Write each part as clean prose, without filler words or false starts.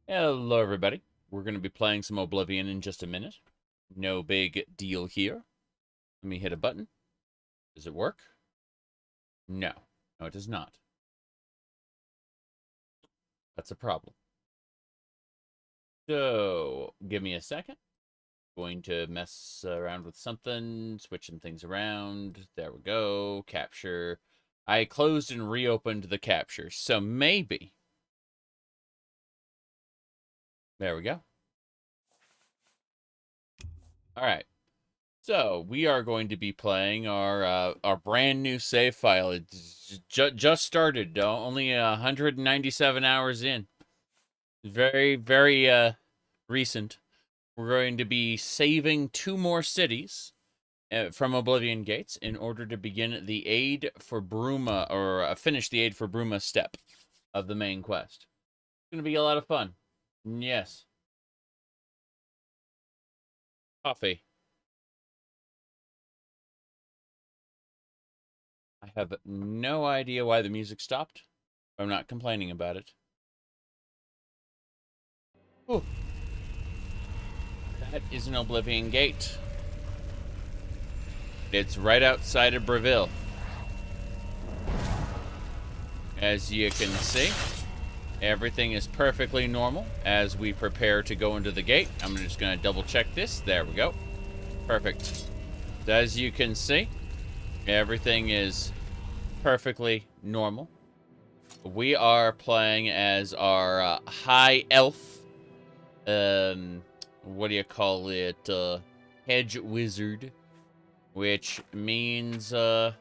Hello, everybody. We're going to be playing some Oblivion in just a minute. No big deal here. Let me hit a button. Does it work? No. No, it does not. That's a problem. So, give me a second. Going to mess around with something, switching things around. There we go. Capture. I closed and reopened the capture, so maybe. There we go. All right. So we are going to be playing our brand new save file. It's just started, only 197 hours in. Very, very recent. We're going to be saving 2 more cities from Oblivion Gates in order to begin the aid for Bruma, or finish the aid for Bruma step of the main quest. It's going to be a lot of fun. Yes. Coffee. I have no idea why the music stopped. I'm not complaining about it. Ooh. That is an Oblivion Gate. It's right outside of Breville. As you can see, everything is perfectly normal as we prepare to go into the gate. I'm just going to double check this. There we go. Perfect. As you can see, everything is perfectly normal. We are playing as our high elf, what do you call it, hedge wizard, which means a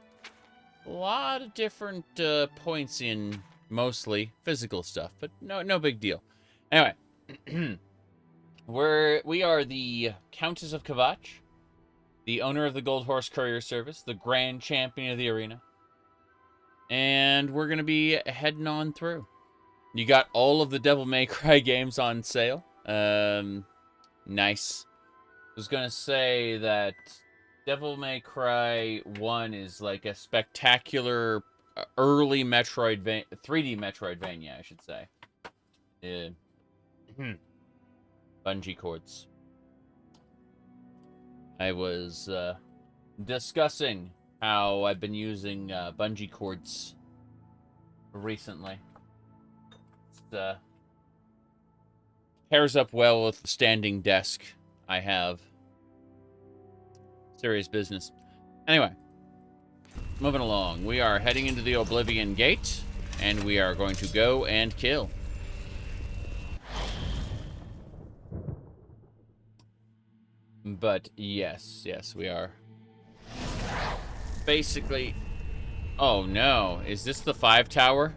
lot of different points in mostly physical stuff, but no big deal. Anyway, we are the Countess of Kavach, the owner of the Gold Horse Courier Service, the grand champion of the arena. And we're going to be heading on through. You got all of the Devil May Cry games on sale. Nice. I was going to say that Devil May Cry 1 is like a spectacular early 3D Metroidvania, I should say. Bungee cords. I was discussing how I've been using bungee cords recently. It pairs up well with the standing desk I have. Serious business. Anyway, moving along. We are heading into the Oblivion Gate, and we are going to go and kill. But yes, we are. Basically, oh no, is this the 5 tower?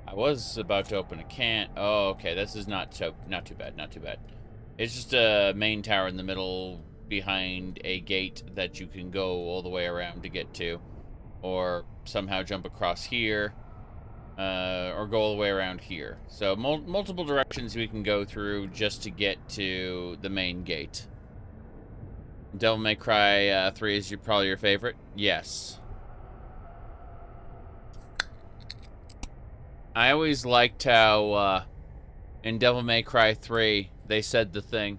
I was about to open a can. Oh, okay, this is not too bad, not too bad. It's just a main tower in the middle behind a gate that you can go all the way around to get to, or somehow jump across here, or go all the way around here. So multiple directions we can go through just to get to the main gate. Devil May Cry 3 is probably your favorite? Yes. I always liked how in Devil May Cry 3 they said the thing.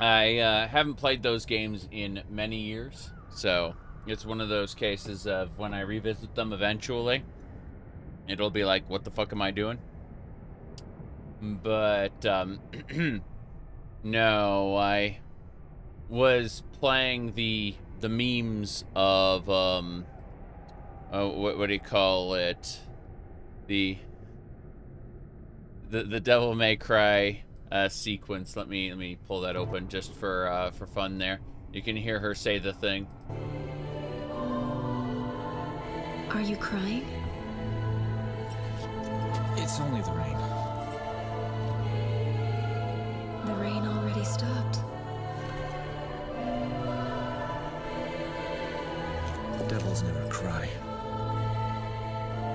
I haven't played those games in many years, so it's one of those cases of when I revisit them eventually, it'll be like, what the fuck am I doing? But no, I was playing the memes of what do you call it? The Devil May Cry sequence. Let me pull that open just for fun. There, you can hear her say the thing. Are you crying? It's only the rain. The rain already stopped. The devils never cry.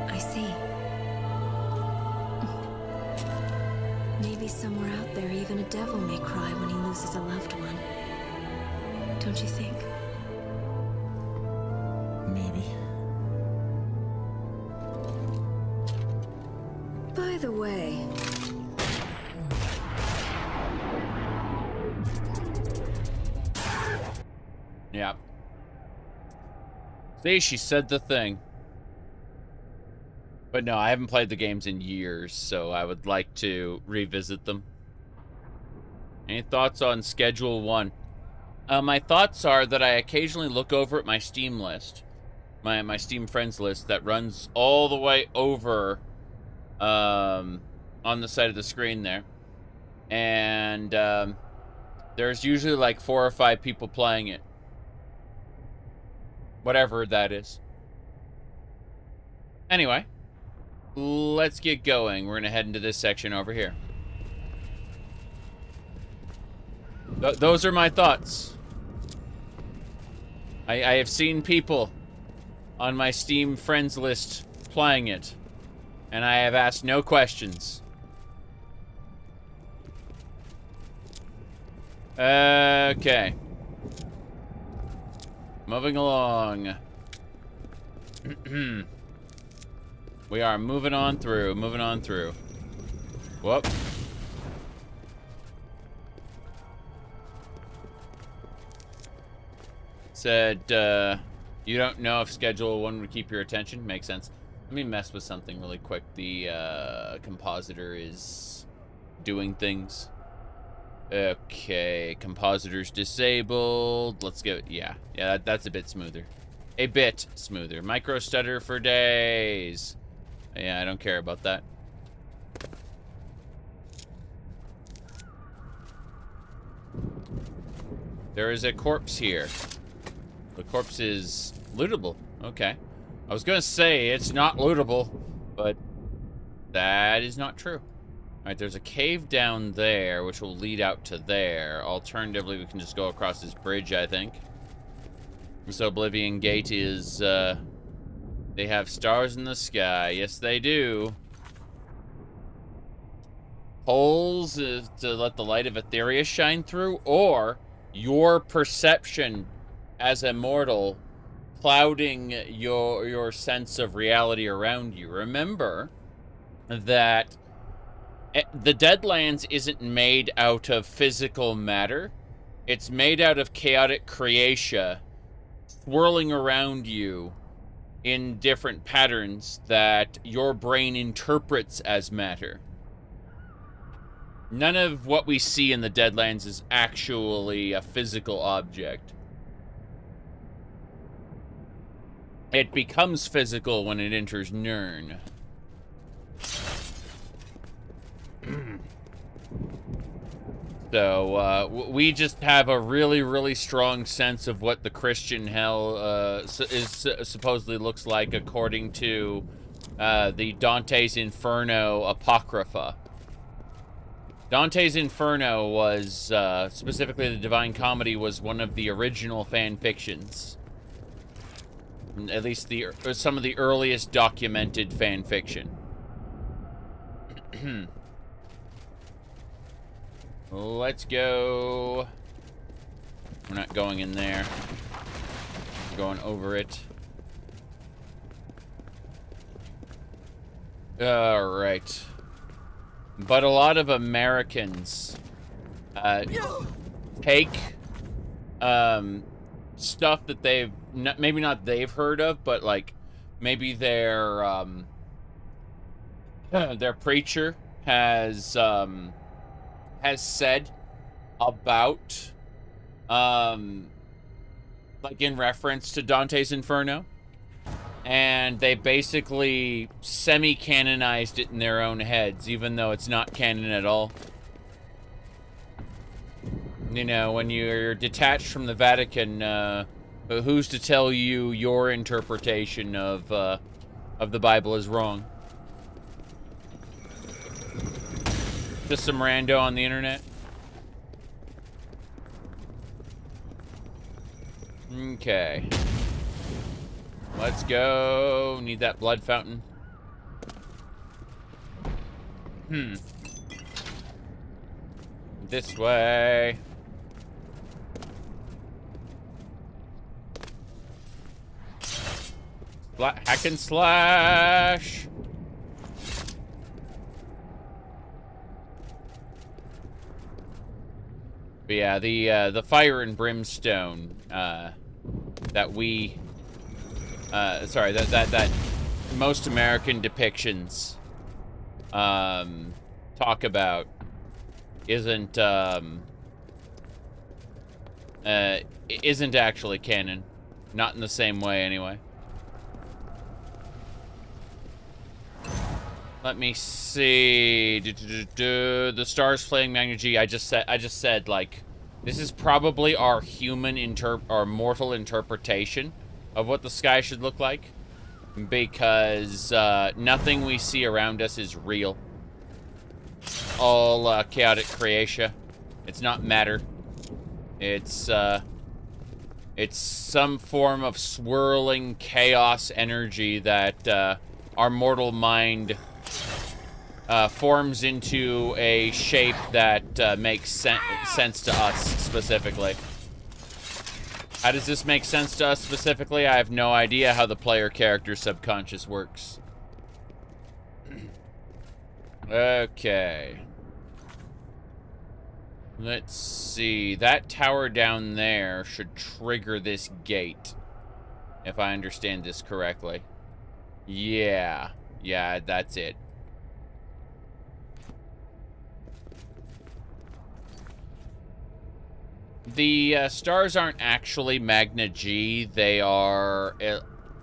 I see. Maybe somewhere out there, even a devil may cry when he loses a loved one. Don't you think? Maybe. the way. Yeah. See, she said the thing. But no, I haven't played the games in years, so I would like to revisit them. Any thoughts on Schedule 1? My thoughts are that I occasionally look over at my Steam list. My Steam friends list that runs all the way over on the side of the screen there. And there's usually like 4 or 5 people playing it. Whatever that is. Anyway, let's get going. We're going to head into this section over here. Those are my thoughts. I have seen people on my Steam friends list playing it, and I have asked no questions. Okay. Moving along. We are moving on through, Whoop. Said, you don't know if Schedule 1 would keep your attention? Makes sense. Let me mess with something really quick. The compositor is doing things. Okay, compositor's disabled. Let's go. Yeah, that's a bit smoother. A bit smoother. Micro stutter for days. Yeah, I don't care about that. There is a corpse here. The corpse is lootable. Okay. I was gonna say it's not lootable, but that is not true. Alright, there's a cave down there, which will lead out to there. Alternatively, we can just go across this bridge, I think. This Oblivion Gate is, they have stars in the sky. Yes, they do. Holes to let the light of Etheria shine through, or your perception as a mortal clouding your sense of reality around you. Remember that the Deadlands isn't made out of physical matter. It's made out of chaotic creatia swirling around you in different patterns that your brain interprets as matter. None of what we see in the Deadlands is actually a physical object. It becomes physical when it enters Nirn. So, we just have a really, really strong sense of what the Christian hell supposedly looks like according to the Dante's Inferno Apocrypha. Dante's Inferno was, specifically the Divine Comedy, was one of the original fan fictions. At least some of the earliest documented fan fiction. Let's go. We're not going in there. We're going over it. Alright. But a lot of Americans take stuff that they've maybe not they've heard of, but like maybe their preacher has said about like in reference to Dante's Inferno, and they basically semi-canonized it in their own heads, even though it's not canon at all. You know, when you're detached from the Vatican, who's to tell you your interpretation of the Bible is wrong? Just some rando on the internet? Okay. Let's go. Need that blood fountain. This way. Hack and slash. But yeah, the fire and brimstone that we that most American depictions talk about isn't actually canon. Not in the same way, anyway. Let me see. The stars flaying Magna G. I just said like, this is probably our our mortal interpretation of what the sky should look like, because nothing we see around us is real. All chaotic creation. It's not matter. It's some form of swirling chaos energy that our mortal mind forms into a shape that makes sense to us specifically. How does this make sense to us specifically? I have no idea how the player character's subconscious works. Okay. Let's see. That tower down there should trigger this gate, if I understand this correctly. Yeah. Yeah, that's it. The stars aren't actually Magna G. They are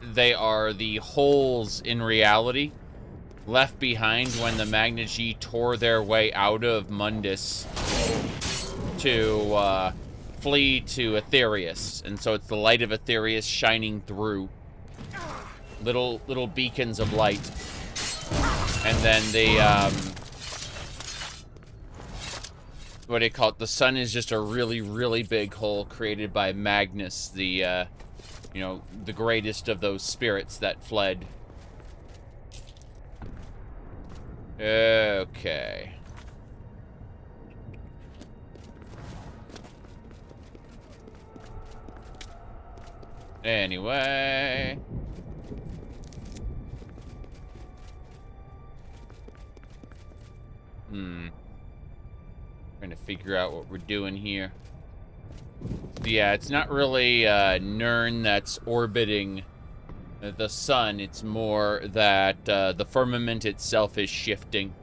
the holes in reality left behind when the Magna G tore their way out of Mundus to flee to Aetherius, and so it's the light of Aetherius shining through. Little beacons of light, and then the what do you call it? The sun is just a really big hole created by Magnus, the you know, the greatest of those spirits that fled. Okay. Anyway. Trying to figure out what we're doing here. Yeah, it's not really Nirn that's orbiting the sun. It's more that the firmament itself is shifting.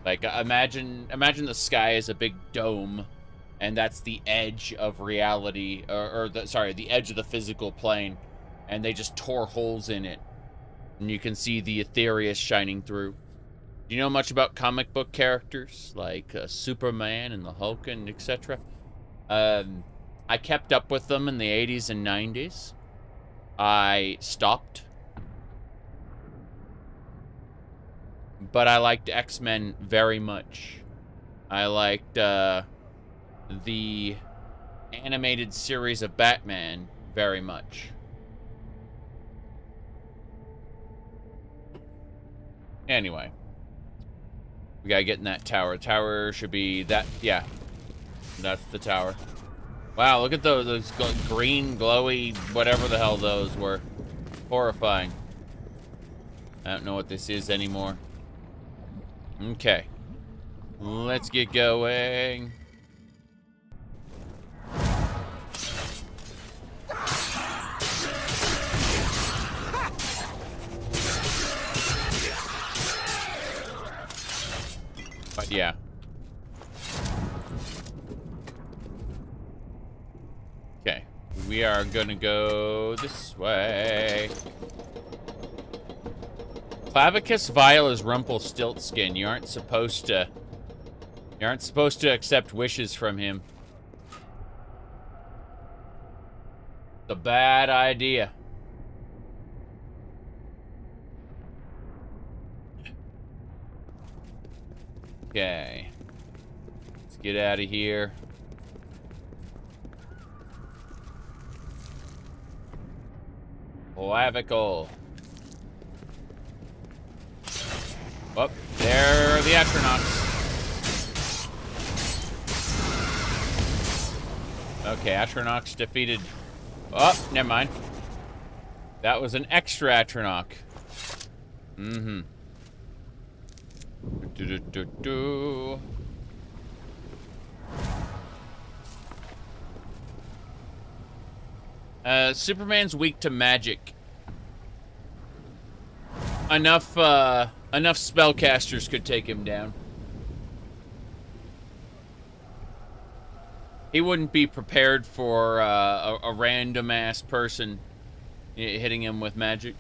Like, imagine the sky is a big dome, and that's the edge of reality, the edge of the physical plane, and they just tore holes in it, and you can see the Aetherius shining through. Do you know much about comic book characters like Superman and the Hulk and etc.? I kept up with them in the 80s and 90s. I stopped. But I liked X-Men very much. I liked the animated series of Batman very much. Anyway. We gotta get in that tower. Tower should be that, yeah. That's the tower. Wow, look at those green, glowy, whatever the hell those were. Horrifying. I don't know what this is anymore. Okay. Let's get going. But yeah. Okay. We are gonna go this way. Clavicus Vile is Rumpelstiltskin. You aren't supposed to accept wishes from him. It's a bad idea. Okay. Let's get out of here. Clavicle. Oh, there are the Atronachs. Okay, Atronachs defeated. Oh, never mind. That was an extra Atronach. Mm-hmm. Superman's weak to magic. Enough spellcasters could take him down. He wouldn't be prepared for a random-ass person hitting him with magic.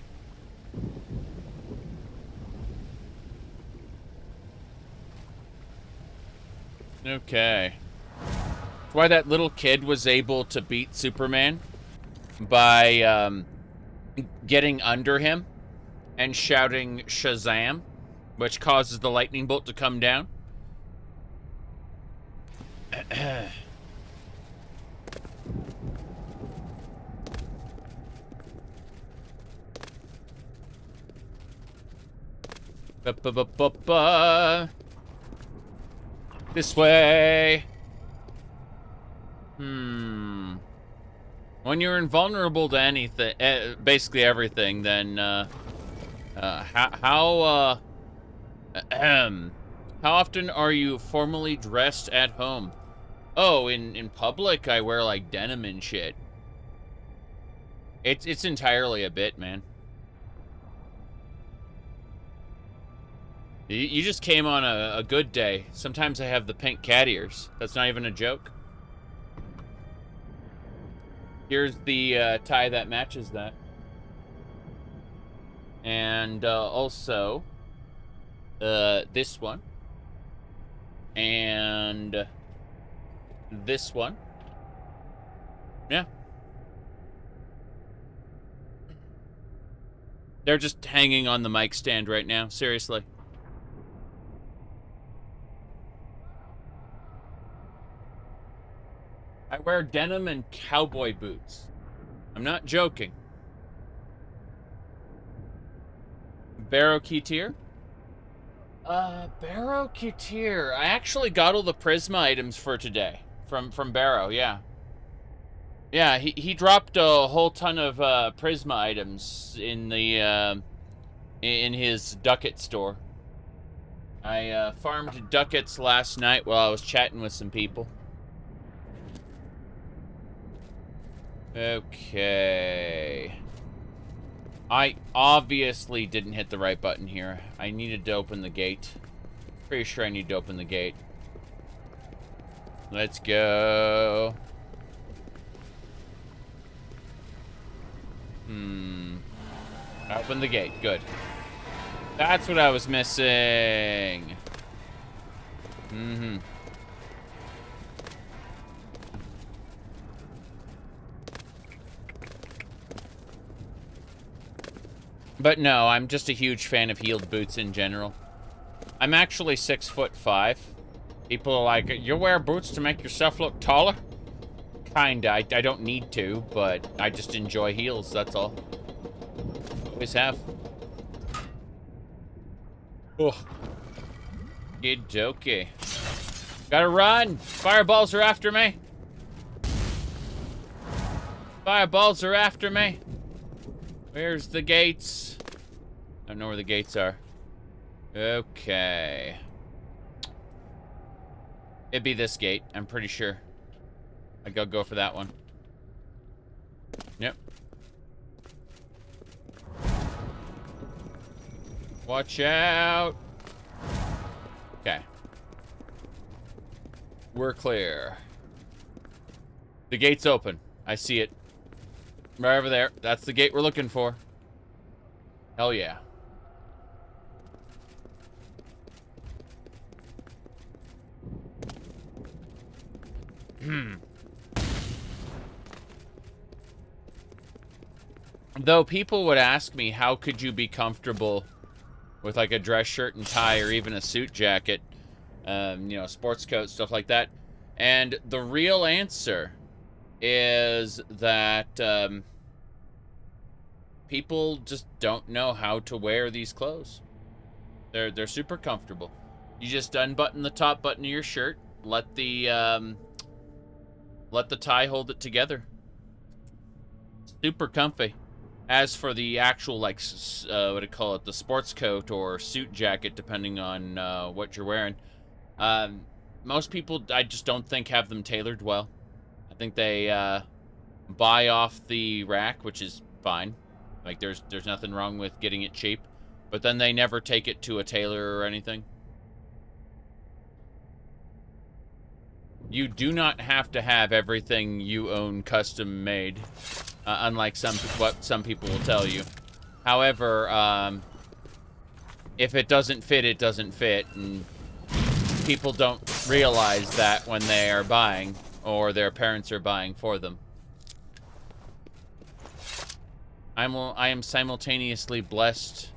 Okay. That's why that little kid was able to beat Superman by getting under him and shouting Shazam, which causes the lightning bolt to come down. This way. When you're invulnerable to anything, basically everything, then how often are you formally dressed at home? Oh, in public I wear like denim and shit. It's entirely a bit, man. You just came on a good day. Sometimes I have the pink cat ears. That's not even a joke. Here's the tie that matches that. And also this one. And this one. Yeah. They're just hanging on the mic stand right now, seriously. I wear denim and cowboy boots. I'm not joking. Barrow Ketir? Barrow Ketir. I actually got all the Prisma items for today. From Barrow, yeah. Yeah, he dropped a whole ton of Prisma items in the in his Ducat store. I farmed Ducats last night while I was chatting with some people. Okay. I obviously didn't hit the right button here. I needed to open the gate. Pretty sure I need to open the gate. Let's go. Open the gate. Good. That's what I was missing. But no, I'm just a huge fan of heeled boots in general. I'm actually 6'5". People are like, you wear boots to make yourself look taller? Kinda. I don't need to, but I just enjoy heels, that's all. Always have. Oh. Okey-dokey. Gotta run! Fireballs are after me! Fireballs are after me! Where's the gates? I don't know where the gates are. Okay. It'd be this gate, I'm pretty sure. I gotta go for that one. Yep. Watch out! Okay. We're clear. The gate's open. I see it. Right over there. That's the gate we're looking for. Hell yeah. Though people would ask me, how could you be comfortable with like a dress shirt and tie or even a suit jacket, you know, sports coat, stuff like that. And the real answer is that people just don't know how to wear these clothes. They're super comfortable. You just unbutton the top button of your shirt, let the tie hold it together. Super comfy. As for the actual, like, what do you call it, the sports coat or suit jacket, depending on what you're wearing, most people, I just don't think, have them tailored well. I think they buy off the rack, which is fine. Like, there's nothing wrong with getting it cheap. But then they never take it to a tailor or anything. You do not have to have everything you own custom made, unlike what some people will tell you. However, if it doesn't fit, it doesn't fit, and people don't realize that when they are buying, or their parents are buying for them. I am simultaneously blessed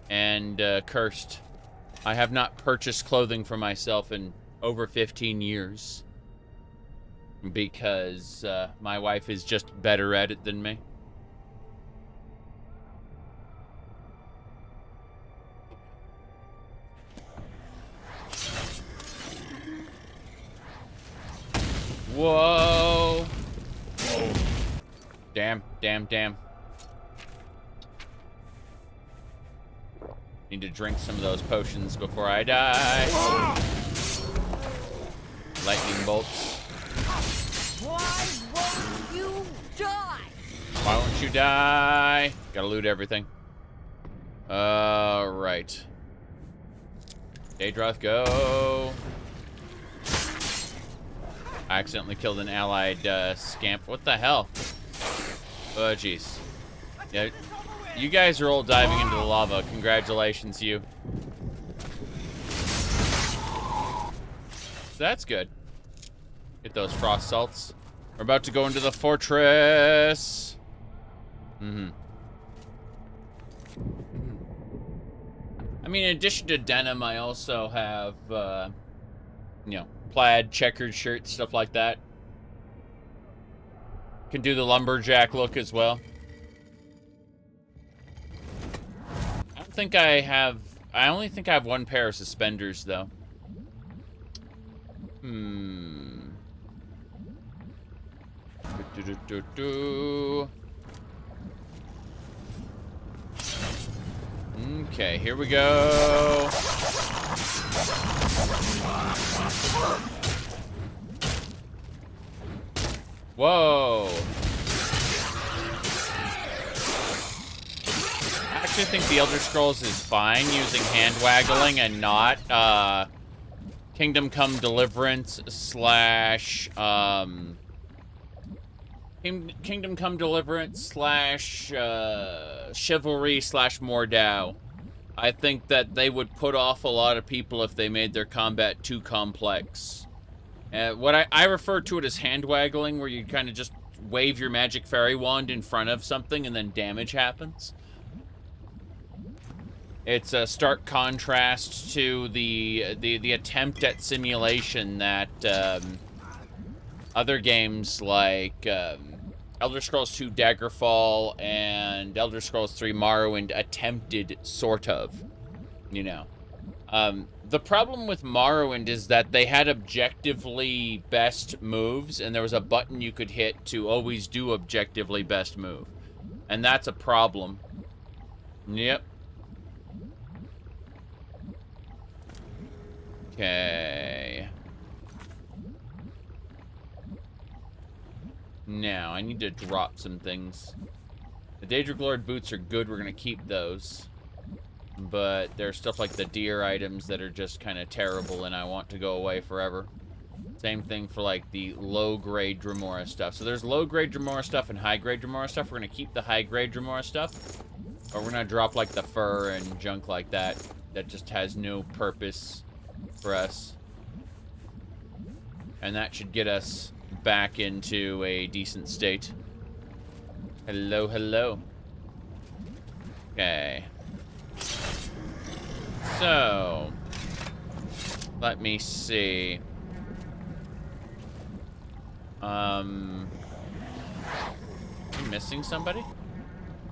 and cursed. I have not purchased clothing for myself in over 15 years. Because my wife is just better at it than me. Whoa! Damn, damn, damn. Need to drink some of those potions before I die. Lightning bolts. Why won't you die? Why won't you die? Gotta loot everything. Right. Daedroth, go. I accidentally killed an allied scamp. What the hell? Oh, jeez. Yeah, you guys are all diving into the lava. Congratulations, you. That's good. Get those frost salts. We're about to go into the fortress. I mean, in addition to denim, I also have, you know, plaid, checkered shirts, stuff like that. Can do the lumberjack look as well. I don't think I have... I only think I have one pair of suspenders, though. Okay, here we go. Whoa. I actually think the Elder Scrolls is fine using hand waggling and not Kingdom Come Deliverance slash Kingdom Come Deliverance slash Chivalry slash Mordau. I think that they would put off a lot of people if they made their combat too complex. What I refer to it as hand waggling, where you kind of just wave your magic fairy wand in front of something and then damage happens. It's a stark contrast to the attempt at simulation that other games like Elder Scrolls 2 Daggerfall and Elder Scrolls 3 Morrowind attempted, sort of, you know. The problem with Morrowind is that they had objectively best moves, and there was a button you could hit to always do objectively best move. And that's a problem. Yep. Okay. Now, I need to drop some things. The Daedric Lord boots are good. We're going to keep those. But there's stuff like the deer items that are just kind of terrible, and I want to go away forever. Same thing for, like, the low-grade Dremora stuff. So there's low-grade Dremora stuff and high-grade Dremora stuff. We're going to keep the high-grade Dremora stuff. Or we're going to drop, like, the fur and junk like that. That just has no purpose for us. And that should get us back into a decent state. Hello, hello. Okay. So, let me see. I'm missing somebody?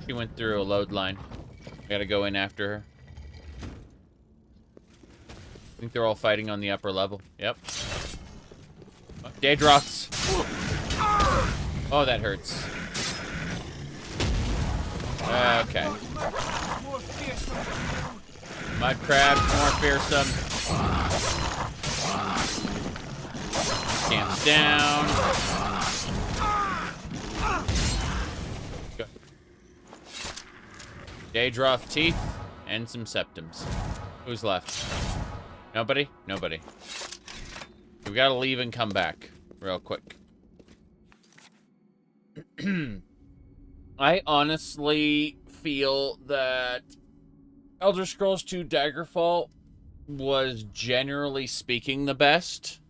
She went through a load line. I gotta go in after her. I think they're all fighting on the upper level. Yep. Daedroths. Oh, that hurts. Okay. Mud crabs, more fearsome. Camps down. Daedroth teeth and some septums. Who's left? Nobody? Nobody. We gotta leave and come back real quick. I honestly feel that Elder Scrolls 2 Daggerfall was, generally speaking, the best.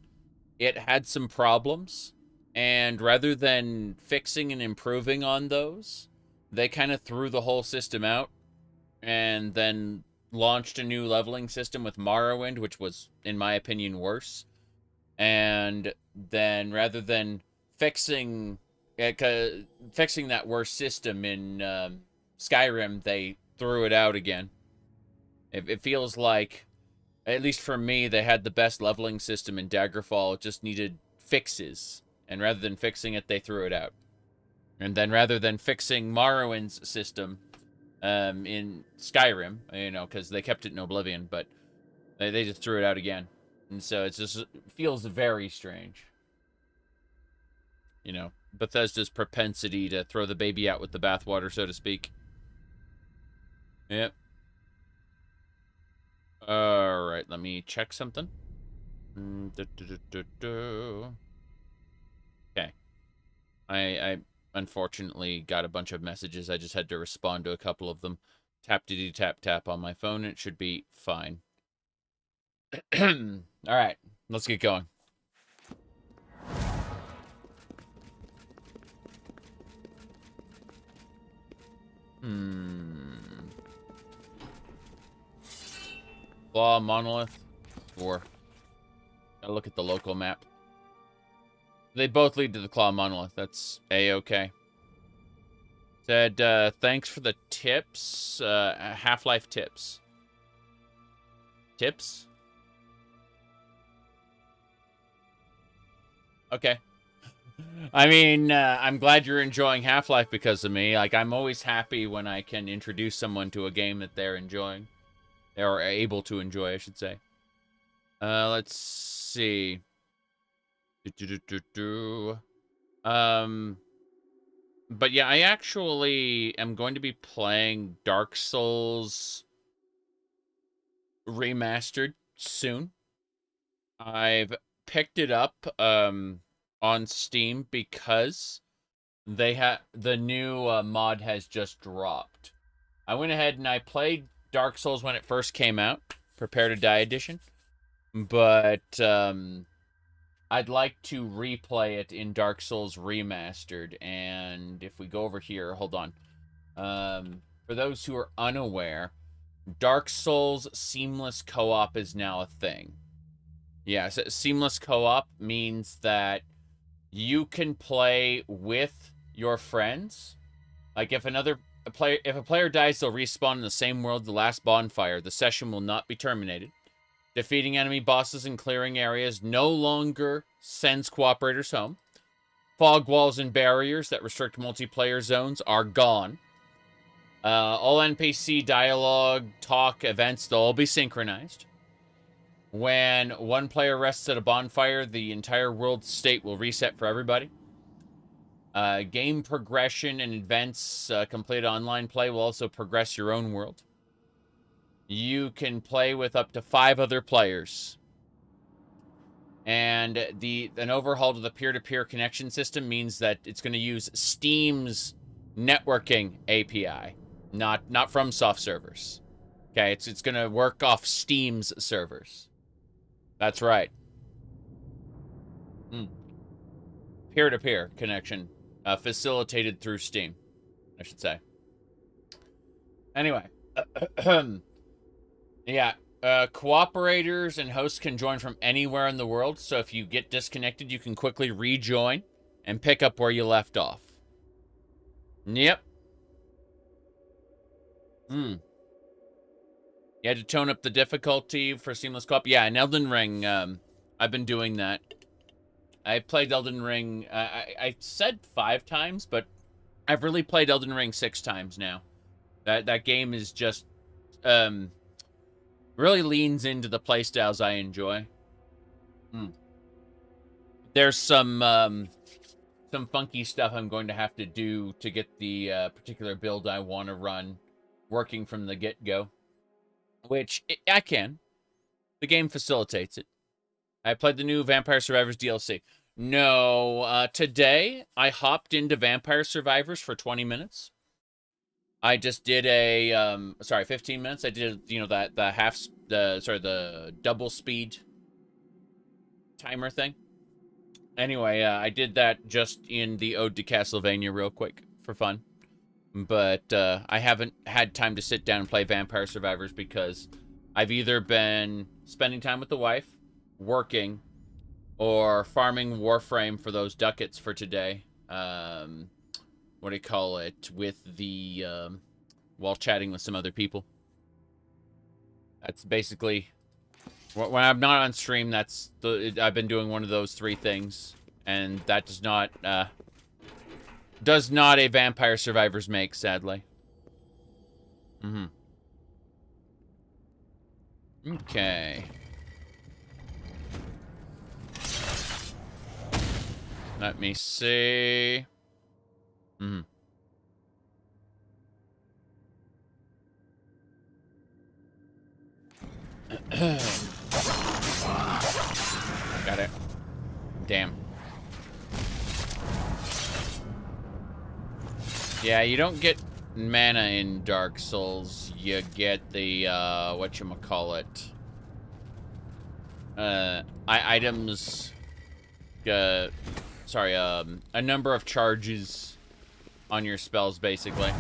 It had some problems, and rather than fixing and improving on those, they kind of threw the whole system out and then launched a new leveling system with Morrowind, which was, in my opinion, worse. And then rather than fixing that worse system in Skyrim, they threw it out again. It feels like, at least for me, they had the best leveling system in Daggerfall. It just needed fixes. And rather than fixing it, they threw it out. And then rather than fixing Morrowind's system in Skyrim, you know, because they kept it in Oblivion, but they just threw it out again. And so it feels very strange. You know, Bethesda's propensity to throw the baby out with the bathwater, so to speak. Yep. Alright, let me check something. Okay. I unfortunately got a bunch of messages. I just had to respond to a couple of them. Tap-diddy-tap-tap on my phone. It should be fine. Alright, let's get going. Claw Monolith. Or gotta look at the local map. They both lead to the Claw Monolith. That's A-okay. Said, thanks for the tips. Half-Life tips. Tips? Okay. I mean, I'm glad you're enjoying Half-Life because of me. Like, I'm always happy when I can introduce someone to a game that they're enjoying. Or able to enjoy, I should say. Let's see. But yeah, I actually am going to be playing Dark Souls Remastered soon. I've picked it up on Steam because the new mod has just dropped. I went ahead and I played Dark Souls when it first came out, Prepare to Die edition, but I'd like to replay it in Dark Souls Remastered. And if we go over here, hold on. For those who are unaware, Dark Souls Seamless Co-op is now a thing. Yeah, so Seamless Co-op means that you can play with your friends. Like if a player dies, they'll respawn in the same world, the last bonfire. The session will not be terminated. Defeating enemy bosses and clearing areas no longer sends cooperators home. Fog walls and barriers that restrict multiplayer zones are gone. All NPC dialogue, talk, events, they'll all be synchronized. When one player rests at a bonfire, the entire world state will reset for everybody. Game progression and events completed online play will also progress your own world. You can play with up to 5 other players. And an overhaul to the peer-to-peer connection system means that it's going to use Steam's networking API, not FromSoft servers. Okay, it's going to work off Steam's servers. That's right. Peer-to-peer connection, facilitated through Steam, I should say. Anyway, yeah, cooperators and hosts can join from anywhere in the world, so if you get disconnected, you can quickly rejoin and pick up where you left off. Yep. You had to tone up the difficulty for Seamless Co-op. Yeah, in Elden Ring, I've been doing that. I played Elden Ring, I said 5 times, but I've really played Elden Ring 6 times now. That game is just, really leans into the playstyles I enjoy. There's some funky stuff I'm going to have to do to get the particular build I want to run working from the get-go, which I can. The game facilitates it. I played the new Vampire Survivors DLC. No, today I hopped into Vampire Survivors for 20 minutes. I just did a, 15 minutes. I did, you know, the double speed timer thing. Anyway, I did that just in the Ode to Castlevania real quick for fun. But I haven't had time to sit down and play Vampire Survivors because I've either been spending time with the wife, working, or farming Warframe for those ducats for today. What do you call it? With the, while chatting with some other people. That's basically, when I'm not on stream, I've been doing one of those three things. And that does not a Vampire Survivors make, sadly. Okay. Let me see. Got it. Damn. Yeah, you don't get mana in Dark Souls. You get the, whatchamacallit. Items... a number of charges on your spells, basically.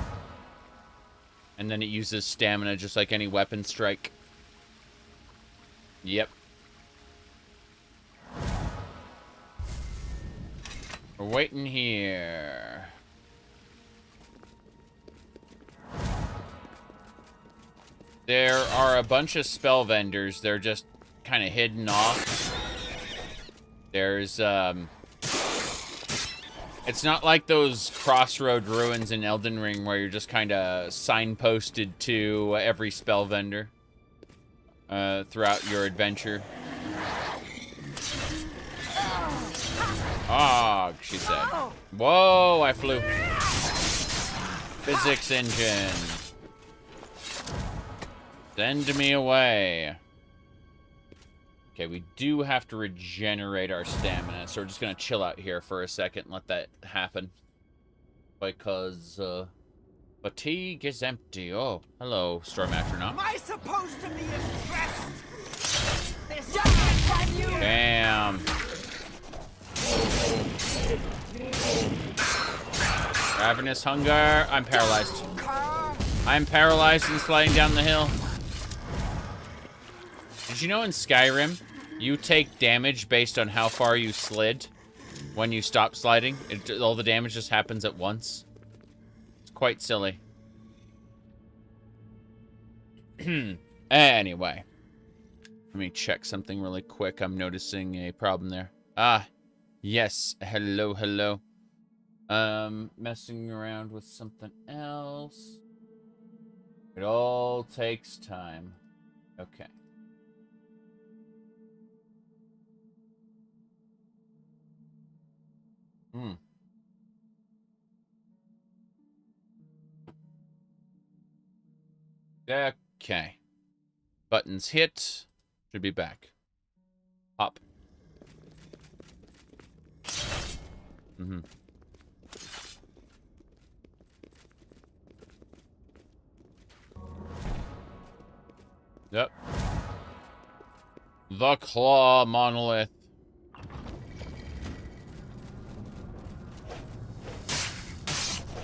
And then it uses stamina just like any weapon strike. Yep. We're waiting here. There are a bunch of spell vendors. They're just kind of hidden off. There's, it's not like those crossroad ruins in Elden Ring where you're just kind of signposted to every spell vendor throughout your adventure. Ah, she said. Whoa, I flew. Physics engine. Send me away. Okay, we do have to regenerate our stamina, so we're just gonna chill out here for a second and let that happen. Because, fatigue is empty. Oh, hello, Storm Astronaut. Am I supposed to be impressed? Bam. Ravenous hunger. I'm paralyzed. I'm paralyzed and sliding down the hill. Did you know in Skyrim, you take damage based on how far you slid when you stop sliding? All the damage just happens at once. It's quite silly. Anyway. Let me check something really quick. I'm noticing a problem there. Ah, yes. Hello, hello. Messing around with something else. It all takes time. Okay. Okay. Buttons hit. Should be back. Hop. Yep. The Claw Monolith.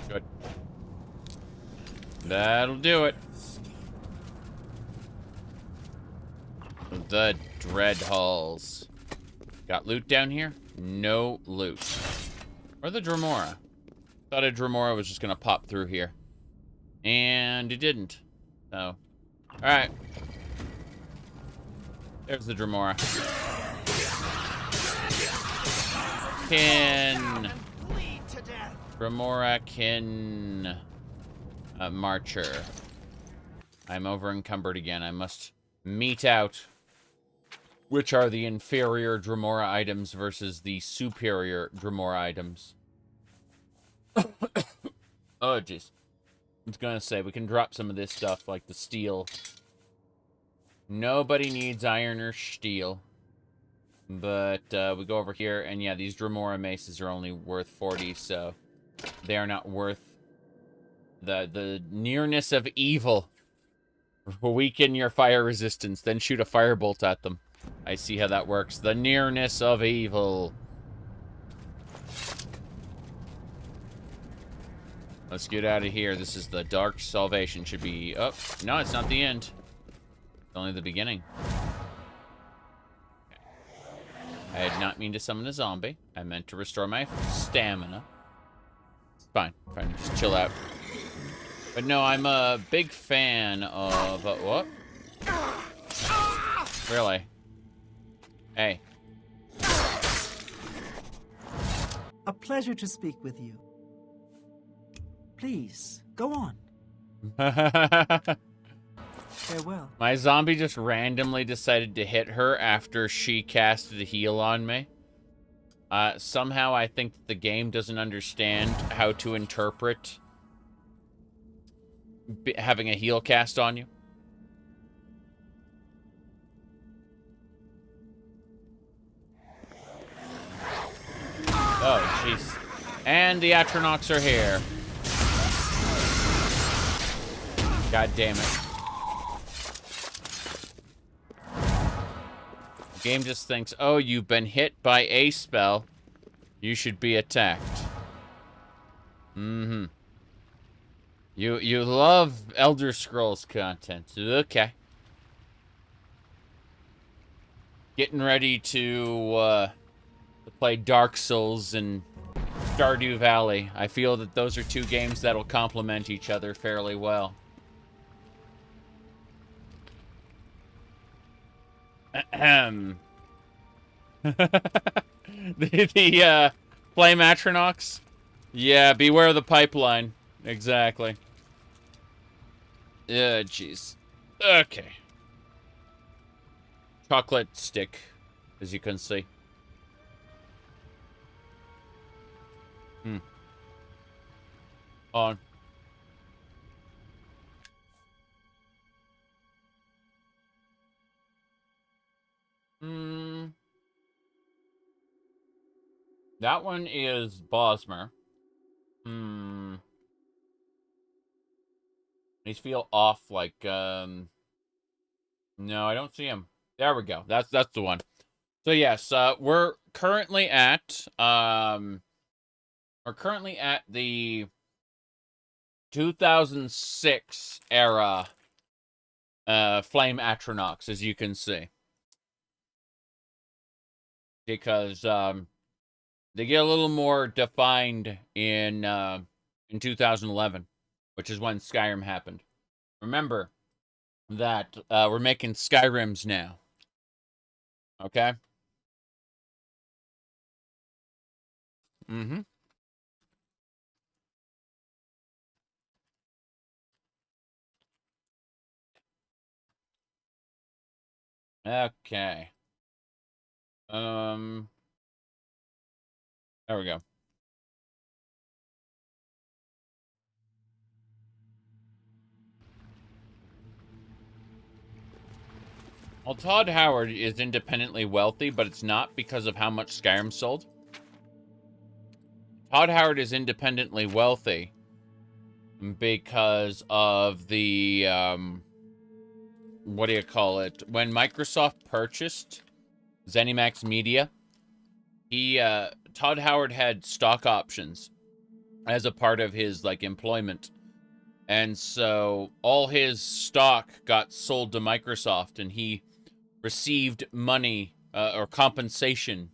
Good. That'll do it. The Dread Halls. Got loot down here? No loot. Or the Dremora. Thought a Dremora was just gonna pop through here. And it didn't. So. Alright. There's the Dremora. Dremora kin... Marcher. I'm over encumbered again. I must mete out which are the inferior Dremora items versus the superior Dremora items. Oh, jeez. was gonna say, we can drop some of this stuff, like the steel. Nobody needs iron or steel. But we go over here, and yeah, these Dremora maces are only worth 40, so they are not worth the nearness of evil. Weaken your fire resistance, then shoot a firebolt at them. I see how that works. The nearness of evil. Let's get out of here. This is the Dark Salvation. Should be... Oh, no, it's not the end. It's only the beginning. Okay. I did not mean to summon a zombie. I meant to restore my stamina. It's fine. Fine, just chill out. But no, I'm a big fan of... what? Really? Hey. A pleasure to speak with you. Please, go on. Farewell. My zombie just randomly decided to hit her after she casted a heal on me. Somehow I think that the game doesn't understand how to interpret having a heal cast on you. Oh, jeez. And the Atronachs are here. God damn it. The game just thinks, oh, you've been hit by a spell. You should be attacked. Mm-hmm. You love Elder Scrolls content. Okay. Getting ready to play Dark Souls and Stardew Valley. I feel that those are two games that'll complement each other fairly well. Ahem. the Flame Atronachs? Yeah, beware the pipeline. Exactly. Yeah, jeez. Okay. Chocolate stick, as you can see. On. That one is Bosmer. These feel off like, no, I don't see him. There we go. That's the one. So yes, we're currently at, the 2006 era, Flame Atronachs, as you can see. Because, they get a little more defined in 2011, which is when Skyrim happened. Remember that we're making Skyrims now. Okay? Mm-hmm. Okay. There we go. Well, Todd Howard is independently wealthy, but it's not because of how much Skyrim sold. Todd Howard is independently wealthy because of the, what do you call it? When Microsoft purchased ZeniMax Media, Todd Howard had stock options as a part of his, like, employment. And so all his stock got sold to Microsoft, and he received money or compensation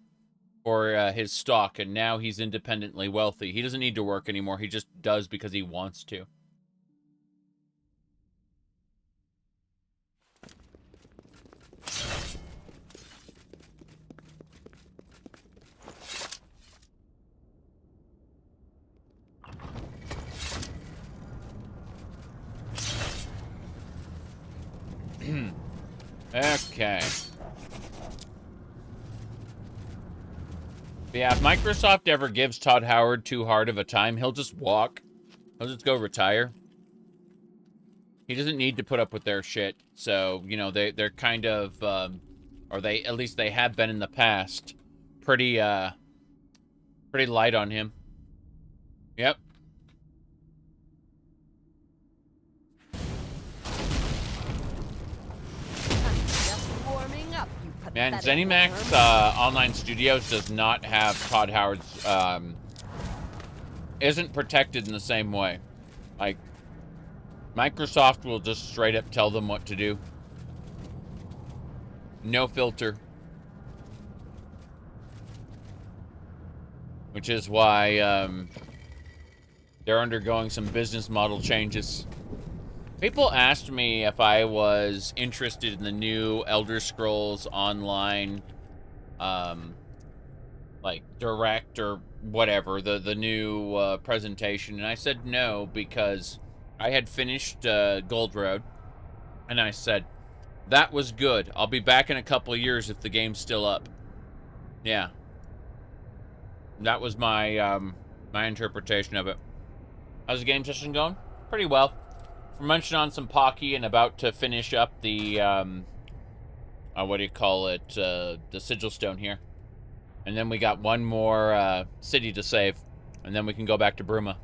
for his stock, and now he's independently wealthy. He doesn't need to work anymore. He just does because he wants to. Okay. But yeah, if Microsoft ever gives Todd Howard too hard of a time, he'll just walk. He'll just go retire. He doesn't need to put up with their shit. So, you know, they're kind of, or they, at least they have been in the past, pretty light on him. Yep. Man, ZeniMax Online Studios does not have Todd Howard's, isn't protected in the same way. Like, Microsoft will just straight up tell them what to do. No filter. Which is why, they're undergoing some business model changes. People asked me if I was interested in the new Elder Scrolls Online, like, Direct or whatever, the new presentation, and I said no because I had finished Gold Road, and I said, that was good. I'll be back in a couple of years if the game's still up. Yeah. That was my, my interpretation of it. How's the game session going? Pretty well. We're munching on some Pocky and about to finish up the, what do you call it, the Sigil Stone here. And then we got one more, city to save. And then we can go back to Bruma.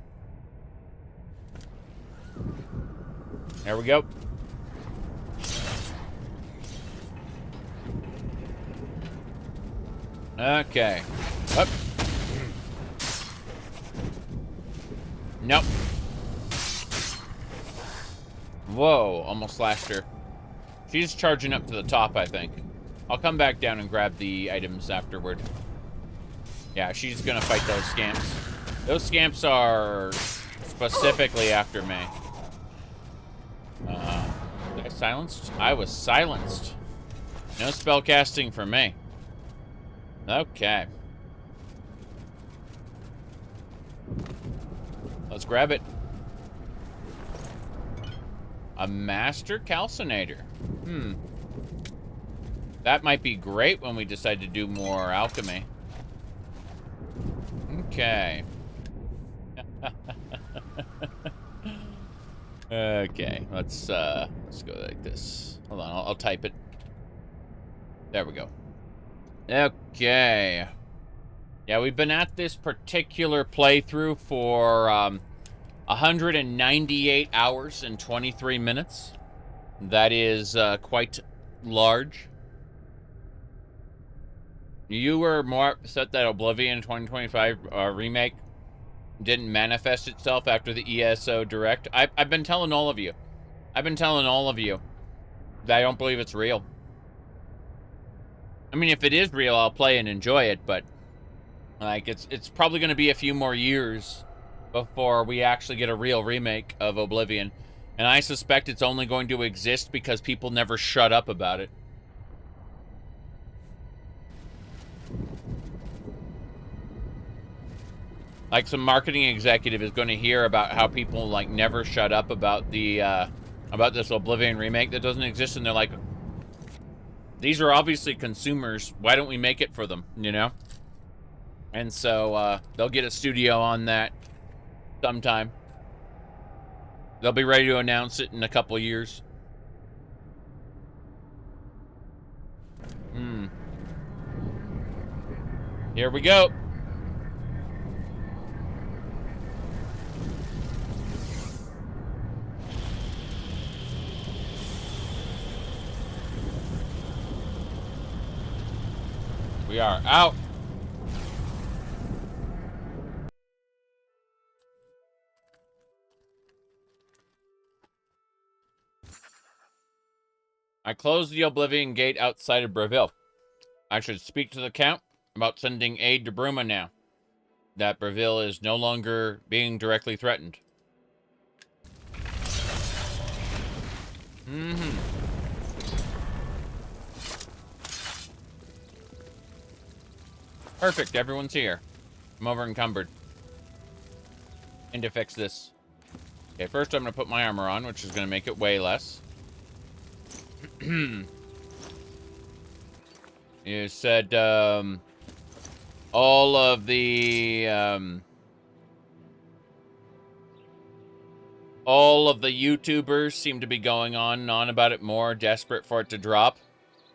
There we go. Okay. Up. Nope. Whoa, almost slashed her. She's charging up to the top, I think. I'll come back down and grab the items afterward. Yeah, she's gonna fight those scamps. Those scamps are specifically after me. Was I silenced? I was silenced. No spell casting for me. Okay. Let's grab it. A Master Calcinator. That might be great when we decide to do more alchemy. Okay. Okay, let's go like this. Hold on, I'll type it. There we go. Okay. Yeah, we've been at this particular playthrough for 198 hours and 23 minutes. That is quite large. You were more upset that Oblivion 2025 remake didn't manifest itself after the ESO Direct. I've been telling all of you. I've been telling all of you that I don't believe it's real. I mean, if it is real, I'll play and enjoy it, but like it's probably going to be a few more years before we actually get a real remake of Oblivion. And I suspect it's only going to exist because people never shut up about it. Like some marketing executive is going to hear about how people like never shut up about the about this Oblivion remake that doesn't exist, and they're like, these are obviously consumers, why don't we make it for them, you know? And so they'll get a studio on that sometime. They'll be ready to announce it in a couple years. Here we go. We are out. I closed the Oblivion gate outside of Breville. I should speak to the Count about sending aid to Bruma now that Breville is no longer being directly threatened. Perfect, everyone's here. I'm over encumbered. And to fix this. Okay, first I'm going to put my armor on, which is going to make it way less. You said, all of the all of the YouTubers seem to be going on and on about it more, desperate for it to drop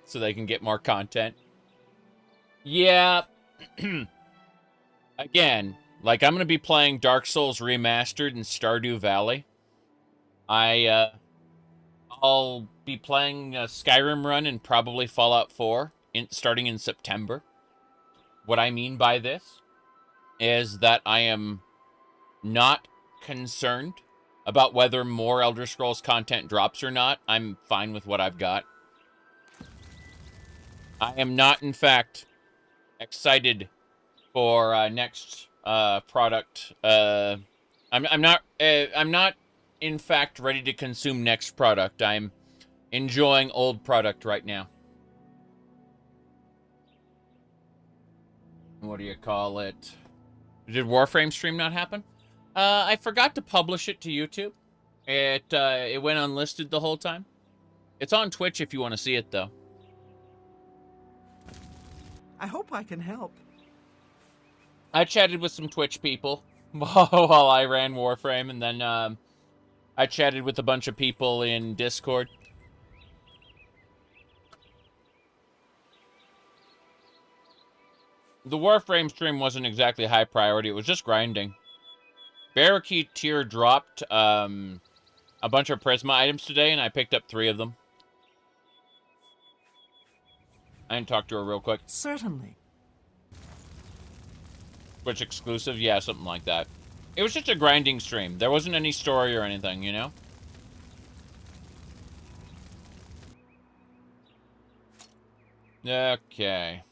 so they can get more content. Yeah. Again, like, I'm going to be playing Dark Souls Remastered in Stardew Valley. I'll be playing a Skyrim run and probably Fallout 4 starting in September. What I mean by this is that I am not concerned about whether more Elder Scrolls content drops or not. I'm fine with what I've got. I am not, in fact, excited for next product. I'm not, in fact, ready to consume next product. I'm enjoying old product right now. What do you call it? Did Warframe stream not happen? I forgot to publish it to YouTube. It went unlisted the whole time. It's on Twitch if you want to see it, though. I hope I can help. I chatted with some Twitch people while I ran Warframe, and then I chatted with a bunch of people in Discord. The Warframe stream wasn't exactly high priority. It was just grinding. Barracuda tier dropped a bunch of Prisma items today, and I picked up 3 of them. I didn't talk to her real quick. Certainly. Twitch exclusive? Yeah, something like that. It was just a grinding stream. There wasn't any story or anything, you know? Okay.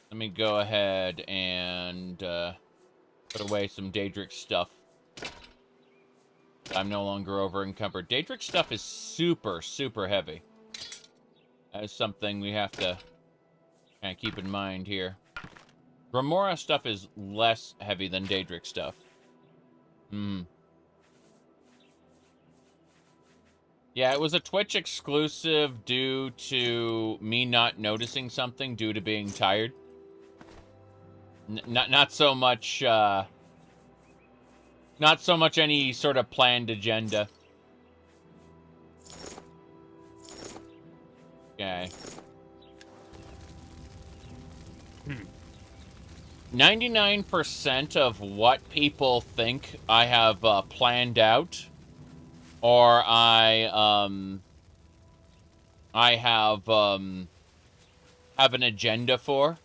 Let me go ahead and put away some Daedric stuff. I'm no longer over encumbered. Daedric stuff is super, super heavy. That is something we have to kind of keep in mind here. Remora stuff is less heavy than Daedric stuff. Yeah, it was a Twitch exclusive due to me not noticing something due to being tired. Not so much, not so much any sort of planned agenda. Okay. 99% of what people think I have planned out, or I have an agenda for,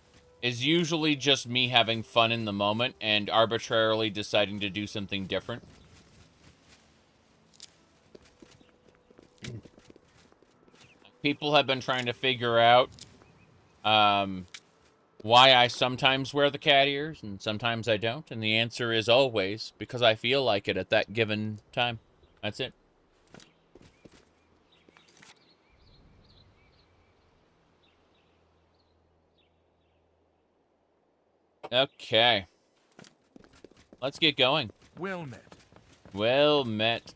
is usually just me having fun in the moment and arbitrarily deciding to do something different. People have been trying to figure out why I sometimes wear the cat ears and sometimes I don't, and the answer is always because I feel like it at that given time. That's it. Okay. Let's get going. Well met. Well met.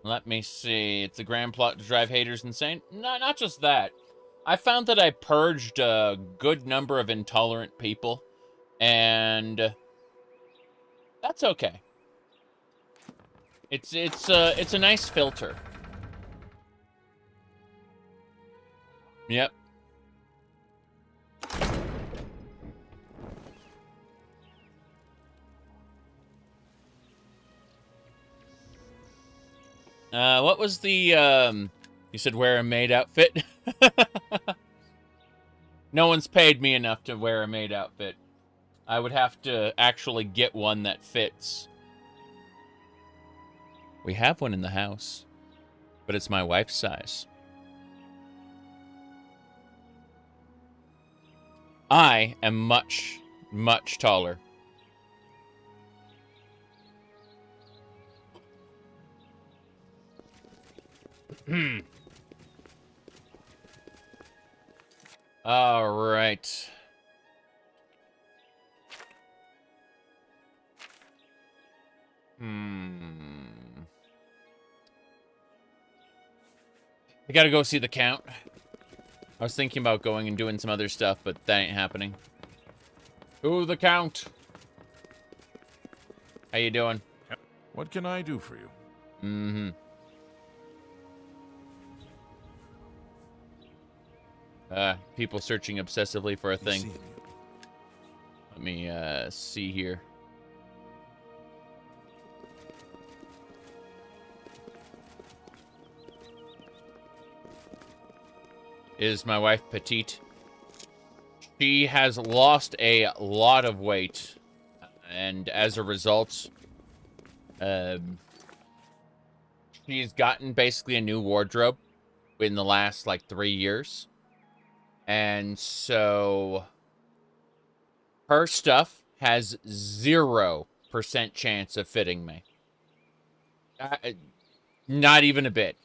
Let me see. It's a grand plot to drive haters insane. No, not just that. I found that I purged a good number of intolerant people, and that's okay. It's a nice filter. Yep. What was the, you said wear a maid outfit? No one's paid me enough to wear a maid outfit. I would have to actually get one that fits. We have one in the house, but it's my wife's size. I am much, much taller. All right. I gotta go see the Count. I was thinking about going and doing some other stuff, but that ain't happening. Ooh, the Count. How you doing? What can I do for you? Mm-hmm. People searching obsessively for a thing. See you. Let me see here. Is my wife petite? She has lost a lot of weight, and as a result, she's gotten basically a new wardrobe in the last, like, 3 years. And so her stuff has 0% chance of fitting me. Not even a bit.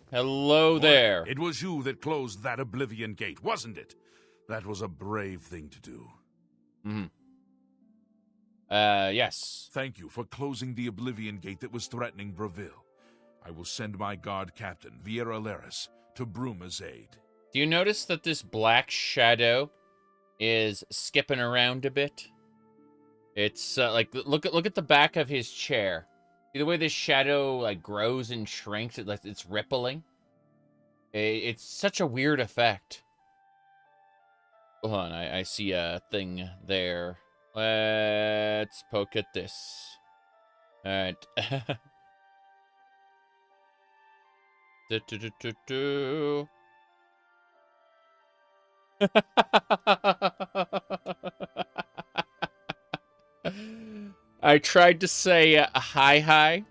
Hello there. It was you that closed that Oblivion Gate, wasn't it? That was a brave thing to do. Yes. Thank you for closing the Oblivion Gate that was threatening Breville. I will send my guard captain, Viera Laris, to Bruma's aid. Do you notice that this black shadow is skipping around a bit? It's like look at the back of his chair. See the way this shadow like grows and shrinks? It's rippling. It's such a weird effect. Hold on, I see a thing there. Let's poke at this. All right. I tried to say hi,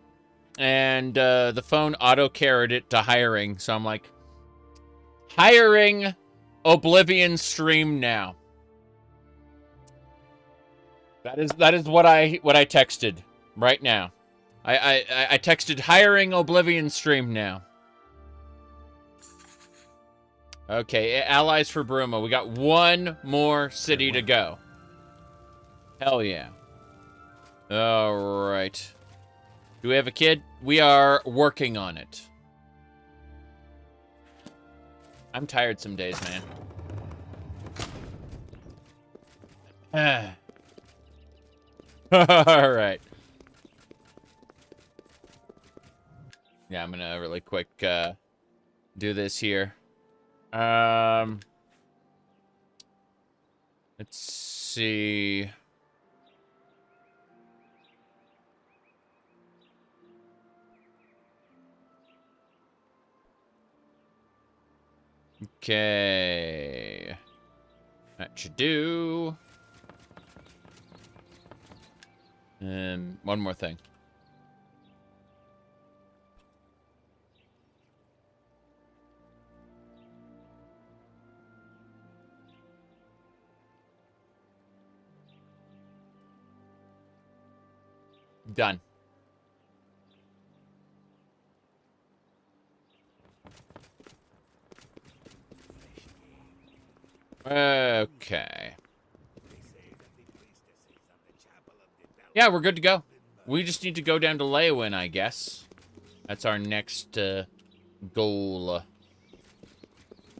and the phone auto-carried it to hiring, so I'm like, hiring Oblivion stream now. That is what I texted right now. I texted hiring Oblivion stream now. Okay, allies for Bruma. We got one more city to go. Hell yeah. All right. Do we have a kid? We are working on it. I'm tired some days, man. All right. Yeah, I'm gonna really quick do this here. Let's see. Okay. That should do. One more thing. Done. Okay. Yeah, we're good to go. We just need to go down to Leyawiin, I guess. That's our next goal.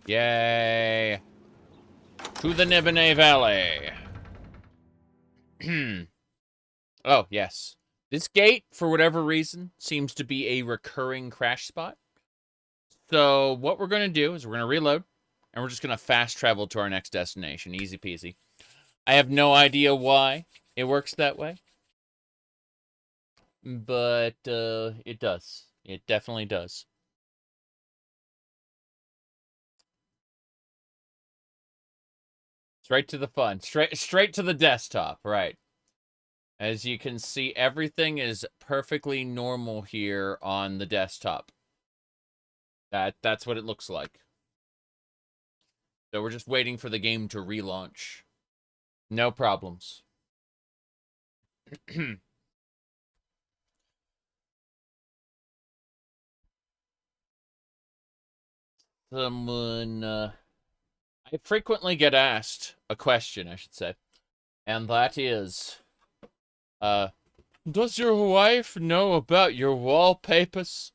Yay. To the Nibene Valley. Oh, yes. This gate, for whatever reason, seems to be a recurring crash spot. So what we're going to do is we're going to reload, and we're just going to fast travel to our next destination. Easy peasy. I have no idea why it works that way. But it does. It definitely does. Straight to the fun. Straight to the desktop, right. As you can see, everything is perfectly normal here on the desktop. That's what it looks like. So we're just waiting for the game to relaunch. No problems. I frequently get asked a question, I should say. And that is, Does your wife know about your wallpapers?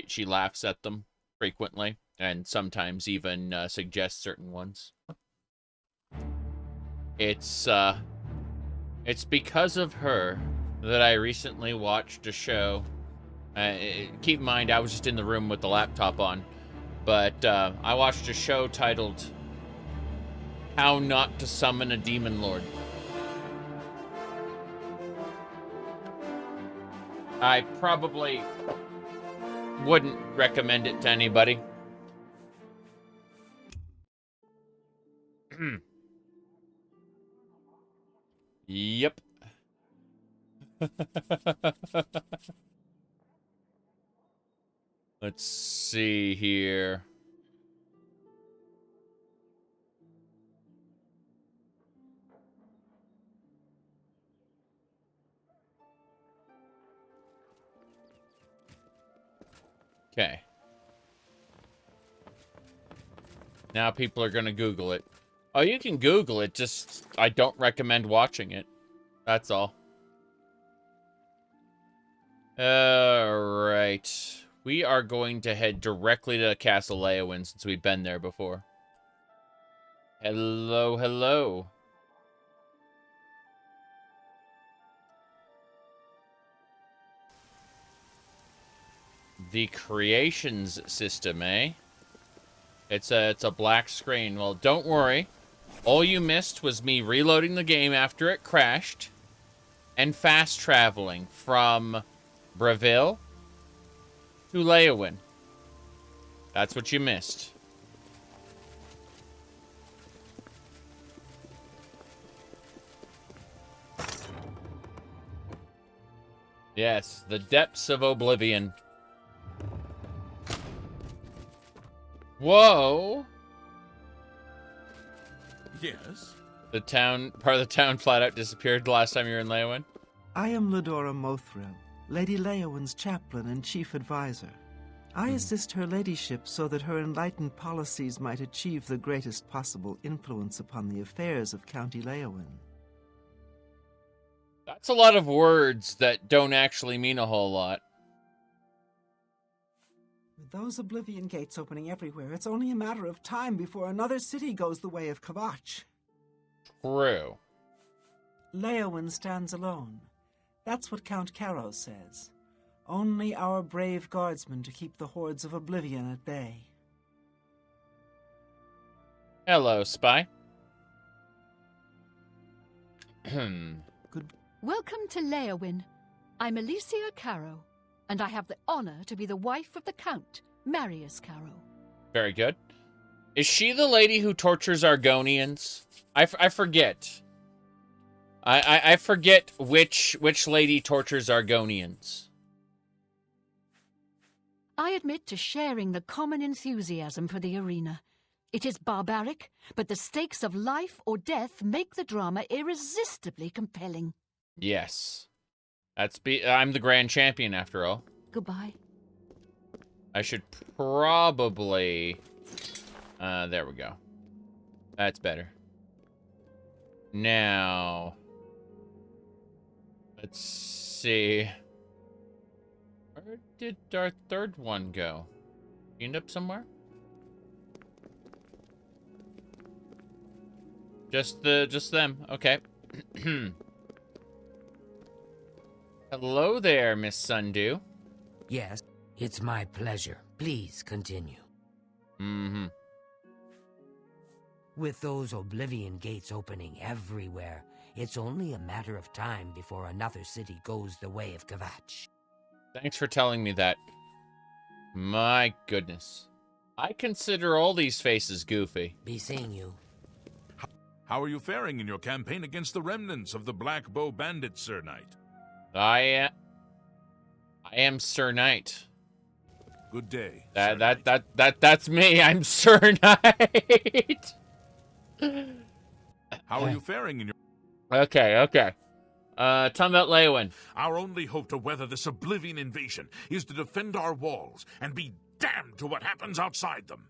She laughs at them frequently, and sometimes even suggests certain ones. It's because of her that I recently watched a show. Keep in mind, I was just in the room with the laptop on, but I watched a show titled How Not to Summon a Demon Lord. I probably wouldn't recommend it to anybody. Yep. Let's see here. Okay. Now people are going to Google it. Oh, you can Google it, just I don't recommend watching it. That's all. Alright. We are going to head directly to Castle Leyawiin since we've been there before. Hello, hello. The creations system, eh? It's a black screen. Well, don't worry. All you missed was me reloading the game after it crashed and fast traveling from Breville to Leyawiin. That's what you missed. Yes, the depths of Oblivion. Whoa! Yes? Part of the town flat out disappeared the last time you were in Leyawiin? I am Ledora Mothril, Lady Leyawiin's chaplain and chief advisor. I assist her ladyship so that her enlightened policies might achieve the greatest possible influence upon the affairs of County Leyawiin. That's a lot of words that don't actually mean a whole lot. With those Oblivion gates opening everywhere, it's only a matter of time before another city goes the way of Kvatch. True. Leyawiin stands alone. That's what Count Caro says. Only our brave guardsmen to keep the hordes of Oblivion at bay. Hello, spy. Welcome to Leyawiin. I'm Alicia Caro, and I have the honor to be the wife of the Count, Marius Caro. Very good. Is she the lady who tortures Argonians? I forget. I forget which lady tortures Argonians. I admit to sharing the common enthusiasm for the arena. It is barbaric, but the stakes of life or death make the drama irresistibly compelling. Yes. I'm the grand champion after all. Goodbye. I should probably... there we go. That's better. Now... let's see... where did our third one go? You end up somewhere? Just them. Okay. Hello there, Miss Sundew. Yes, it's my pleasure. Please continue. Mm-hmm. With those Oblivion gates opening everywhere, it's only a matter of time before another city goes the way of Kvatch. Thanks for telling me that. My goodness. I consider all these faces goofy. Be seeing you. How are you faring in your campaign against the remnants of the Black Bow Bandits, Sir Knight? I am Sir Knight. Good day. Sir Knight. That's me. I'm Sir Knight. How are you faring in your... Okay. Tell me about Leyawiin. Our only hope to weather this Oblivion invasion is to defend our walls and be damned to what happens outside them.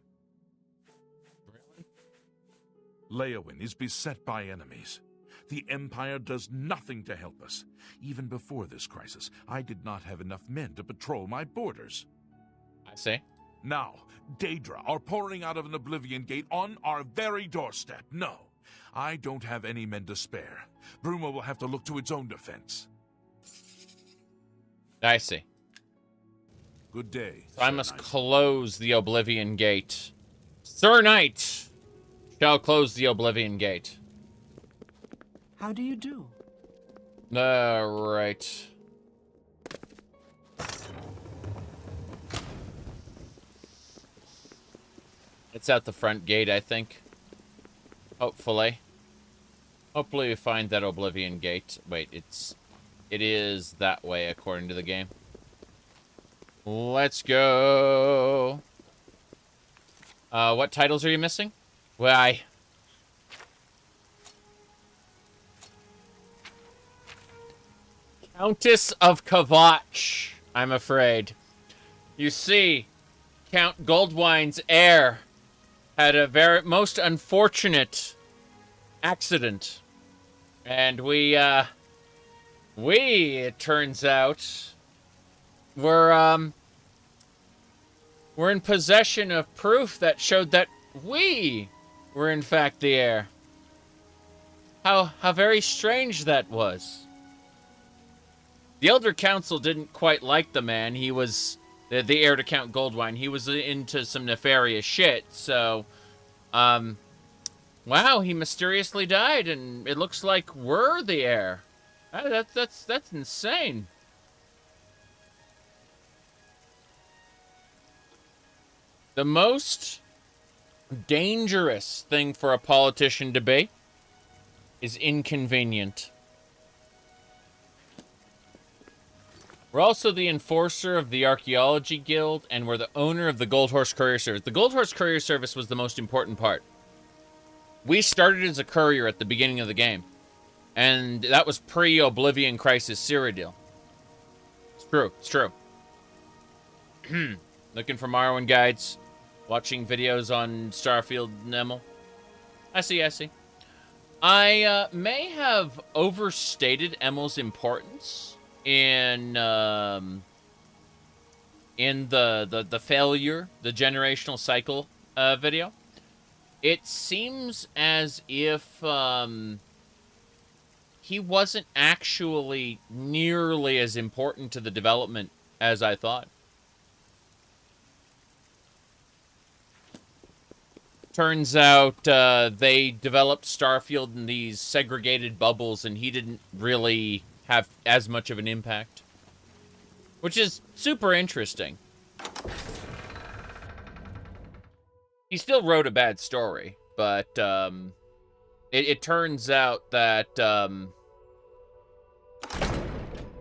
Leyawiin is beset by enemies. The Empire does nothing to help us. Even before this crisis, I did not have enough men to patrol my borders. I see. Now, Daedra are pouring out of an Oblivion Gate on our very doorstep. No, I don't have any men to spare. Bruma will have to look to its own defense. I see. Good day. So I must close the Oblivion Gate. Sir Knight shall close the Oblivion Gate. How do you do? Right. It's out the front gate, I think. Hopefully. Hopefully we find that Oblivion Gate. Wait, it is that way according to the game. Let's go. What titles are you missing? Why? Countess of Kavach, I'm afraid. You see, Count Goldwine's heir had a very most unfortunate accident. And we, it turns out, we're in possession of proof that showed that we were in fact the heir. How very strange that was. The Elder Council didn't quite like the man. He was the heir to Count Goldwine. He was into some nefarious shit, so, wow, he mysteriously died, and it looks like we're the heir. That's insane. The most dangerous thing for a politician to be is inconvenient. We're also the enforcer of the Archaeology Guild, and we're the owner of the Gold Horse Courier Service. The Gold Horse Courier Service was the most important part. We started as a courier at the beginning of the game, and that was pre-Oblivion Crisis Cyrodiil. It's true, it's true. Looking for Morrowind guides, watching videos on Starfield and Emil. I see. I may have overstated Emil's importance in the failure, the generational cycle video. It seems as if he wasn't actually nearly as important to the development as I thought. Turns out they developed Starfield in these segregated bubbles, and he didn't really have as much of an impact, which is super interesting. He still wrote a bad story, but it turns out that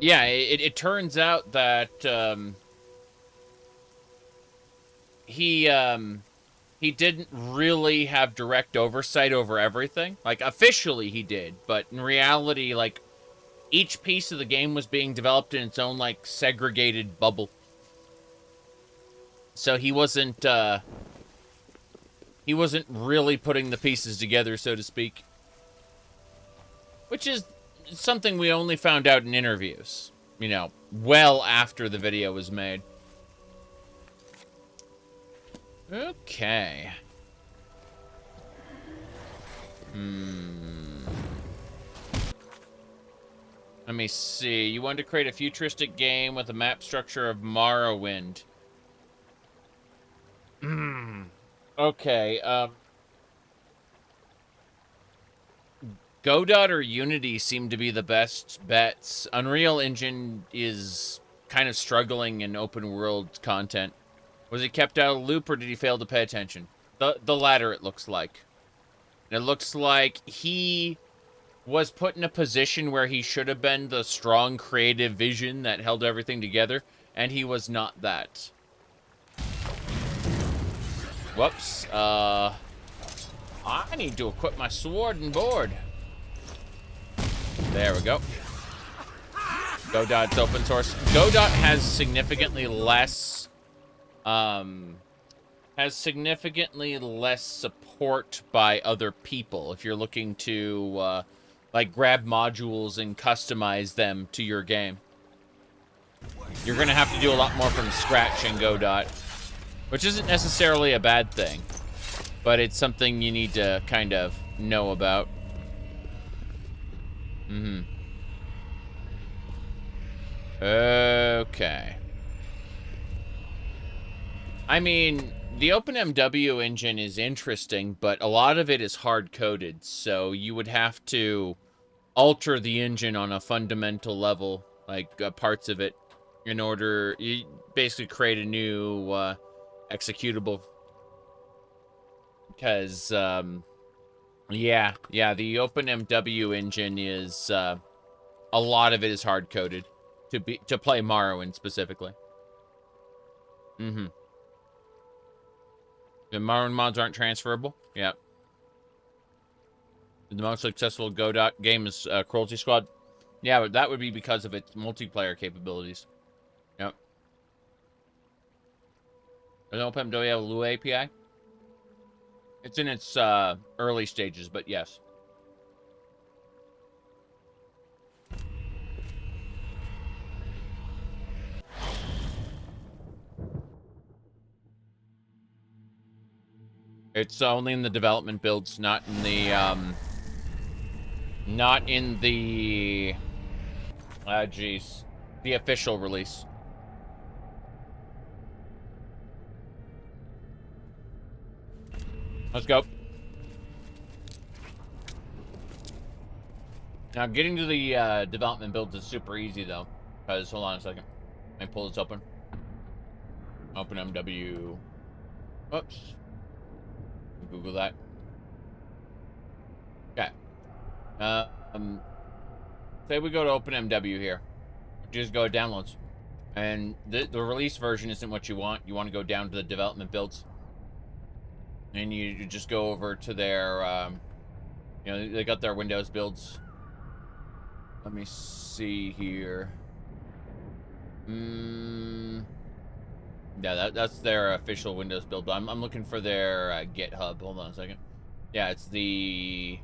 it turns out that he didn't really have direct oversight over everything. Like, officially he did, but in reality, like, each piece of the game was being developed in its own, like, segregated bubble. So he wasn't really putting the pieces together, so to speak. Which is something we only found out in interviews. You know, well after the video was made. Okay. Let me see. You want to create a futuristic game with a map structure of Morrowind. Okay, Godot or Unity seem to be the best bets. Unreal Engine is kind of struggling in open world content. Was he kept out of the loop, or did he fail to pay attention? The latter, it looks like. It looks like he was put in a position where he should have been the strong creative vision that held everything together, and he was not that. Whoops. I need to equip my sword and board. There we go. Godot's open source. Godot has significantly less support by other people. If you're looking to like grab modules and customize them to your game. You're gonna have to do a lot more from scratch in Godot, which isn't necessarily a bad thing, but it's something you need to kind of know about. Okay. I mean, the OpenMW engine is interesting, but a lot of it is hard-coded, so you would have to alter the engine on a fundamental level, like parts of it, in order you basically create a new executable. Because yeah, the OpenMW engine is a lot of it is hard-coded to play Morrowind specifically. The Morrowind mods aren't transferable. Yep. The most successful Godot game is Cruelty Squad. Yeah, but that would be because of its multiplayer capabilities. Yep. Does OpenMW have a Lua API? It's in its early stages, but yes. It's only in the development builds, not in the the official release. Let's go. Now, getting to the development builds is super easy, though. Because, hold on a second. Let me pull this open. OpenMW. Oops. Google that. Okay. Say we go to OpenMW here. Just go to downloads. And the release version isn't what you want. You want to go down to the development builds. And you just go over to their, you know, they got their Windows builds. Let me see here. Yeah, that's their official Windows build. I'm looking for their GitHub. Hold on a second. Yeah, it's the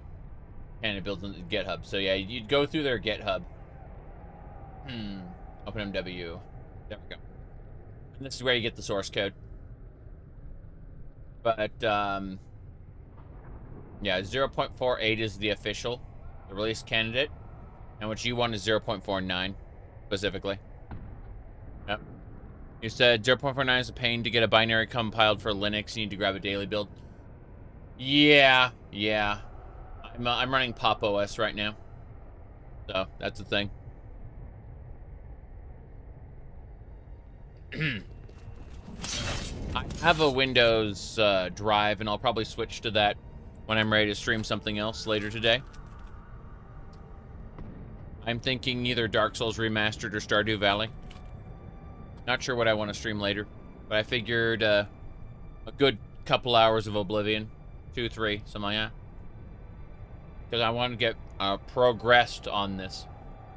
and it builds on GitHub. So yeah, you'd go through their GitHub. OpenMW. There we go. And this is where you get the source code. But yeah, 0.48 is the official, the release candidate, and what you want is 0.49 specifically. Yep. You said 0.49 is a pain to get a binary compiled for Linux. You need to grab a daily build. Yeah. I'm running Pop OS right now, so that's the thing. I have a Windows drive, and I'll probably switch to that when I'm ready to stream something else later today. I'm thinking either Dark Souls Remastered or Stardew Valley. Not sure what I want to stream later, but I figured a good couple hours of Oblivion, 2, 3, something like that. Because I want to get progressed on this.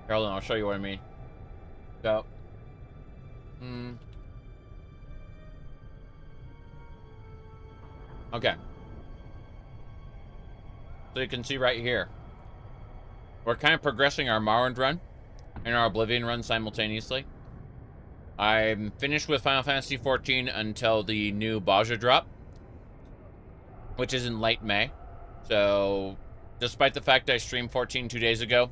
Here, hold on, I'll show you what I mean. So, okay. So you can see right here, we're kind of progressing our Morrowind run and our Oblivion run simultaneously. I'm finished with Final Fantasy XIV until the new Baja drop, which is in late May. So, despite the fact I streamed 14 2 days ago,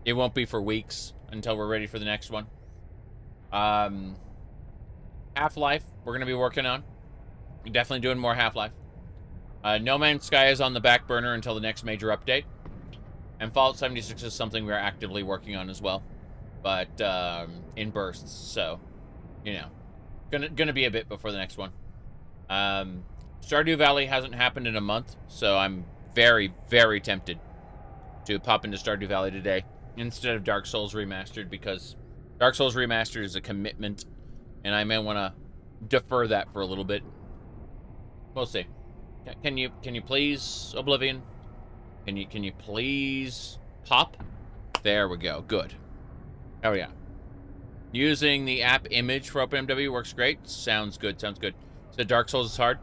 it won't be for weeks until we're ready for the next one. Half-Life, we're going to be working on. Definitely doing more Half-Life. No Man's Sky is on the back burner until the next major update. And Fallout 76 is something we're actively working on as well. But, in bursts, so, you know. Gonna be a bit before the next one. Stardew Valley hasn't happened in a month, so I'm very, very tempted to pop into Stardew Valley today instead of Dark Souls Remastered, because Dark Souls Remastered is a commitment, and I may want to defer that for a little bit. We'll see. Can you please, Oblivion? Can you please pop? There we go. Good. Oh yeah. Using the app image for OpenMW works great. Sounds good. So Dark Souls is hard.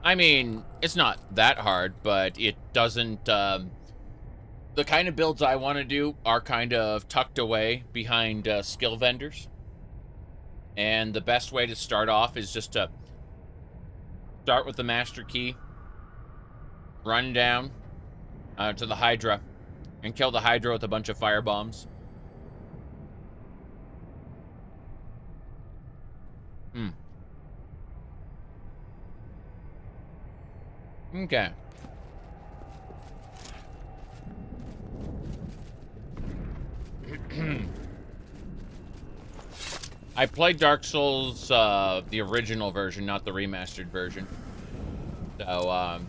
I mean, it's not that hard, but it doesn't. The the kind of builds I want to do are kind of tucked away behind skill vendors. And the best way to start off is just to start with the master key, run down to the Hydra, and kill the Hydra with a bunch of fire bombs. Okay. I played Dark Souls, the original version, not the remastered version. So,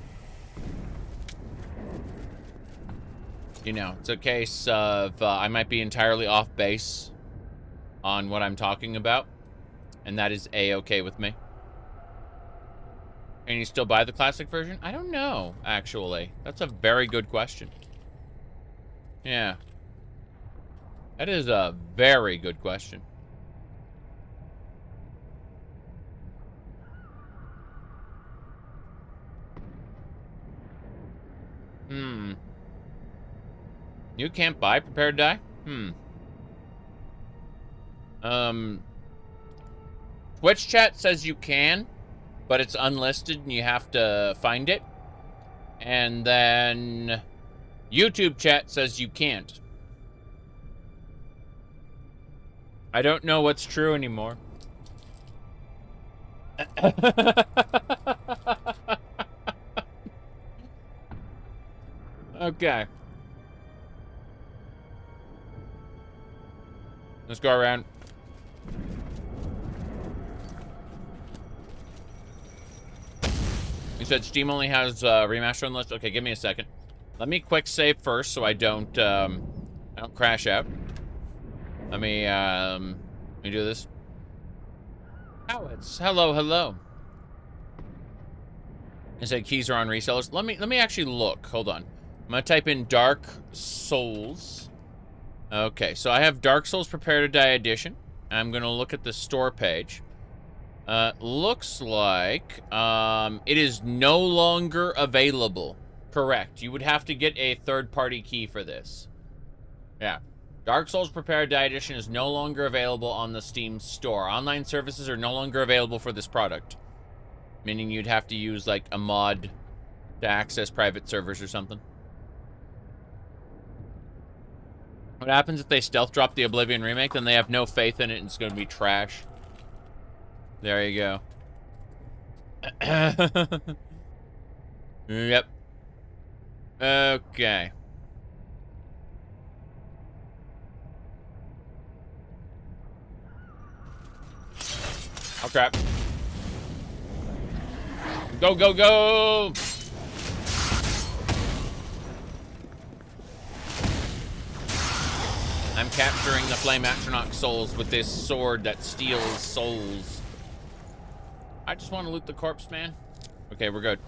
you know, it's a case of I might be entirely off base on what I'm talking about, and that is A-okay with me. Can you still buy the classic version? I don't know, actually. That's a very good question. Yeah. That is a very good question. You can't buy Prepare to Die? Twitch chat says you can, but it's unlisted and you have to find it. And then YouTube chat says you can't. I don't know what's true anymore. Okay. Let's go around. You said Steam only has remaster on the list? Okay, give me a second. Let me quick save first so I don't crash out. Let me do this. Howitz, hello. I said keys are on resellers. Let me actually look. Hold on. I'm gonna type in Dark Souls. Okay, so I have Dark Souls Prepare to Die Edition. I'm gonna look at the store page. Looks like it is no longer available. Correct. You would have to get a third-party key for this. Yeah. Dark Souls Prepare to Die Edition is no longer available on the Steam store. Online services are no longer available for this product. Meaning you'd have to use, like, a mod to access private servers or something. What happens if they stealth drop the Oblivion remake? Then they have no faith in it and it's going to be trash. There you go. Yep. Okay. Oh, crap. Go, go, go! I'm capturing the Flame Atronach souls with this sword that steals souls. I just want to loot the corpse, man. Okay, we're good.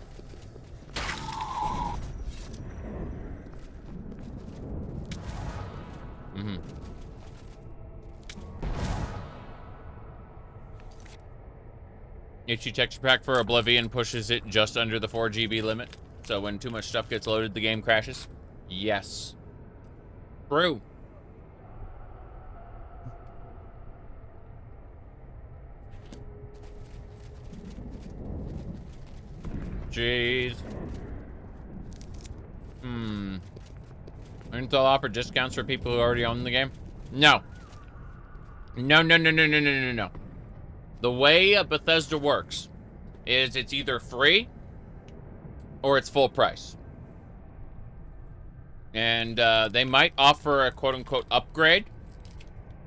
HD texture pack for Oblivion pushes it just under the 4 GB limit. So when too much stuff gets loaded, the game crashes. Yes. True. Jeez. Aren't they offer discounts for people who already own the game? No. No. The way Bethesda works is it's either free or it's full price. And they might offer a quote-unquote upgrade,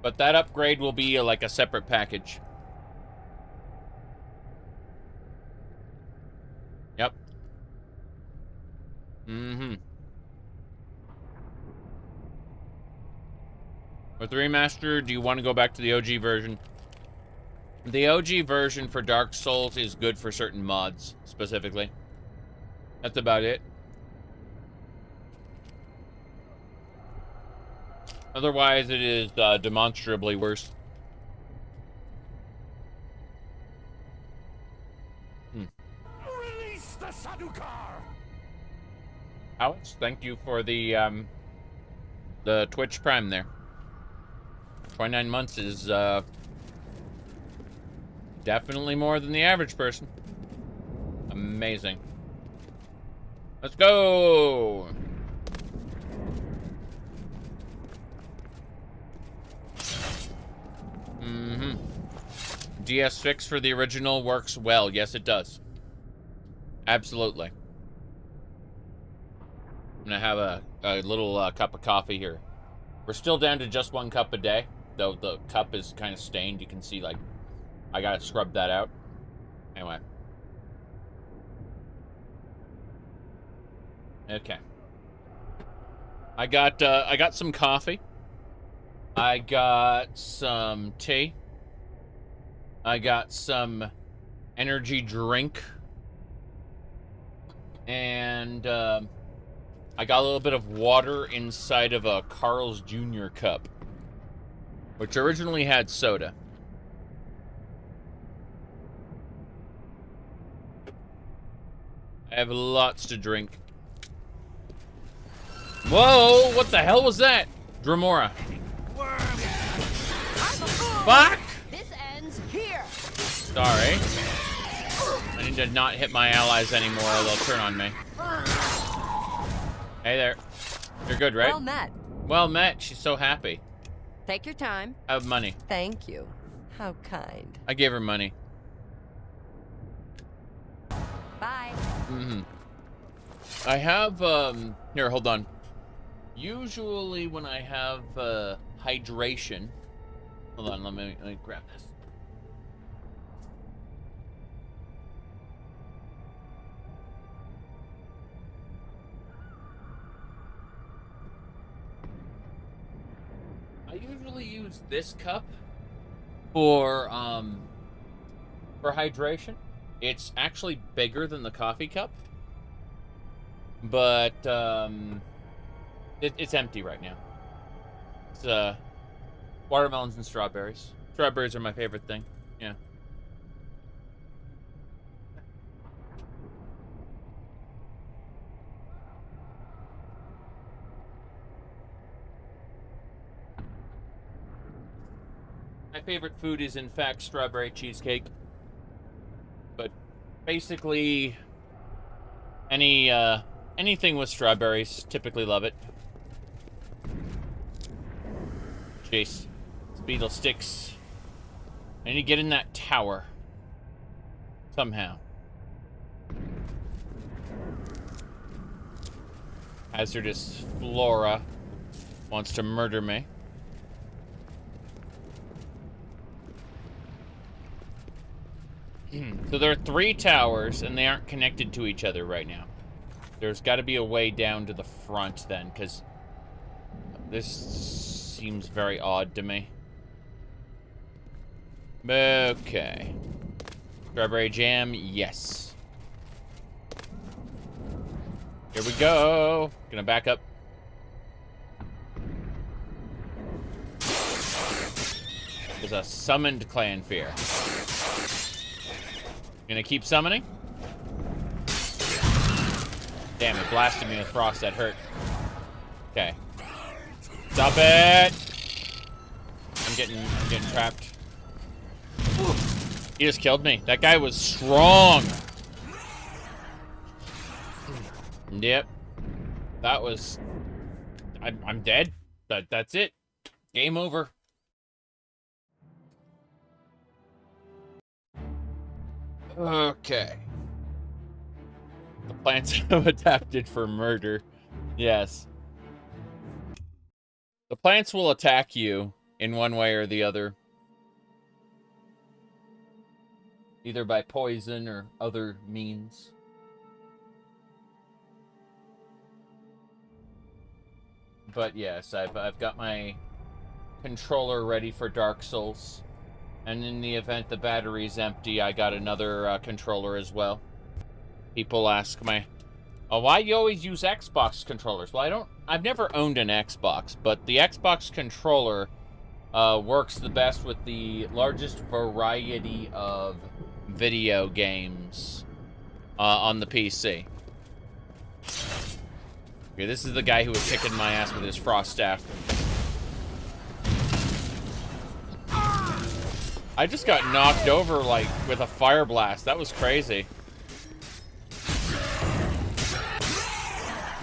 but that upgrade will be like a separate package. Yep. With the remaster, do you want to go back to the OG version? The OG version for Dark Souls is good for certain mods, specifically. That's about it. Otherwise, it is demonstrably worse. Release the Sadukar! Alex, thank you for the the Twitch Prime there. 29 months is definitely more than the average person. Amazing. Let's go! DS fix for the original works well. Yes, it does. Absolutely. I'm gonna have a little cup of coffee here. We're still down to just 1 cup a day, though the cup is kind of stained. You can see, like, I gotta scrub that out. Anyway. Okay. I got some coffee. I got some tea. I got some energy drink. And I got a little bit of water inside of a Carl's Jr. cup, which originally had soda. I have lots to drink. Whoa, what the hell was that? Dramora. Fuck! This ends here. Sorry. I need to not hit my allies anymore or they'll turn on me. Hey there. You're good, right? Well met. Well met. She's so happy. Take your time. I have money. Thank you. How kind. I gave her money. Bye. I have, here, hold on. Usually when I have, hydration... Hold on, let me grab this. I usually use this cup for hydration. It's actually bigger than the coffee cup, but it's empty right now. It's watermelons and strawberries. Strawberries are my favorite thing. Yeah. My favorite food is, in fact, strawberry cheesecake. But basically, anything with strawberries, typically love it. Jeez. This beetle sticks. I need to get in that tower. Somehow. Hazardous Flora wants to murder me. So there are 3 towers, and they aren't connected to each other right now. There's got to be a way down to the front, then, because this seems very odd to me. Okay. Strawberry jam, yes. Here we go. Gonna back up. There's a summoned clan fear. Gonna keep summoning. Damn, it blasted me with frost. That hurt. Okay. Stop it! I'm getting trapped. He just killed me. That guy was strong. Yep. That was... I'm dead. That's it. Game over. Okay. The plants have adapted for murder. Yes. The plants will attack you in one way or the other. Either by poison or other means. But yes, I've got my controller ready for Dark Souls. And in the event the battery's empty, I got another controller as well. People ask me, oh, why you always use Xbox controllers? Well, I've never owned an Xbox, but the Xbox controller works the best with the largest variety of video games on the PC. Okay, this is the guy who was kicking my ass with his frost staff. I just got knocked over, like, with a fire blast. That was crazy.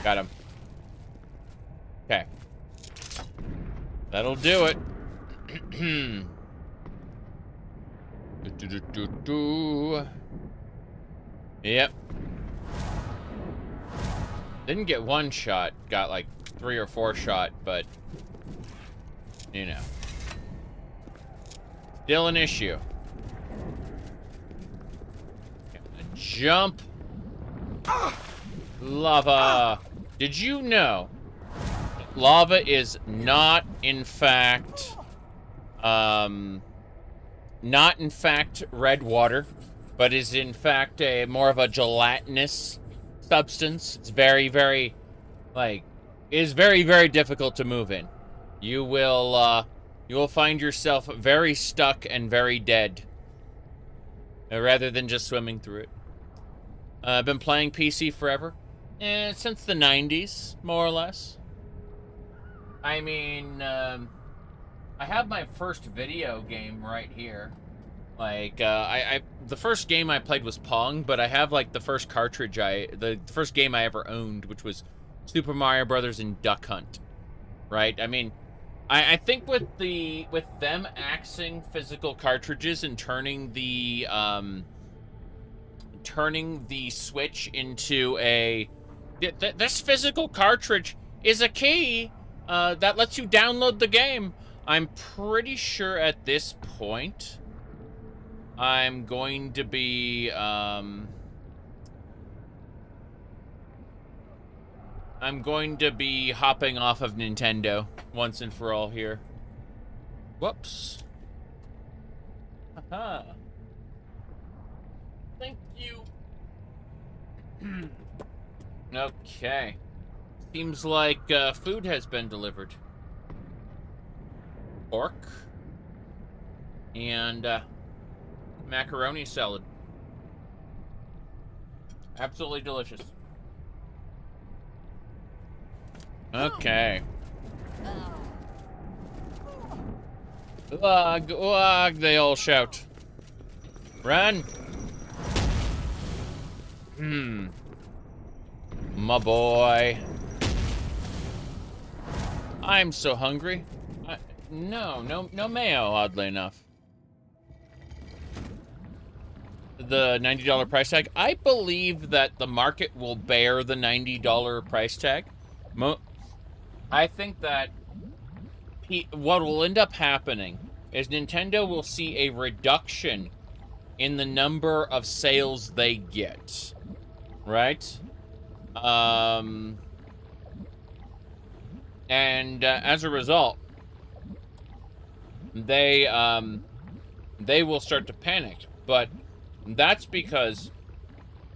Got him. Okay. That'll do it. Yep. Didn't get one shot. Got like 3 or 4 shot, but you know. Still an issue. Jump. Lava. Did you know lava is not in fact red water, but is in fact a more of a gelatinous substance? It's very, very, like, is very, very difficult to move in. You will find yourself very stuck and very dead, rather than just swimming through it. I've been playing PC forever, since the 90s, more or less. I mean, I have my first video game right here. Like, the first game I played was Pong, but I have, like, the first cartridge the first game I ever owned, which was Super Mario Brothers and Duck Hunt. Right? I mean, I think with them axing physical cartridges and turning the Switch into this physical cartridge is a key that lets you download the game. I'm pretty sure at this point I'm going to be hopping off of Nintendo once and for all here. Whoops. Haha. Thank you. Okay. Seems like food has been delivered. Pork. And macaroni salad. Absolutely delicious. Okay. Ugh, ugh, they all shout. Run! My boy. I'm so hungry. No mayo, oddly enough. The $90 price tag. I believe that the market will bear the $90 price tag. I think that what will end up happening is Nintendo will see a reduction in the number of sales they get, right? And as a result, they will start to panic. But that's because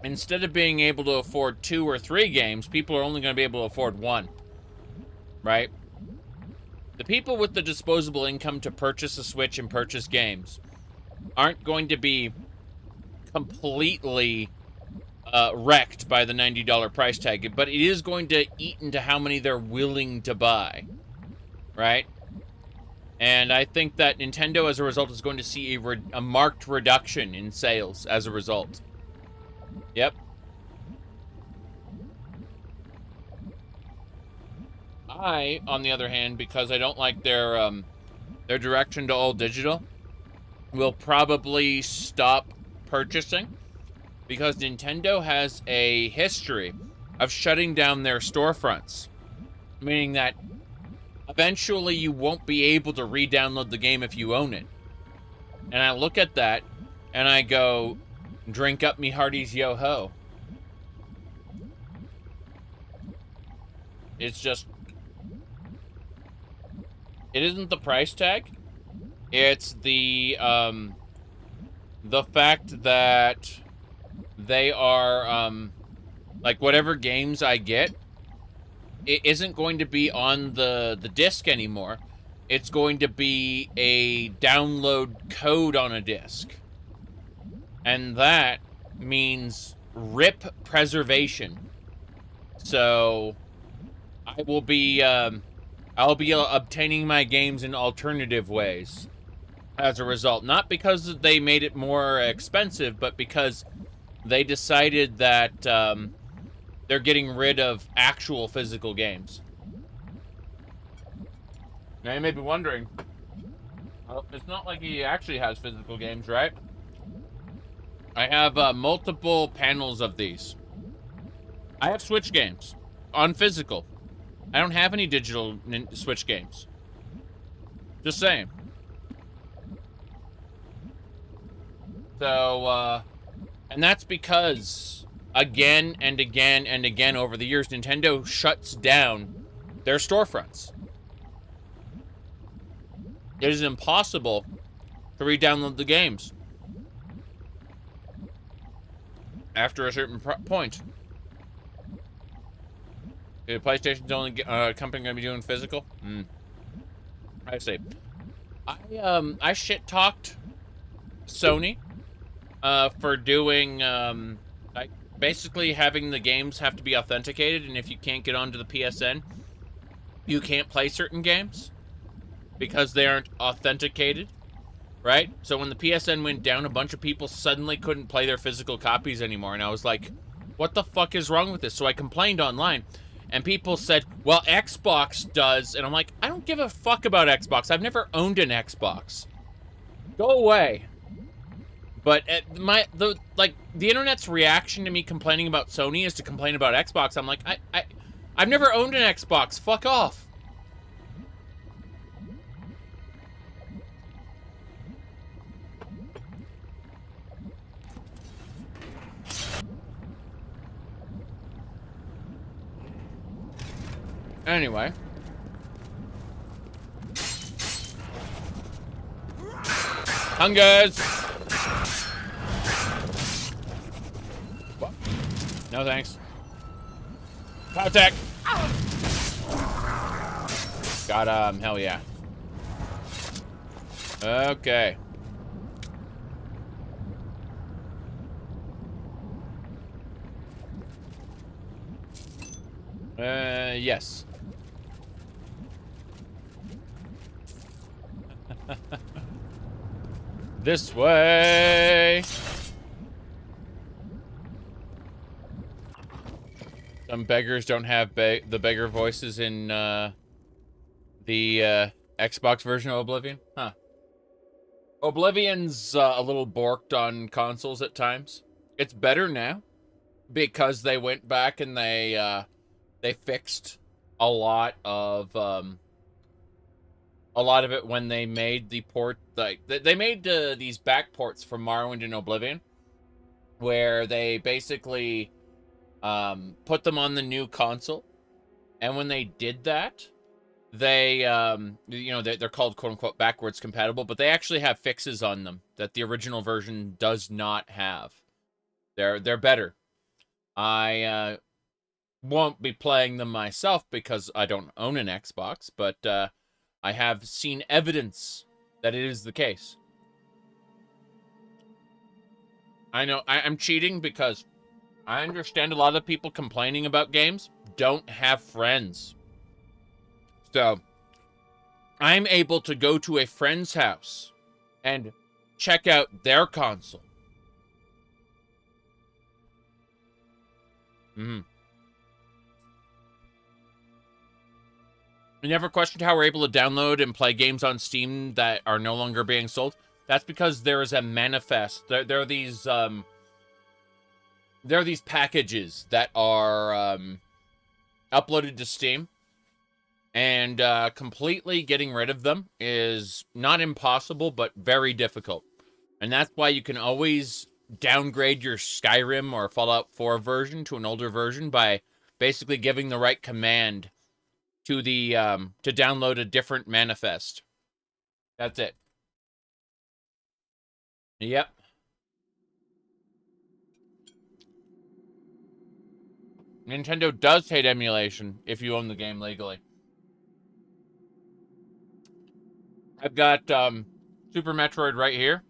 instead of being able to afford 2 or 3 games, people are only going to be able to afford 1, right? The people with the disposable income to purchase a Switch and purchase games aren't going to be completely wrecked by the $90 price tag, but it is going to eat into how many they're willing to buy, right? And I think that Nintendo, as a result, is going to see a marked reduction in sales as a result. Yep. I, on the other hand, because I don't like their direction to all digital, will probably stop purchasing, because Nintendo has a history of shutting down their storefronts, meaning that eventually you won't be able to re-download the game if you own it. And I look at that and I go, drink up me hearties, yo-ho. It's just, it isn't the price tag. It's the fact that they are, like, whatever games I get, it isn't going to be on the disc anymore. It's going to be a download code on a disc. And that means RIP preservation. So I'll be obtaining my games in alternative ways as a result. Not because they made it more expensive, but because they decided that they're getting rid of actual physical games. Now you may be wondering, well, it's not like he actually has physical games, right? I have multiple panels of these. I have Switch games on physical. I don't have any digital Switch games. Just saying. So, and that's because, again and again and again over the years, Nintendo shuts down their storefronts. It is impossible to re-download the games after a certain point. The PlayStation's only company going to be doing physical? I see. I shit-talked Sony for doing, like, basically having the games have to be authenticated, and if you can't get onto the PSN, you can't play certain games because they aren't authenticated, right? So when the PSN went down, a bunch of people suddenly couldn't play their physical copies anymore, and I was like, what the fuck is wrong with this? So I complained online, and people said, well, Xbox does, and I'm like, I don't give a fuck about Xbox. I've never owned an Xbox. Go away. But the internet's reaction to me complaining about Sony is to complain about Xbox. I'm like, I've never owned an Xbox. Fuck off. Anyway. Hungers! What? No thanks. Power attack! Got hell yeah. Okay. Yes. This way. Some beggars don't have the beggar voices in the Xbox version of Oblivion. Huh. Oblivion's a little borked on consoles at times. It's better now because they went back and they fixed a lot of it when they made the port. Like they made these back ports from Morrowind and Oblivion, where they basically put them on the new console, and when they did that, they they're called quote unquote backwards compatible, but they actually have fixes on them that the original version does not have. They're better. I won't be playing them myself because I don't own an Xbox, but I have seen evidence that it is the case. I know I'm cheating because I understand a lot of people complaining about games don't have friends. So I'm able to go to a friend's house and check out their console. You never questioned how we're able to download and play games on Steam that are no longer being sold? That's because there is a manifest. There are these packages that are uploaded to Steam, and completely getting rid of them is not impossible, but very difficult. And that's why you can always downgrade your Skyrim or Fallout 4 version to an older version by basically giving the right command to the to download a different manifest. That's it. Yep. Nintendo does hate emulation if you own the game legally. I've got Super Metroid right here,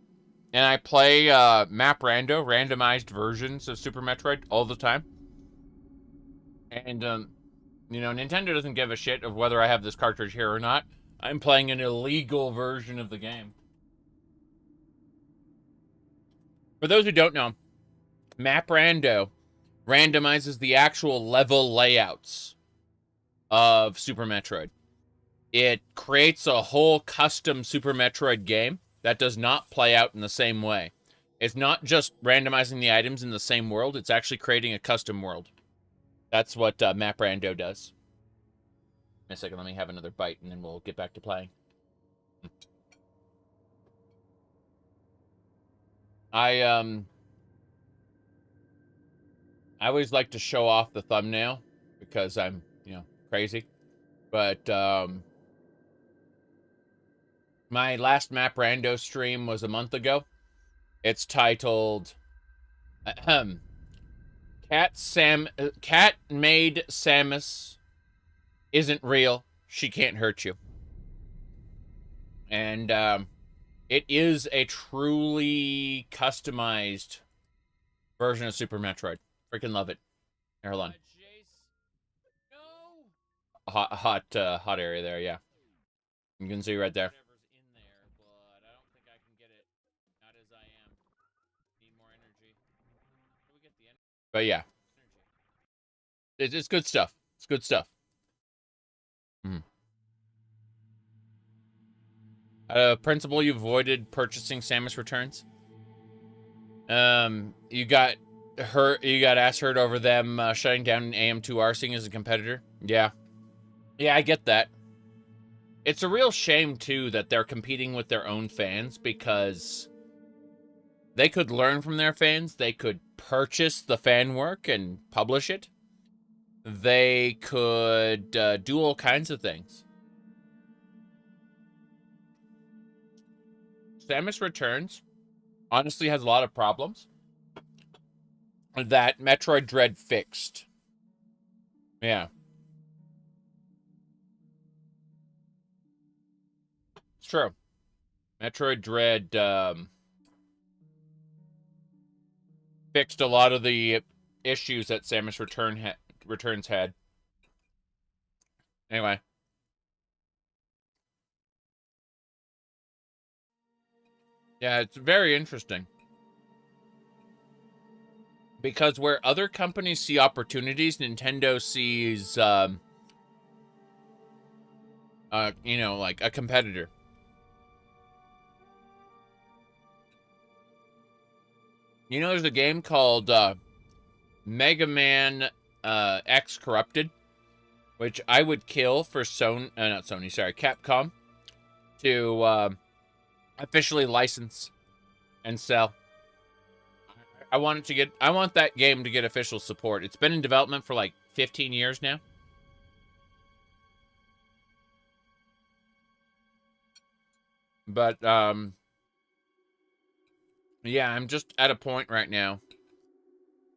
and I play map randomized versions of Super Metroid all the time. And You know, Nintendo doesn't give a shit of whether I have this cartridge here or not. I'm playing an illegal version of the game. For those who don't know, Map Rando randomizes the actual level layouts of Super Metroid. It creates a whole custom Super Metroid game that does not play out in the same way. It's not just randomizing the items in the same world, it's actually creating a custom world. That's what Map Rando does. In a second, let me have another bite and then we'll get back to playing. I always like to show off the thumbnail because I'm, you know, crazy. But my last Map Rando stream was a month ago. It's titled Cat Made Samus Isn't Real. She Can't Hurt You. And it is a truly customized version of Super Metroid. Freaking love it. Here, hold on. Hot area there, yeah. You can see right there. But yeah, it's good stuff. It's good stuff. Principal, you avoided purchasing Samus Returns. You got ass hurt over them shutting down AM2 Arsing as a competitor. Yeah, I get that. It's a real shame too that they're competing with their own fans because they could learn from their fans. They could purchase the fan work and publish it. They could do all kinds of things. Samus Returns honestly has a lot of problems that Metroid Dread fixed. Yeah. It's true. Metroid Dread fixed a lot of the issues that Samus Returns had. Anyway. Yeah, it's very interesting. Because where other companies see opportunities, Nintendo sees, you know, like a competitor. You know, there's a game called Mega Man X Corrupted, which I would kill for Capcom to officially license and sell. I want that game to get official support. It's been in development for like 15 years now. But yeah, I'm just at a point right now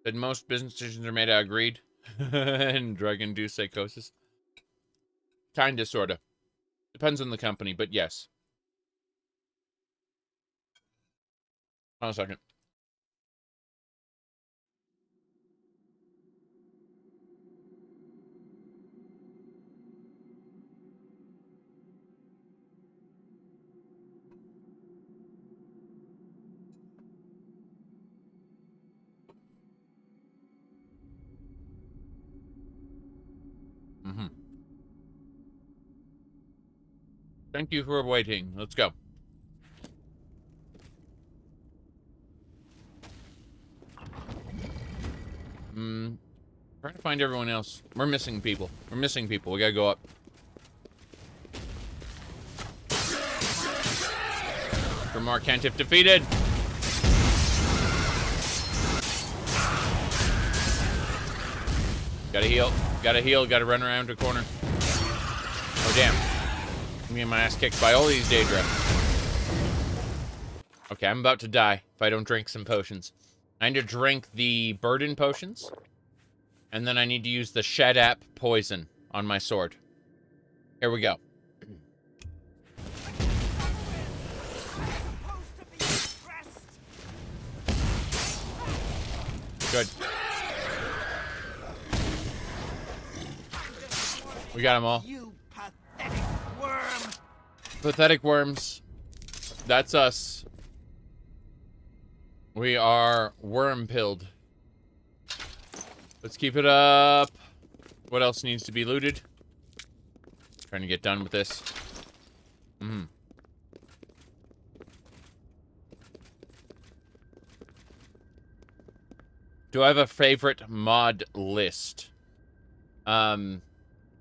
that most business decisions are made out of greed and drug-induced psychosis. Kinda, sorta. Depends on the company, but yes. Hold on a second. Thank you for waiting. Let's go. Trying to find everyone else. We're missing people. We gotta go up. Drumar can't if defeated. Gotta heal. Gotta run around a corner. Oh, damn. I'm getting my ass kicked by all these Daedra. Okay, I'm about to die if I don't drink some potions. I need to drink the Burden potions. And then I need to use the Shadap poison on my sword. Here we go. Good. We got them all. You pathetic worm! Pathetic worms. That's us. We are worm-pilled. Let's keep it up. What else needs to be looted? Trying to get done with this. Do I have a favorite mod list?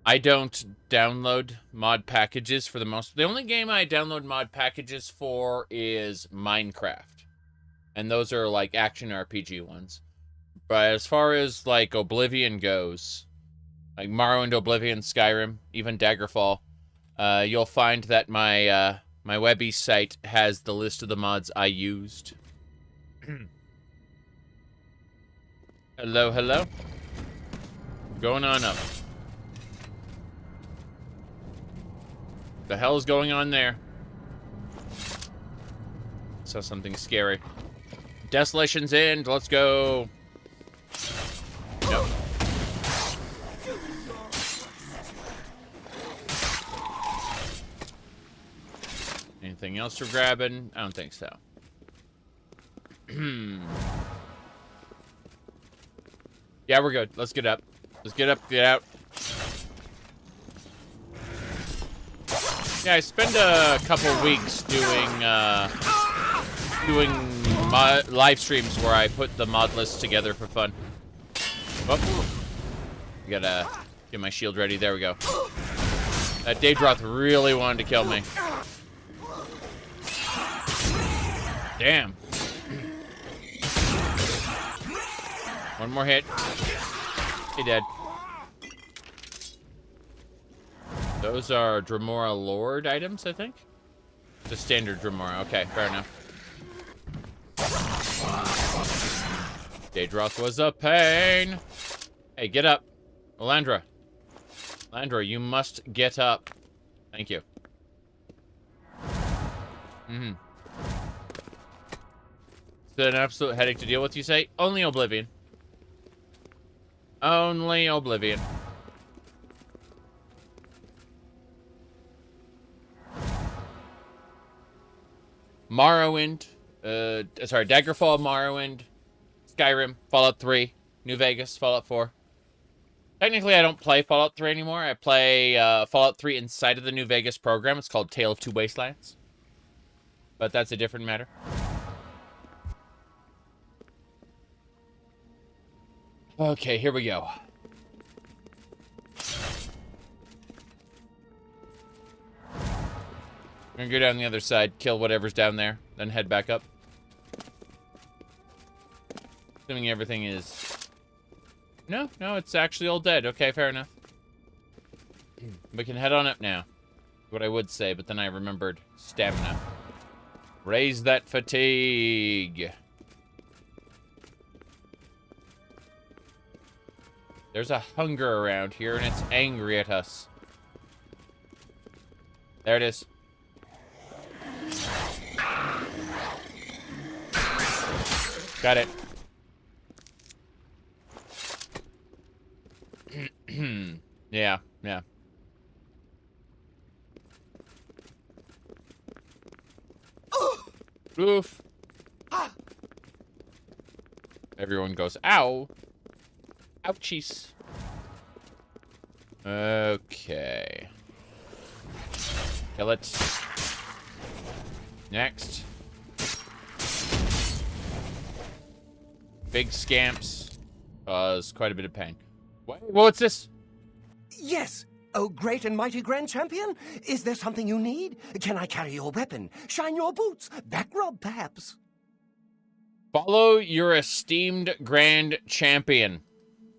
I don't download mod packages for the most. The only game I download mod packages for is Minecraft. And those are like action RPG ones. But as far as like Oblivion goes, like Morrowind, Oblivion, Skyrim, even Daggerfall, you'll find that my my Webby site has the list of the mods I used. Hello, hello. Going on up. The hell is going on there? Saw something scary. Desolation's end. Let's go. Nope. Anything else we're grabbing? I don't think so. Yeah, we're good. Let's get up. Let's get up, get out. Yeah, I spend a couple weeks doing live streams where I put the mod list together for fun. Oh, I gotta get my shield ready. There we go. That Daedroth really wanted to kill me. Damn. One more hit. He dead. Those are Dremora Lord items, I think. The standard Dremora. Okay, fair enough. Daedroth was a pain. Hey, get up. Elandra. Elandra, you must get up. Thank you. It's an absolute headache to deal with, you say? Only Oblivion. Only Oblivion. Morrowind. Sorry, Daggerfall, Morrowind, Skyrim, Fallout 3, New Vegas, Fallout 4. Technically, I don't play Fallout 3 anymore. I play Fallout 3 inside of the New Vegas program. It's called Tale of Two Wastelands. But that's a different matter. Okay, here we go. We're gonna go down the other side, kill whatever's down there, then head back up. Assuming everything is... No, it's actually all dead. Okay, fair enough. We can head on up now. What I would say, but then I remembered stamina. Raise that fatigue. There's a hunger around here, and it's angry at us. There it is. Got it. Yeah. Oof. Everyone goes, ow. Ouchies. Okay. Kill it. Next. Big scamps cause quite a bit of pain. What's this? Yes. Oh, great and mighty Grand Champion. Is there something you need? Can I carry your weapon? Shine your boots? Back rub, perhaps? Follow your esteemed Grand Champion.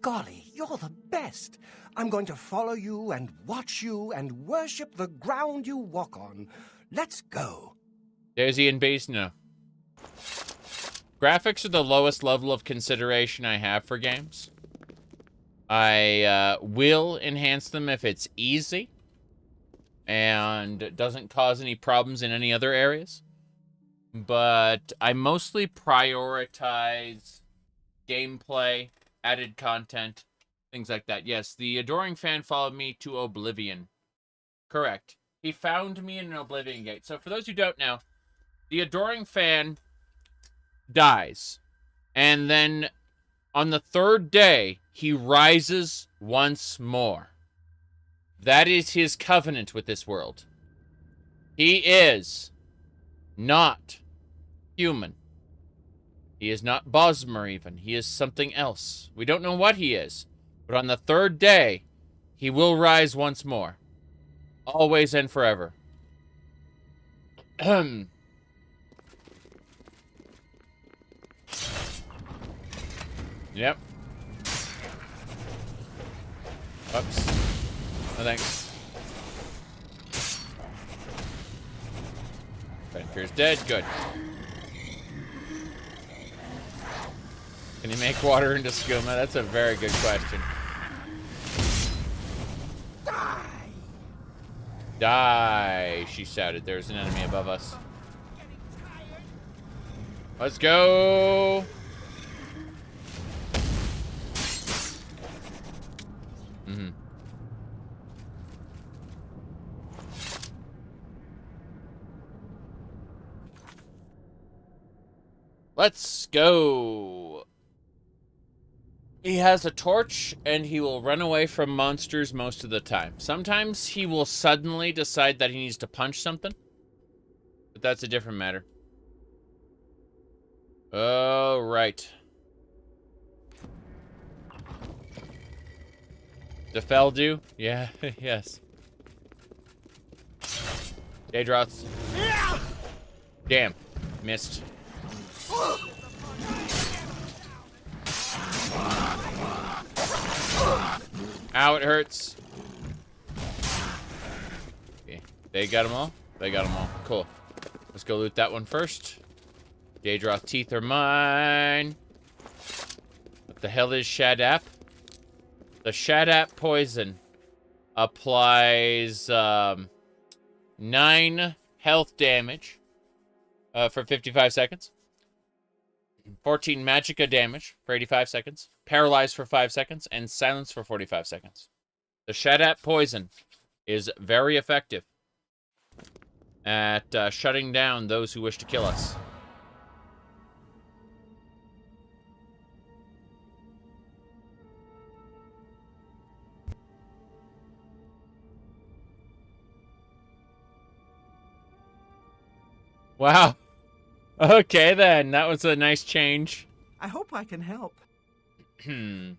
Golly, you're the best. I'm going to follow you and watch you and worship the ground you walk on. Let's go. Daisy and Beast? No. Graphics are the lowest level of consideration I have for games. I will enhance them if it's easy and doesn't cause any problems in any other areas. But I mostly prioritize gameplay, added content, things like that. Yes, the adoring fan followed me to Oblivion. Correct. He found me in an Oblivion Gate. So for those who don't know, the adoring fan dies. And then on the third day, he rises once more. That is his covenant with this world. He is not human. He is not Bosmer even. He is something else. We don't know what he is. But on the third day, he will rise once more. Always and forever. Yep. Oops. No thanks. Ventier's dead. Good. Can you make water into skooma? That's a very good question. Die! Die, she shouted. There's an enemy above us. Let's go! Mm-hmm. Let's go! He has a torch, and he will run away from monsters most of the time. Sometimes he will suddenly decide that he needs to punch something. But that's a different matter. Oh, right. Defeldu? Yeah, yes. Daedroths. Damn. Missed. Ow, it hurts. Okay. They got them all? They got them all. Cool. Let's go loot that one first. Daedroth teeth are mine. What the hell is Shadap? The Shadap poison applies 9 health damage for 55 seconds. 14 magicka damage for 85 seconds. Paralyzed for 5 seconds. And silence for 45 seconds. The Shadap poison is very effective at shutting down those who wish to kill us. Wow. Okay, then. That was a nice change. I hope I can help. Hmm.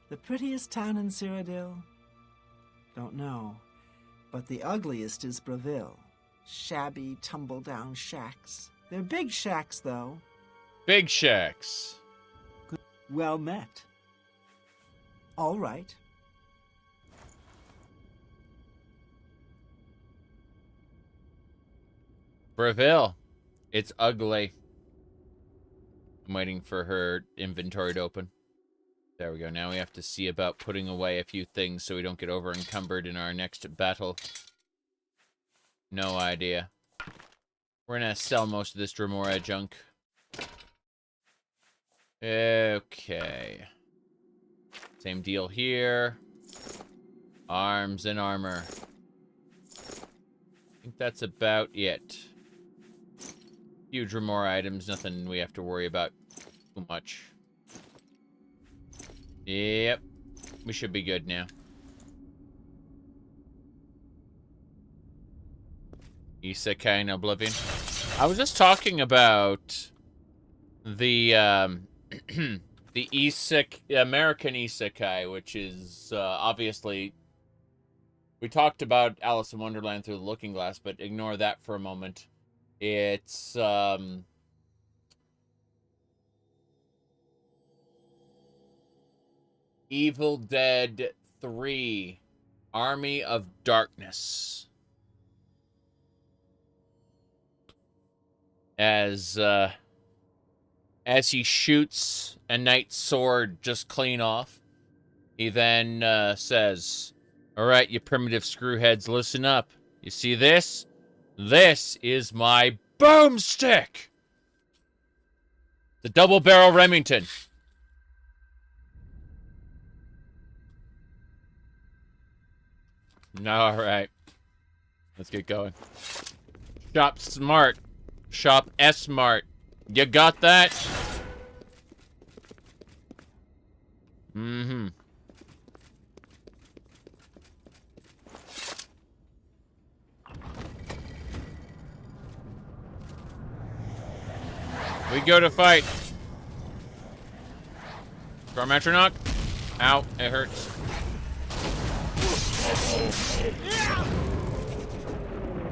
The prettiest town in Cyrodiil? Don't know. But the ugliest is Breville. Shabby, tumble-down shacks. They're big shacks, though. Big shacks. Well met. All right. Breville. It's ugly. I'm waiting for her inventory to open. There we go. Now we have to see about putting away a few things so we don't get over-encumbered in our next battle. No idea. We're gonna sell most of this Dremora junk. Okay. Same deal here. Arms and armor. I think that's about it. Few Dremora items, nothing we have to worry about too much. Yep. We should be good now. Isekai in Oblivion. I was just talking about the the American Isekai, which is obviously, we talked about Alice in Wonderland through the Looking Glass, but ignore that for a moment. It's Evil Dead 3, Army of Darkness. As he shoots a knight's sword just clean off, he then says, "All right, you primitive screwheads, listen up. You see this? This is my boomstick! The double barrel Remington. All right. Let's get going. Shop smart. Shop S-smart. You got that? Mm-hmm. We go to fight. Metronach. Ow, it hurts.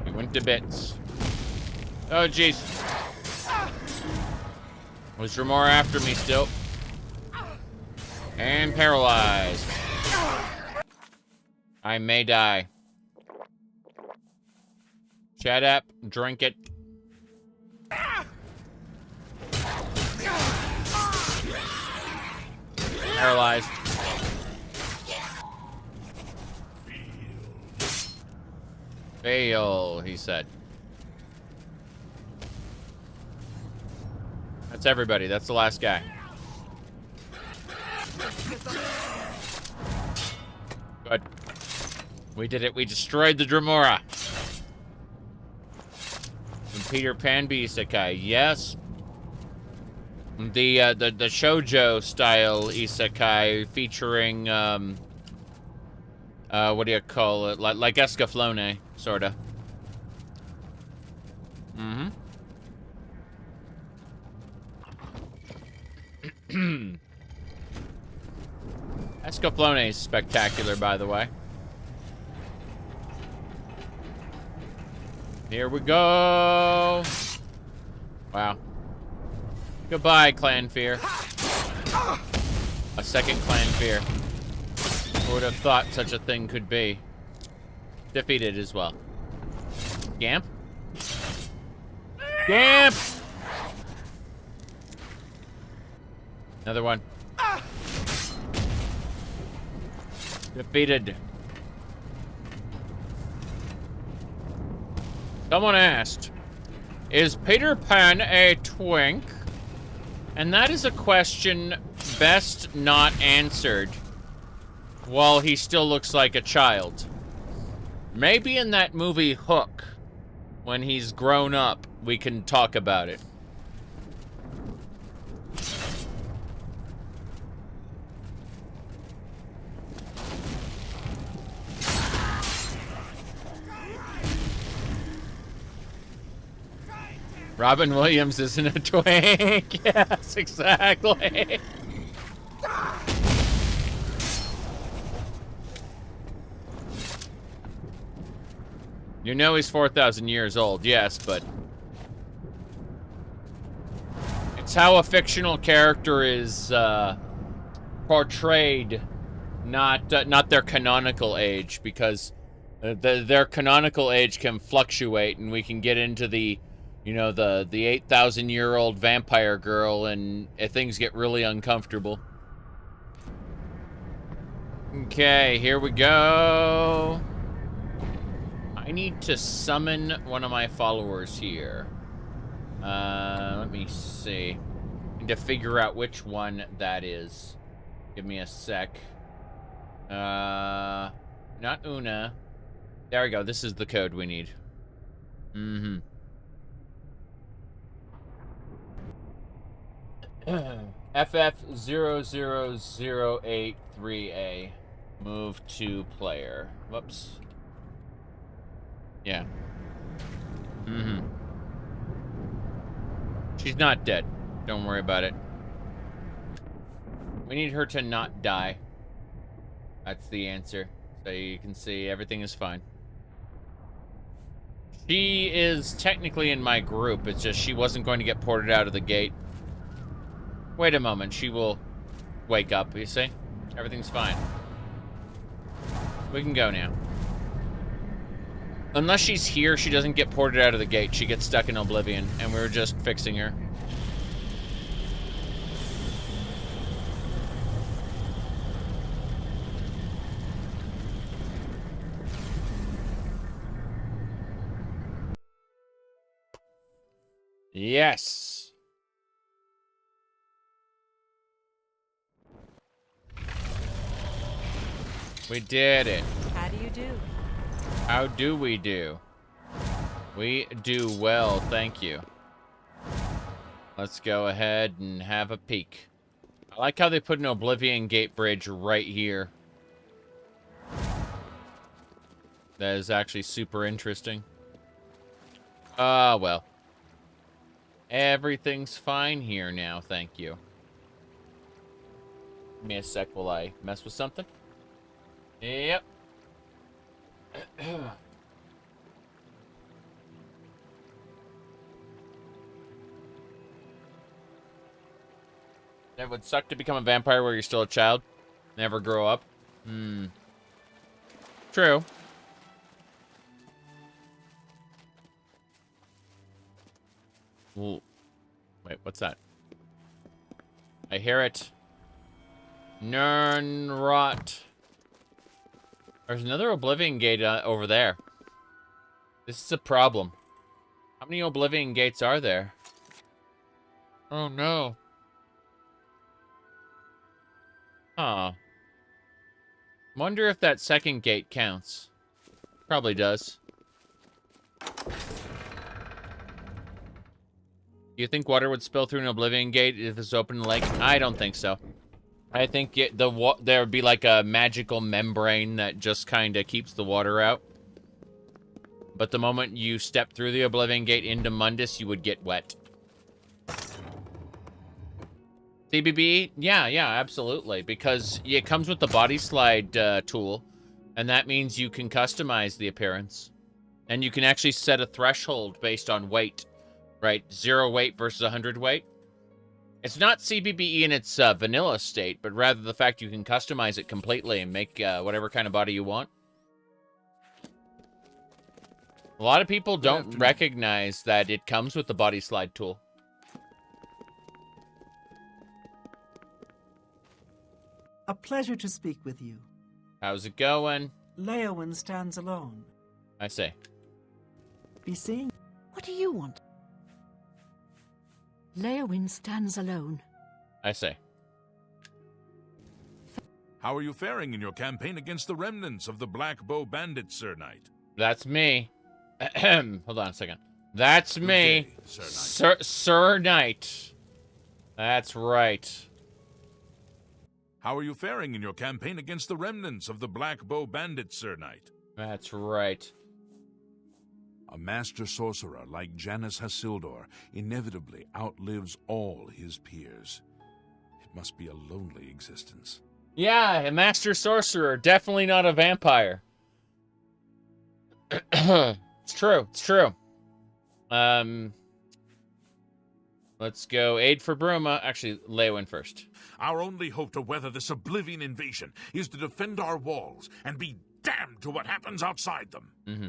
He went to bits. Oh, jeez. Was Remora after me still? And paralyzed. I may die. Shut up. Drink it. Paralyzed. Fail, he said. That's everybody. That's the last guy. Good. We did it. We destroyed the Dremora. And Peter Pan Isekai. Yes. The shoujo style isekai featuring what do you call it? Like Escaflowne, sorta. Mm-hmm. Escaflowne is spectacular, by the way. Here we go. Wow. Goodbye, Clan Fear. A second Clan Fear. Who would have thought such a thing could be? Defeated as well. Gamp? Gamp! Another one. Defeated. Someone asked, is Peter Pan a twink? And that is a question best not answered while he still looks like a child. Maybe in that movie Hook, when he's grown up, we can talk about it. Robin Williams isn't a twink. Yes, exactly. You know he's 4,000 years old, yes, but it's how a fictional character is portrayed, not their canonical age, because their canonical age can fluctuate, and we can get into the, you know, the 8,000-year-old vampire girl, and things get really uncomfortable. Okay, here we go. I need to summon one of my followers here. Let me see. I need to figure out which one that is. Give me a sec. Not Una. There we go. This is the code we need. Mm-hmm. FF00083A. Move to player. Whoops. Yeah. Mm-hmm. She's not dead. Don't worry about it. We need her to not die. That's the answer. So you can see everything is fine. She is technically in my group. It's just she wasn't going to get ported out of the gate. Wait a moment. She will wake up, you see? Everything's fine. We can go now. Unless she's here, she doesn't get ported out of the gate. She gets stuck in Oblivion, and we were just fixing her. Yes. We did it. How do you do? How do we do? We do well, thank you. Let's go ahead and have a peek. I like how they put an Oblivion Gate bridge right here. That is actually super interesting. Well. Everything's fine here now, thank you. Give me a sec while I mess with something. Yep. It would suck to become a vampire where you're still a child. Never grow up. True. Ooh. Wait, what's that? I hear it. Nernrot. There's another Oblivion Gate over there. This is a problem. How many Oblivion Gates are there? Oh no. Huh. Wonder if that second gate counts. Probably does. You think water would spill through an Oblivion Gate if it's open lake? I don't think so. I think there would be like a magical membrane that just kind of keeps the water out. But the moment you step through the Oblivion Gate into Mundus, you would get wet. CBB? Yeah, absolutely. Because it comes with the body slide tool. And that means you can customize the appearance. And you can actually set a threshold based on weight. Right? 0 weight versus 100 weight. It's not CBBE in its vanilla state, but rather the fact you can customize it completely and make whatever kind of body you want. A lot of people don't recognize that it comes with the body slide tool. A pleasure to speak with you. How's it going? Leyawiin stands alone. I say. Be seeing. What do you want? Leyawiin stands alone. I say. How are you faring in your campaign against the remnants of the Black Bow Bandits, Sir Knight? That's me. Hold on a second. That's me. Day, Sir Knight. Sir Knight. That's right. How are you faring in your campaign against the remnants of the Black Bow Bandits, Sir Knight? That's right. A master sorcerer like Janus Hasildor inevitably outlives all his peers. It must be a lonely existence. Yeah, a master sorcerer. Definitely not a vampire. It's true. It's true. Let's go aid for Bruma. Actually, Leyawiin first. Our only hope to weather this Oblivion invasion is to defend our walls and be damned to what happens outside them. Mm-hmm.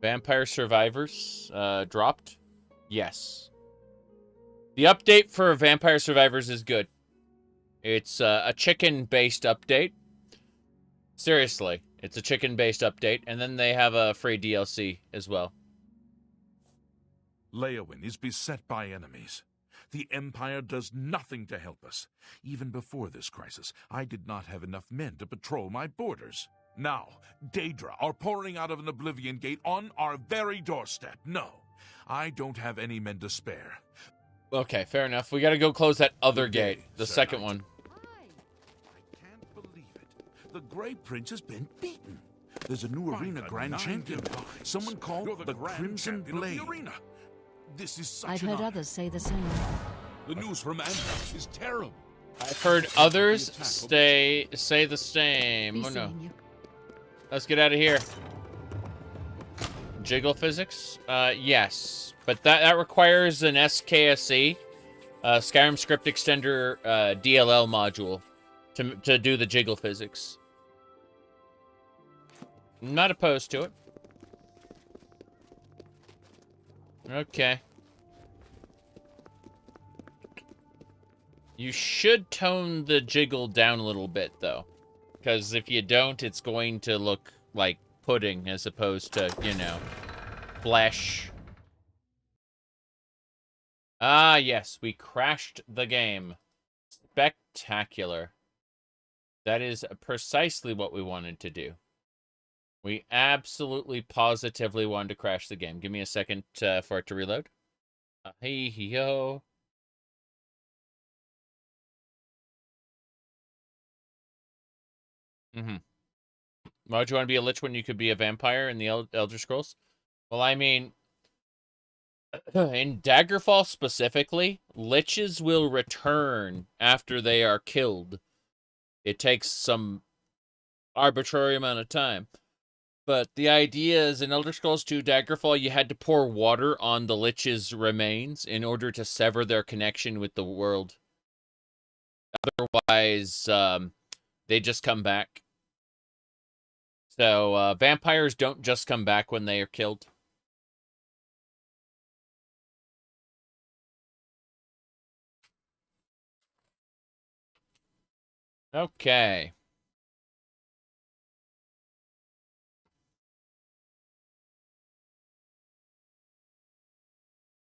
Vampire Survivors dropped? Yes. The update for Vampire Survivors is good. It's a chicken-based update. Seriously, it's a chicken-based update. And then they have a free DLC as well. Leyawiin is beset by enemies. The Empire does nothing to help us. Even before this crisis, I did not have enough men to patrol my borders. Now, Daedra are pouring out of an Oblivion Gate on our very doorstep. No, I don't have any men to spare. Okay, fair enough. We gotta go close that other gate. The second one. I can't believe it. The Grey Prince has been beaten. There's a new arena grand champion. Someone called the Crimson Blade. This is such I've heard others say the same. The news from Antioch is terrible. I've heard others say the same. Be Oh no. seeing you. Let's get out of here. Jiggle physics? Yes. But that requires an SKSE, Skyrim Script Extender DLL module to do the jiggle physics. I'm not opposed to it. Okay. You should tone the jiggle down a little bit, though. Because if you don't, it's going to look like pudding as opposed to, you know, flesh. Ah, yes, we crashed the game. Spectacular. That is precisely what we wanted to do. We absolutely, positively wanted to crash the game. Give me a second for it to reload. Hey, yo. Why would you want to be a lich when you could be a vampire in the Elder Scrolls? Well, I mean, in Daggerfall specifically, liches will return after they are killed. It takes some arbitrary amount of time. But the idea is in Elder Scrolls 2 Daggerfall, you had to pour water on the lich's remains in order to sever their connection with the world. Otherwise, they just come back. So, vampires don't just come back when they are killed. Okay.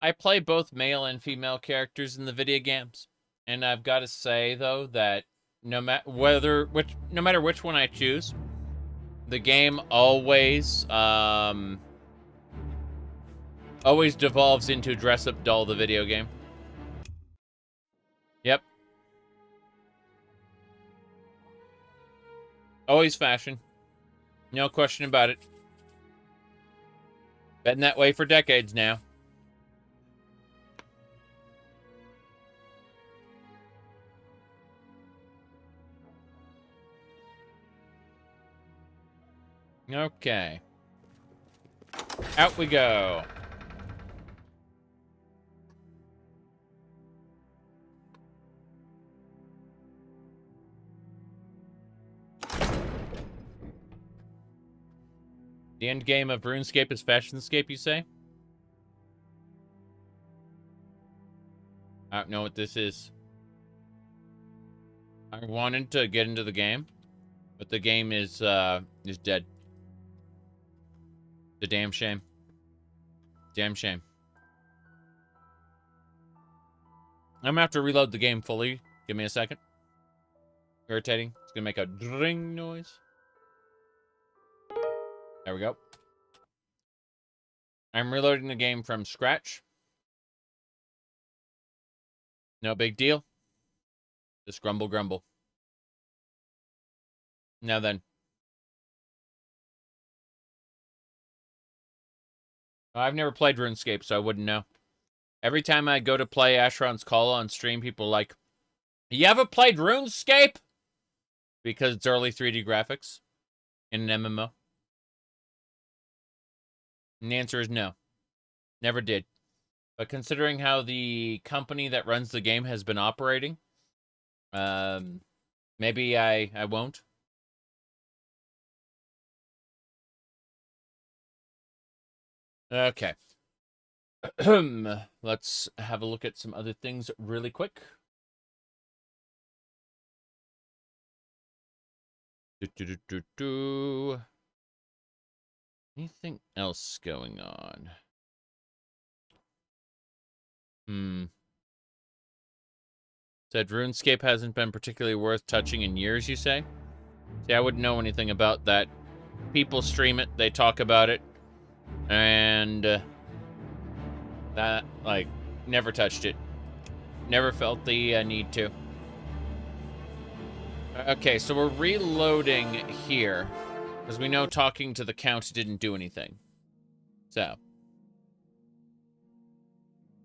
I play both male and female characters in the video games. And I've got to say, though, that no matter which one I choose, the game always devolves into Dress Up Doll, the video game. Yep. Always fashion. No question about it. Been that way for decades now. Okay. Out we go. The end game of RuneScape is Fashionscape, you say? I don't know what this is. I wanted to get into the game, but the game is dead. It's a damn shame. Damn shame. I'm gonna have to reload the game fully. Give me a second. Irritating. It's gonna make a dring noise. There we go. I'm reloading the game from scratch. No big deal. Just grumble, grumble. Now then. I've never played RuneScape, so I wouldn't know. Every time I go to play Asheron's Call on stream, people are like, you ever played RuneScape? Because it's early 3D graphics in an MMO. And the answer is no. Never did. But considering how the company that runs the game has been operating, maybe I won't. Okay. Let's have a look at some other things really quick. Anything else going on? Said RuneScape hasn't been particularly worth touching in years, you say? See, I wouldn't know anything about that. People stream it, they talk about it, and that, like, never touched it. Never felt the need to. Okay, so we're reloading here, because we know talking to the Count didn't do anything. So.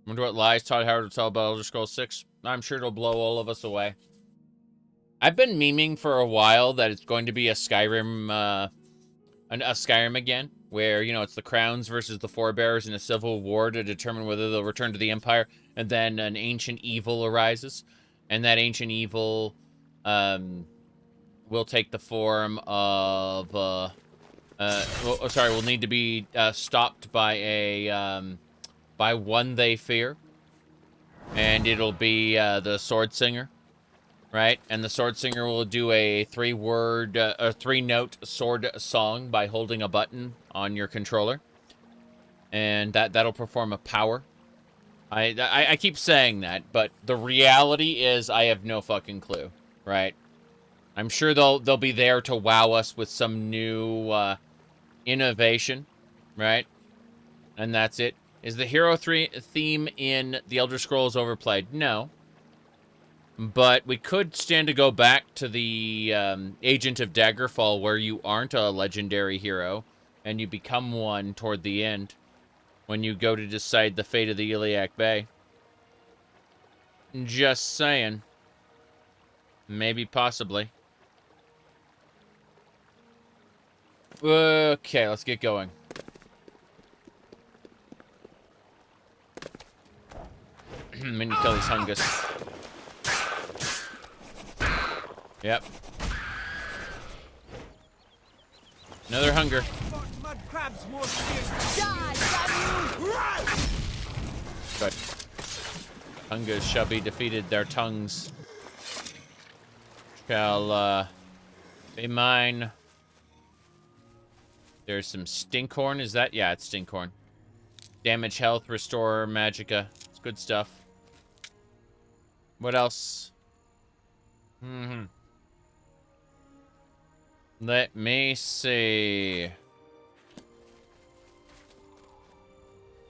Wonder what lies Todd Howard will tell about Elder Scrolls 6. I'm sure it'll blow all of us away. I've been memeing for a while that it's going to be a Skyrim, a Skyrim again, where, you know, it's the Crowns versus the Forebears in a civil war to determine whether they'll return to the Empire, and then an ancient evil arises, and that ancient evil, will take the form of, will need to be, stopped by a, by one they fear, and it'll be the Sword Singer, right? And the Sword Singer will do a three-note sword song by holding a button on your controller, and that'll perform a power. I keep saying that, but the reality is I have no fucking clue, right? I'm sure they'll be there to wow us with some new innovation, right? And that's it. Is the hero theme in The Elder Scrolls overplayed? No. But we could stand to go back to the Agent of Daggerfall, where you aren't a legendary hero, and you become one toward the end, when you go to decide the fate of the Iliac Bay. Just saying. Maybe, possibly. Okay, let's get going. We need to kill these Hungus. Yep. Another hunger. Good. Hungus shall be defeated. Their tongues shall be mine. There's some Stinkhorn. Is that? Yeah, it's Stinkhorn. Damage, health, restore, magicka. It's good stuff. What else? Let me see.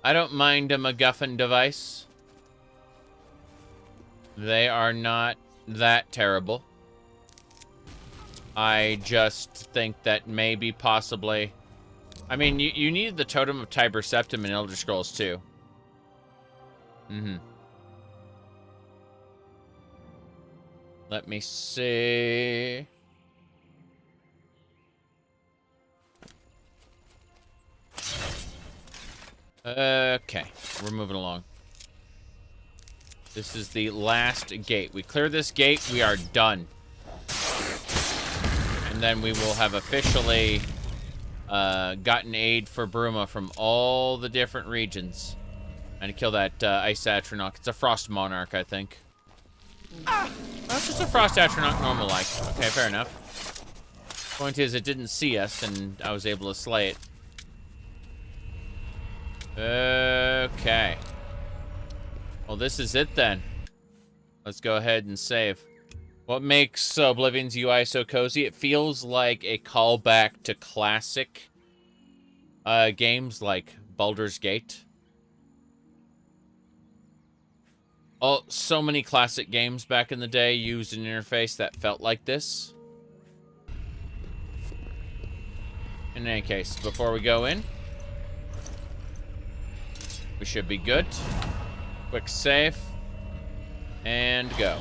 I don't mind a MacGuffin device. They are not that terrible. I just think that maybe, possibly... I mean, you need the Totem of Tiber Septim in Elder Scrolls 2. Let me see... Okay, we're moving along. This is the last gate. We clear this gate, we are done. And then we will have officially gotten aid for Bruma from all the different regions. And to kill that Ice Atronach. It's a Frost Monarch, I think. That's just a Frost Atronach normal-like. Okay, fair enough. Point is, it didn't see us, and I was able to slay it. Okay. Well, this is it then. Let's go ahead and save. What makes Oblivion's UI so cozy? It feels like a callback to classic games like Baldur's Gate. Oh, so many classic games back in the day used an interface that felt like this. In any case, before we go in, we should be good. Quick save. And go.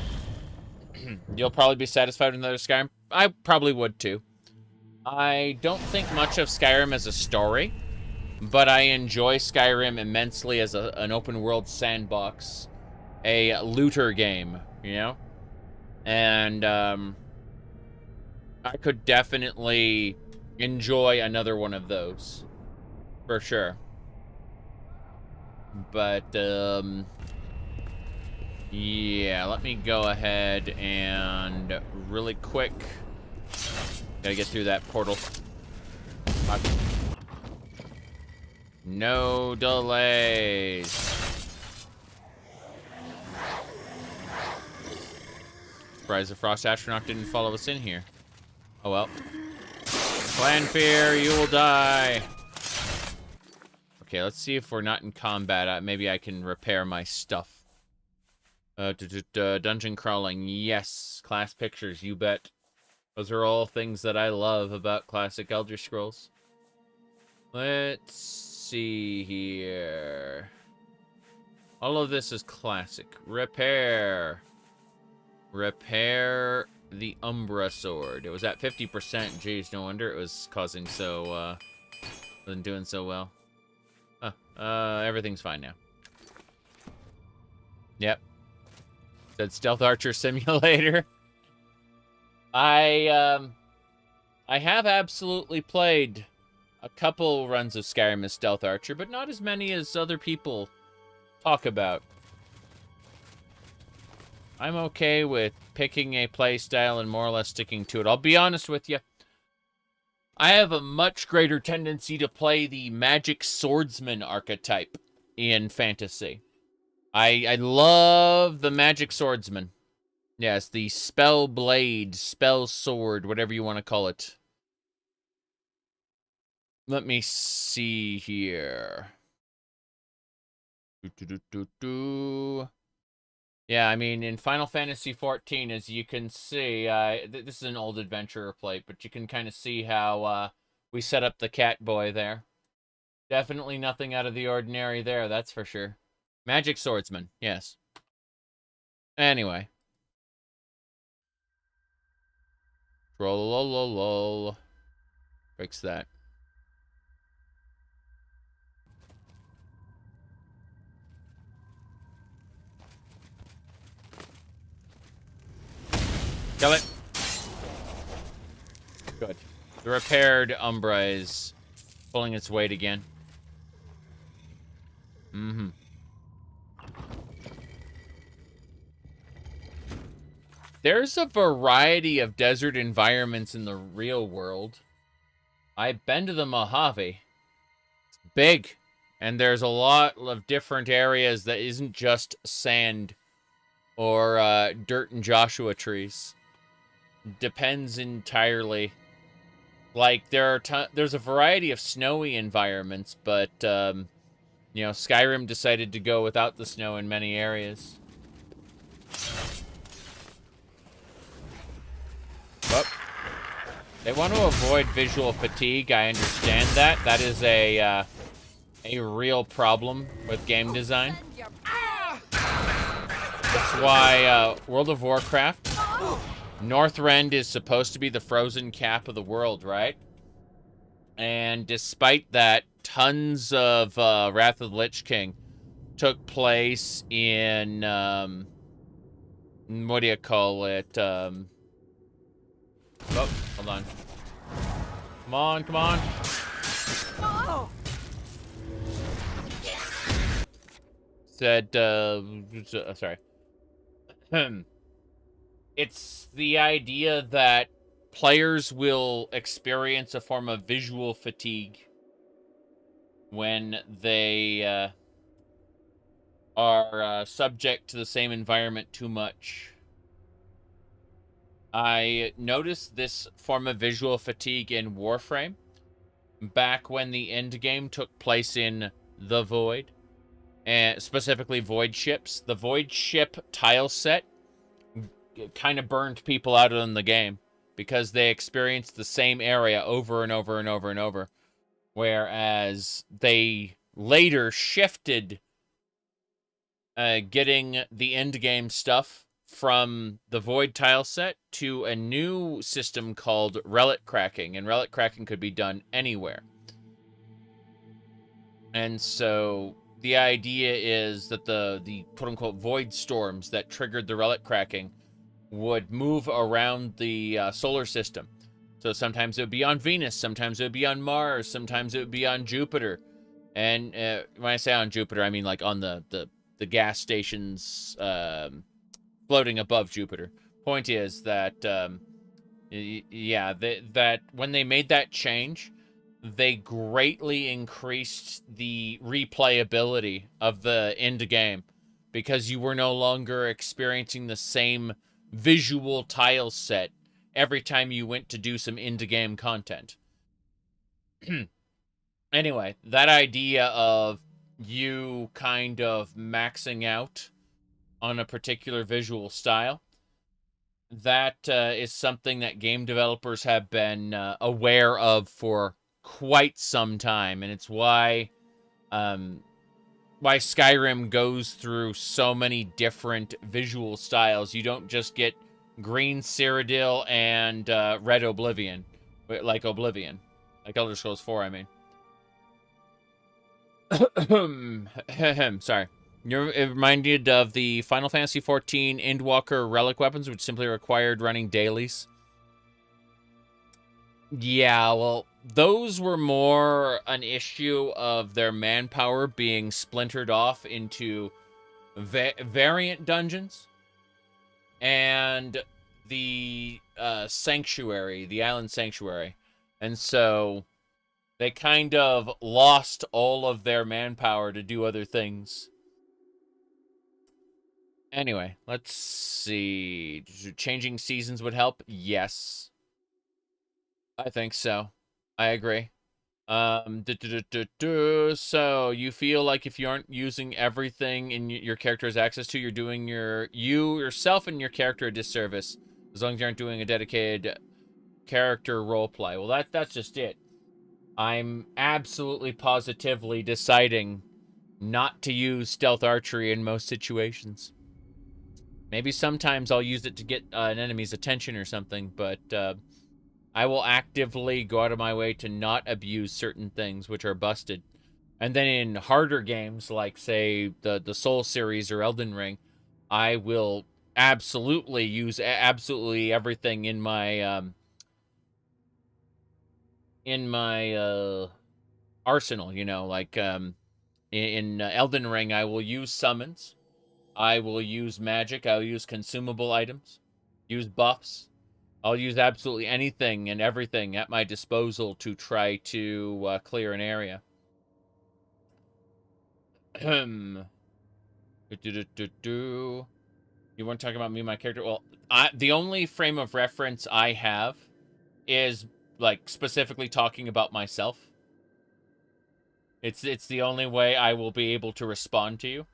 You'll probably be satisfied with another Skyrim. I probably would too. I don't think much of Skyrim as a story, but I enjoy Skyrim immensely as an open world sandbox. A looter game, you know? And I could definitely enjoy another one of those. For sure. But, yeah, let me go ahead and really quick. Gotta get through that portal. No delays. Surprised the Frost Atronach didn't follow us in here. Oh well. Clan Fear, you will die. Okay, let's see if we're not in combat. Maybe I can repair my stuff. Dungeon crawling, yes. Class pictures, you bet. Those are all things that I love about classic Elder Scrolls. Let's see here. All of this is classic. Repair. Repair the Umbra Sword. It was at 50%. Jeez, no wonder it was causing so, wasn't doing so well. Everything's fine now. Yep. Said Stealth Archer Simulator. I have absolutely played a couple runs of Skyrim as Stealth Archer, but not as many as other people talk about. I'm okay with picking a playstyle and more or less sticking to it. I'll be honest with you. I have a much greater tendency to play the magic swordsman archetype in fantasy. I love the magic swordsman. Yes, the Spellblade, spell sword, whatever you want to call it. Let me see here. Yeah, I mean, in Final Fantasy XIV, as you can see, this is an old adventurer plate, but you can kind of see how we set up the cat boy there. Definitely nothing out of the ordinary there, that's for sure. Magic swordsman, yes. Anyway. Trollololol. Fix that. Kill it. Good. The repaired Umbra is pulling its weight again. Mm-hmm. There's a variety of desert environments in the real world. I've been to the Mojave. It's big. And there's a lot of different areas that isn't just sand or dirt and Joshua trees. Depends entirely. Like, there's a variety of snowy environments, but, you know, Skyrim decided to go without the snow in many areas. Well, they want to avoid visual fatigue, I understand that. That is a real problem with game design. That's why, World of Warcraft... Northrend is supposed to be the frozen cap of the world, right? And despite that, tons of Wrath of the Lich King took place in, what do you call it? Oh, hold on. Come on, come on. Oh. Said, sorry. It's the idea that players will experience a form of visual fatigue when they are subject to the same environment too much. I noticed this form of visual fatigue in Warframe back when the endgame took place in the Void, and specifically Void ships. The Void ship tile set kind of burned people out in the game because they experienced the same area over and over and over and over, whereas they later shifted getting the end game stuff from the Void tile set to a new system called relic cracking, and relic cracking could be done anywhere. And so the idea is that the quote-unquote void storms that triggered the relic cracking would move around the solar system. So sometimes it would be on Venus, sometimes it would be on Mars, sometimes it would be on Jupiter. And when I say on Jupiter, I mean like on the gas stations floating above Jupiter. Point is that, yeah, that when they made that change, they greatly increased the replayability of the end game because you were no longer experiencing the same visual tile set every time you went to do some end-game content. Anyway, that idea of you kind of maxing out on a particular visual style, that is something that game developers have been aware of for quite some time, and it's why Skyrim goes through so many different visual styles. You don't just get green Cyrodiil and red Oblivion, like Oblivion, like Elder Scrolls 4, I mean. Sorry. You're reminded of the Final Fantasy XIV Endwalker relic weapons, which simply required running dailies. Yeah, well, those were more an issue of their manpower being splintered off into variant dungeons and the sanctuary, the island sanctuary. And so they kind of lost all of their manpower to do other things. Anyway, let's see. Changing seasons would help? Yes. I think so. I agree. So you feel like if you aren't using everything in your character has access to, you're doing yourself and your character a disservice. As long as you aren't doing a dedicated character roleplay. Well, that's just it. I'm absolutely positively deciding not to use stealth archery in most situations. Maybe sometimes I'll use it to get an enemy's attention or something, but I will actively go out of my way to not abuse certain things which are busted. And then in harder games, like, say, the Soul series or Elden Ring, I will absolutely use absolutely everything in my arsenal, you know, like in Elden Ring, I will use summons, I will use magic, I will use consumable items, use buffs. I'll use absolutely anything and everything at my disposal to try to clear an area. You weren't talking about me, my character? Well, the only frame of reference I have is, like, specifically talking about myself. It's the only way I will be able to respond to you.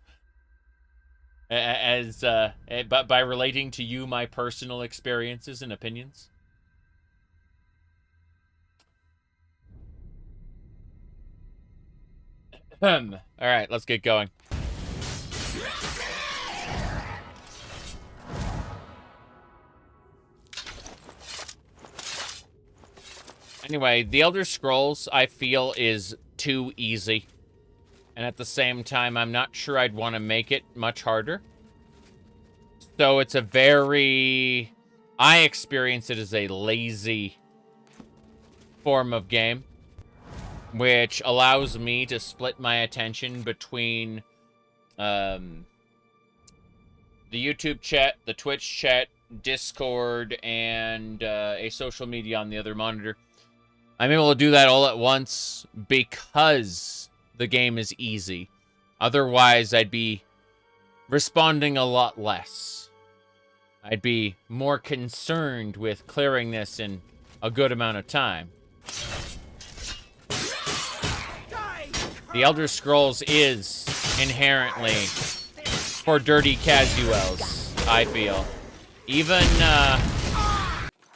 But by relating to you my personal experiences and opinions. All right, let's get going. Anyway, the Elder Scrolls, I feel, is too easy. And at the same time, I'm not sure I'd want to make it much harder. So it's a very... I experience it as a lazy form of game, which allows me to split my attention between the YouTube chat, the Twitch chat, Discord, and a social media on the other monitor. I'm able to do that all at once because the game is easy. Otherwise, I'd be responding a lot less. I'd be more concerned with clearing this in a good amount of time. The Elder Scrolls is inherently for dirty casuals, I feel.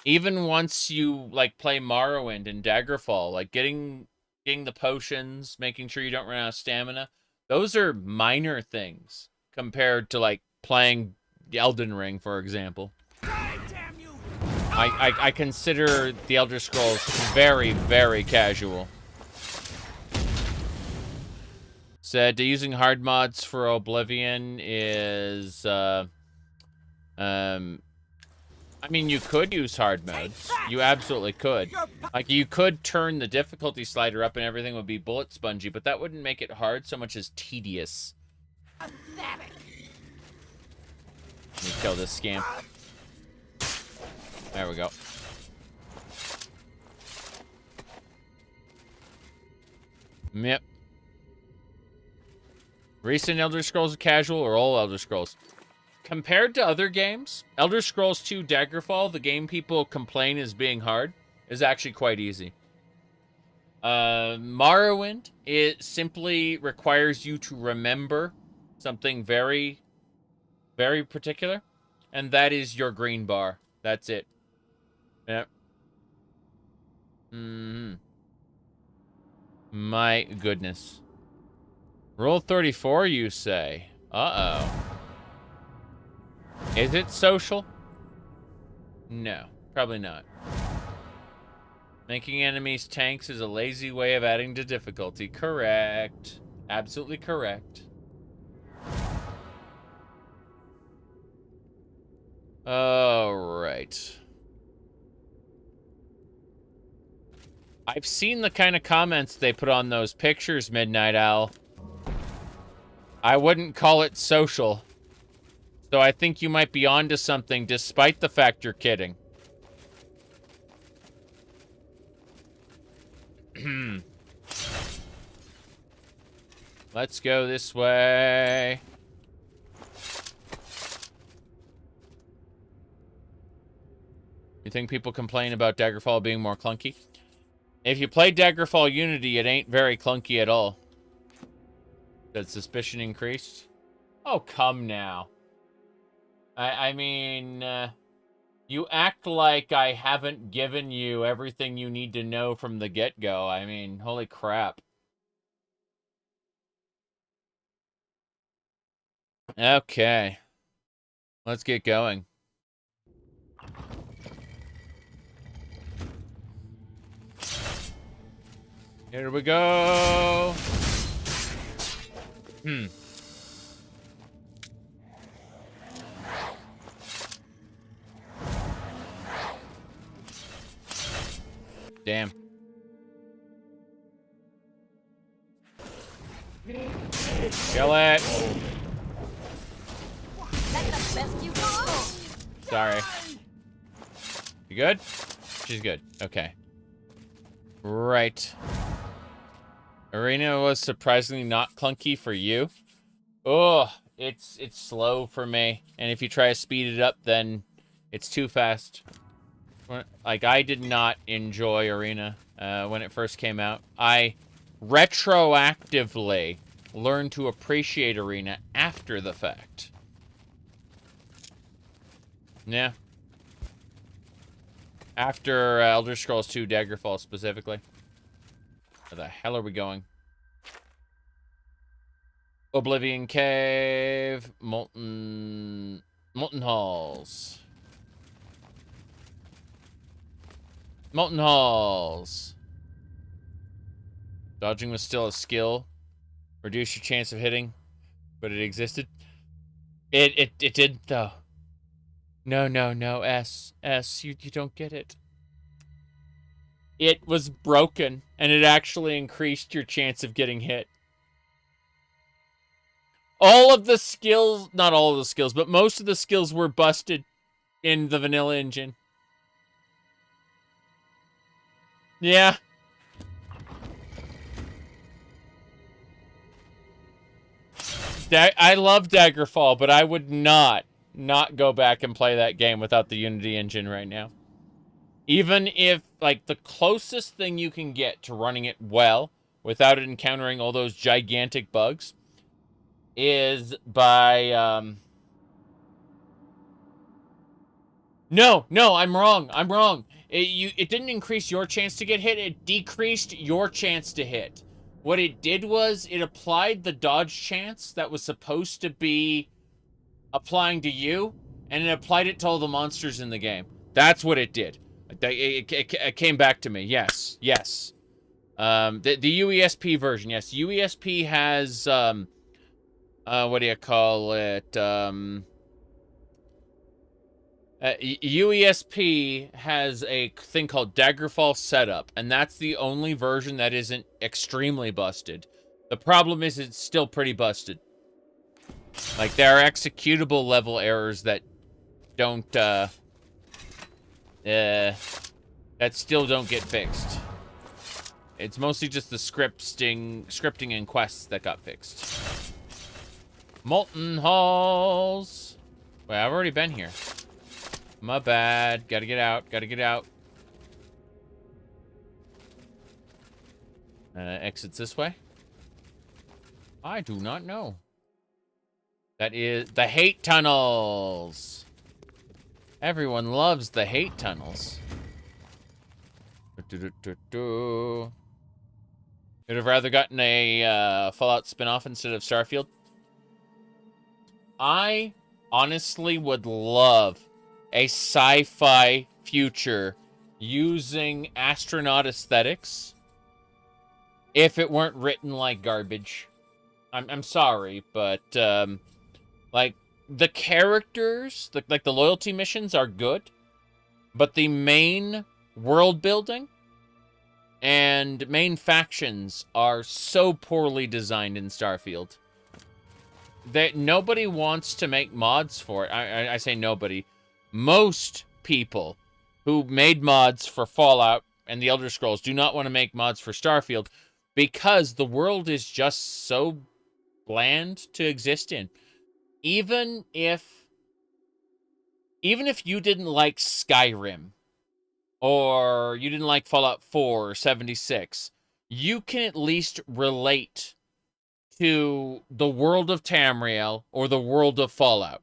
Even once you, like, play Morrowind and Daggerfall, like, getting the potions, making sure you don't run out of stamina, those are minor things compared to, like, playing Elden Ring, for example. I consider the Elder Scrolls very, very casual. Said using hard mods for Oblivion is, I mean, you could use hard modes. You absolutely could. Like, you could turn the difficulty slider up and everything would be bullet spongy, but that wouldn't make it hard so much as tedious. Let me kill this scamp. There we go. Yep. Recent Elder Scrolls casual or all Elder Scrolls? Compared to other games, Elder Scrolls 2 Daggerfall, the game people complain is being hard, is actually quite easy. Morrowind, it simply requires you to remember something very, very particular, and that is your green bar. That's it. Yep. My goodness. Rule 34, you say? Uh-oh. Is it social? No, probably not. Making enemies tanks is a lazy way of adding to difficulty. Correct. Absolutely correct. Alright. I've seen the kind of comments they put on those pictures, Midnight Owl. I wouldn't call it social. So I think you might be onto something despite the fact you're kidding. Let's go this way. You think people complain about Daggerfall being more clunky? If you play Daggerfall Unity, it ain't very clunky at all. Does suspicion increased? Oh, come now. I mean, you act like I haven't given you everything you need to know from the get-go. I mean, holy crap. Okay. Let's get going. Here we go. Damn. Kill it. That's the best you got. Sorry. You good? She's good. Okay. Right. Arena was surprisingly not clunky for you. Oh, it's slow for me. And if you try to speed it up, then it's too fast. Like, I did not enjoy Arena when it first came out. I retroactively learned to appreciate Arena after the fact. Yeah. After Elder Scrolls 2 Daggerfall specifically. Where the hell are we going? Oblivion Cave, Molten Halls. Molten Halls. Dodging was still a skill. Reduce your chance of hitting, but it existed. It did though. No, S, you don't get it. It was broken, and it actually increased your chance of getting hit. All of the skills, not all of the skills, but most of the skills were busted in the vanilla engine. Yeah. I love Daggerfall, but I would not go back and play that game without the Unity engine right now. Even if, like, the closest thing you can get to running it well without encountering all those gigantic bugs is by, No, I'm wrong. It didn't increase your chance to get hit, it decreased your chance to hit. What it did was, it applied the dodge chance that was supposed to be applying to you, and it applied it to all the monsters in the game. That's what it did. It came back to me, yes. The UESP version, yes. UESP has, what do you call it? UESP has a thing called Daggerfall Setup, and that's the only version that isn't extremely busted. The problem is it's still pretty busted. Like, there are executable level errors that don't, that still don't get fixed. It's mostly just the scripting and quests that got fixed. Molten Halls. Wait, I've already been here. My bad. Gotta get out. Exits this way? I do not know. That is the hate tunnels. Everyone loves the hate tunnels. You'd have rather gotten a Fallout spin-off instead of Starfield? I honestly would love a sci-fi future using astronaut aesthetics if it weren't written like garbage. I'm sorry, but like, the characters, like the loyalty missions are good, but the main world building and main factions are so poorly designed in Starfield that nobody wants to make mods for it. I say nobody. Most people who made mods for Fallout and the Elder Scrolls do not want to make mods for Starfield because the world is just so bland to exist in. Even if you didn't like Skyrim or you didn't like Fallout 4 or 76, you can at least relate to the world of Tamriel or the world of Fallout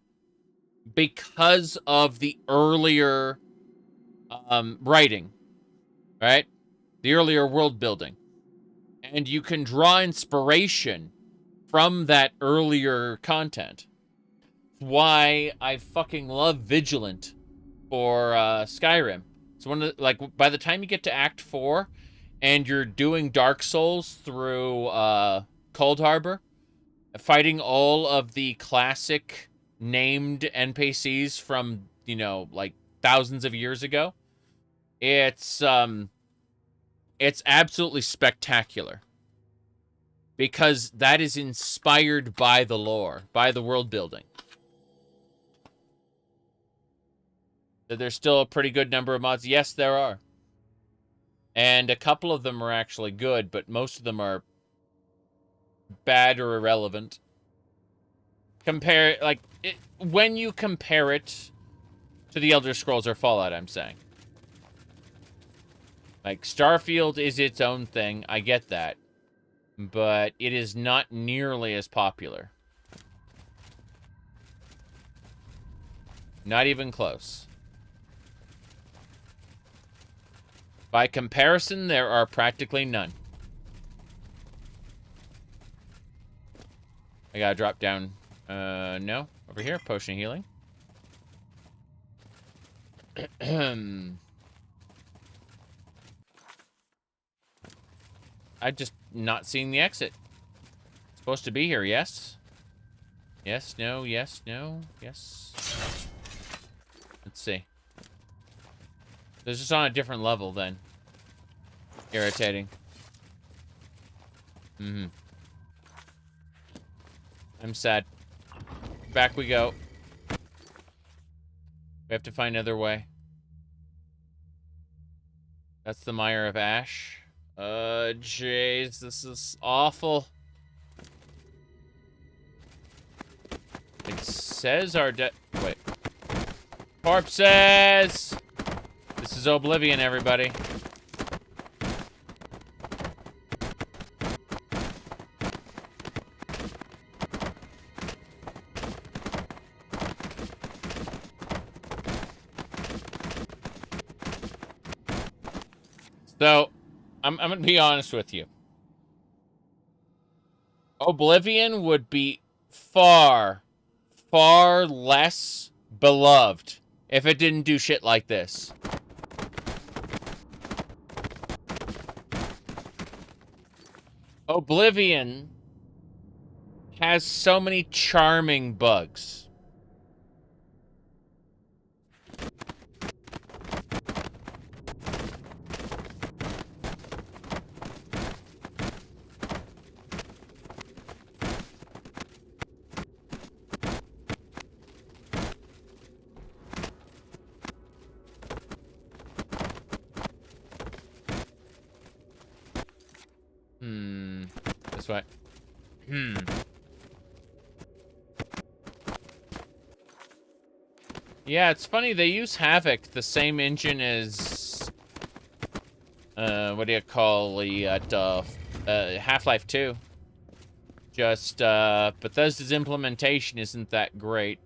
because of the earlier writing, right? The earlier world building. And you can draw inspiration from that earlier content. Why I fucking love Vigilant for Skyrim. It's one of the, like, by the time you get to Act 4 and you're doing Dark Souls through Cold Harbor, fighting all of the classic named NPCs from, you know, like thousands of years ago, it's absolutely spectacular. Because that is inspired by the lore, by the world building. There's still a pretty good number of mods. Yes, there are. And a couple of them are actually good, but most of them are bad or irrelevant. When you compare it to the Elder Scrolls or Fallout, I'm saying. Like, Starfield is its own thing. I get that. But it is not nearly as popular. Not even close. By comparison, there are practically none. I gotta drop down. No. Over here, potion healing. I'm just not seeing the exit. It's supposed to be here, yes? Yes, no, yes, no, yes. Let's see. It's just on a different level then. Irritating. I'm sad. Back we go. We have to find another way. That's the Mire of Ash. Jeez, this is awful. It says our wait. Corpses! This is Oblivion, everybody. So, I'm gonna be honest with you. Oblivion would be far, far less beloved if it didn't do shit like this. Oblivion has so many charming bugs. This way. Yeah, it's funny, they use Havoc, the same engine as... what do you call the, Half-Life 2. Just, Bethesda's implementation isn't that great.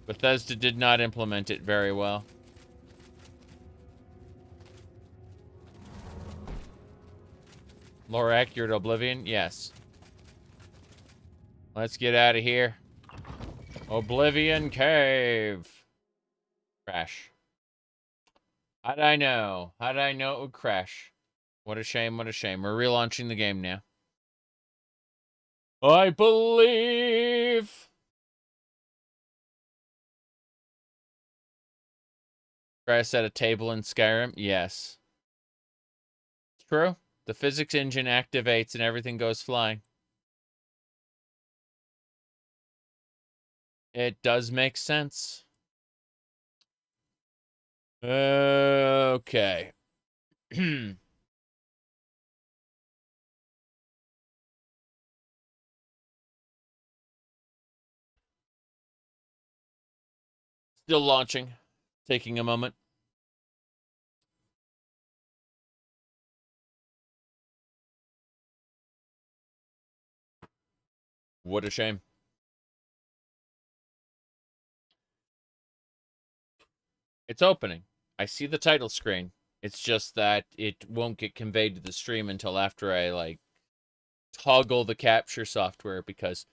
Bethesda did not implement it very well. Lore accurate Oblivion? Yes. Let's get out of here. Oblivion Cave. Crash. How did I know? How did I know it would crash? What a shame, what a shame. We're relaunching the game now. I believe. Crash at a table in Skyrim? Yes. True. The physics engine activates and everything goes flying. It does make sense. Okay. Still launching. taking a moment. What a shame. It's opening. I see the title screen. It's just that it won't get conveyed to the stream until after I, like, toggle the capture software because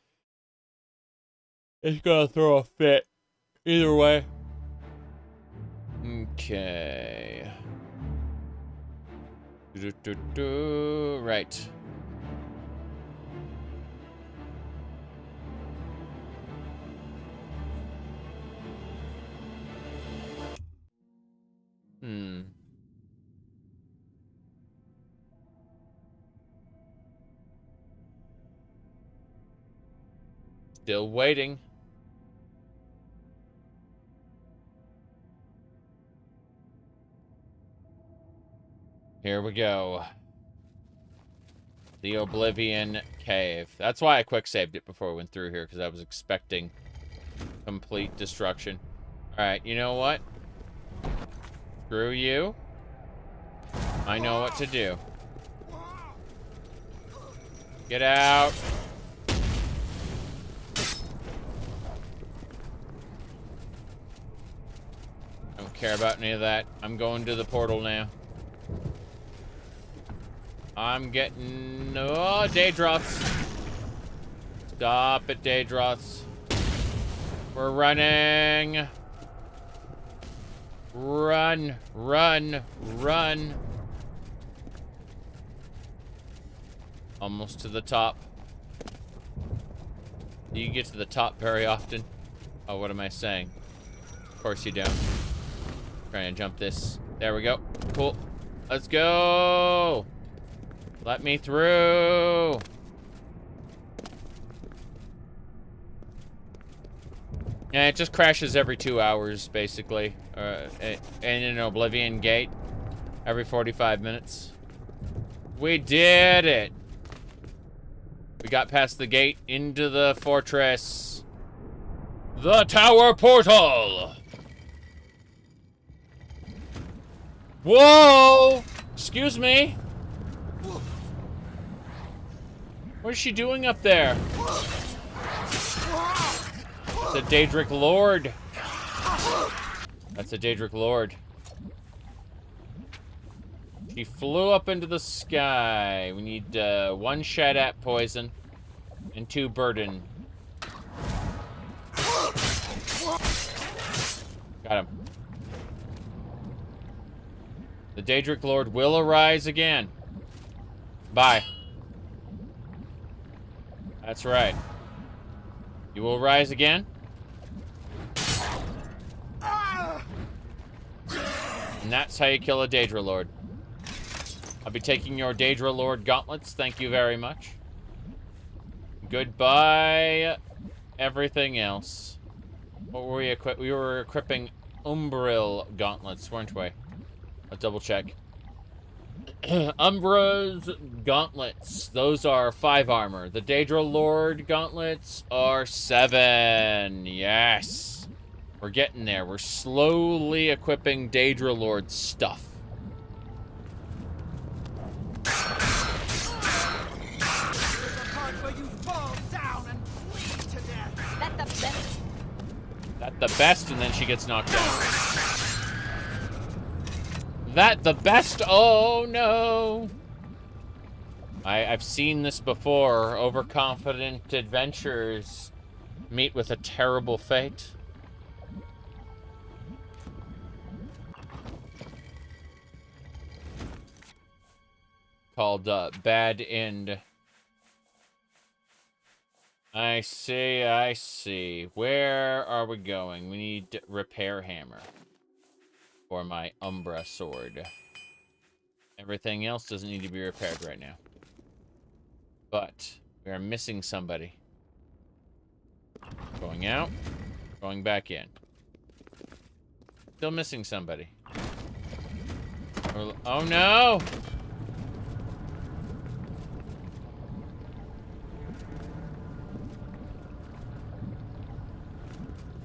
it's gonna throw a fit. Either way. Okay. Right. Still waiting. Here we go. The Oblivion Cave. That's why I quick saved it before we went through here, because I was expecting complete destruction. Alright, you know what? Screw you. I know what to do. Get out. Don't care about any of that. I'm going to the portal now. I'm getting... Oh, Daedroths. Stop it, Daedroths. We're running. Run, run, run. Almost to the top. Do you get to the top very often? Oh, what am I saying? Of course you don't. Trying to jump this. There we go. Cool. Let's go. Let me through. Yeah, it just crashes every 2 hours, basically. And in Oblivion Gate, every 45 minutes. We did it. We got past the gate into the fortress. The tower portal. Whoa! Excuse me. What is she doing up there? It's a Daedric Lord. That's a Daedric Lord. She flew up into the sky. We need 1 Shadat poison and 2 burden. Got him. The Daedric Lord will arise again. Bye. That's right. You will rise again. And that's how you kill a Daedra Lord. I'll be taking your Daedra Lord gauntlets. Thank you very much. Goodbye, everything else. What were we equipped? We were equipping Umbril gauntlets, weren't we? Let's double check. Umbra's gauntlets. Those are 5 armor. The Daedra Lord gauntlets are 7. Yes. We're getting there. We're slowly equipping Daedra Lord stuff. That the best, and then she gets knocked down. That the best? Oh no! I've seen this before. Overconfident adventurers meet with a terrible fate. Called Bad End. I see, I see. Where are we going? We need repair hammer for my Umbra sword. Everything else doesn't need to be repaired right now. But we are missing somebody. Going out, going back in. Still missing somebody. Oh no!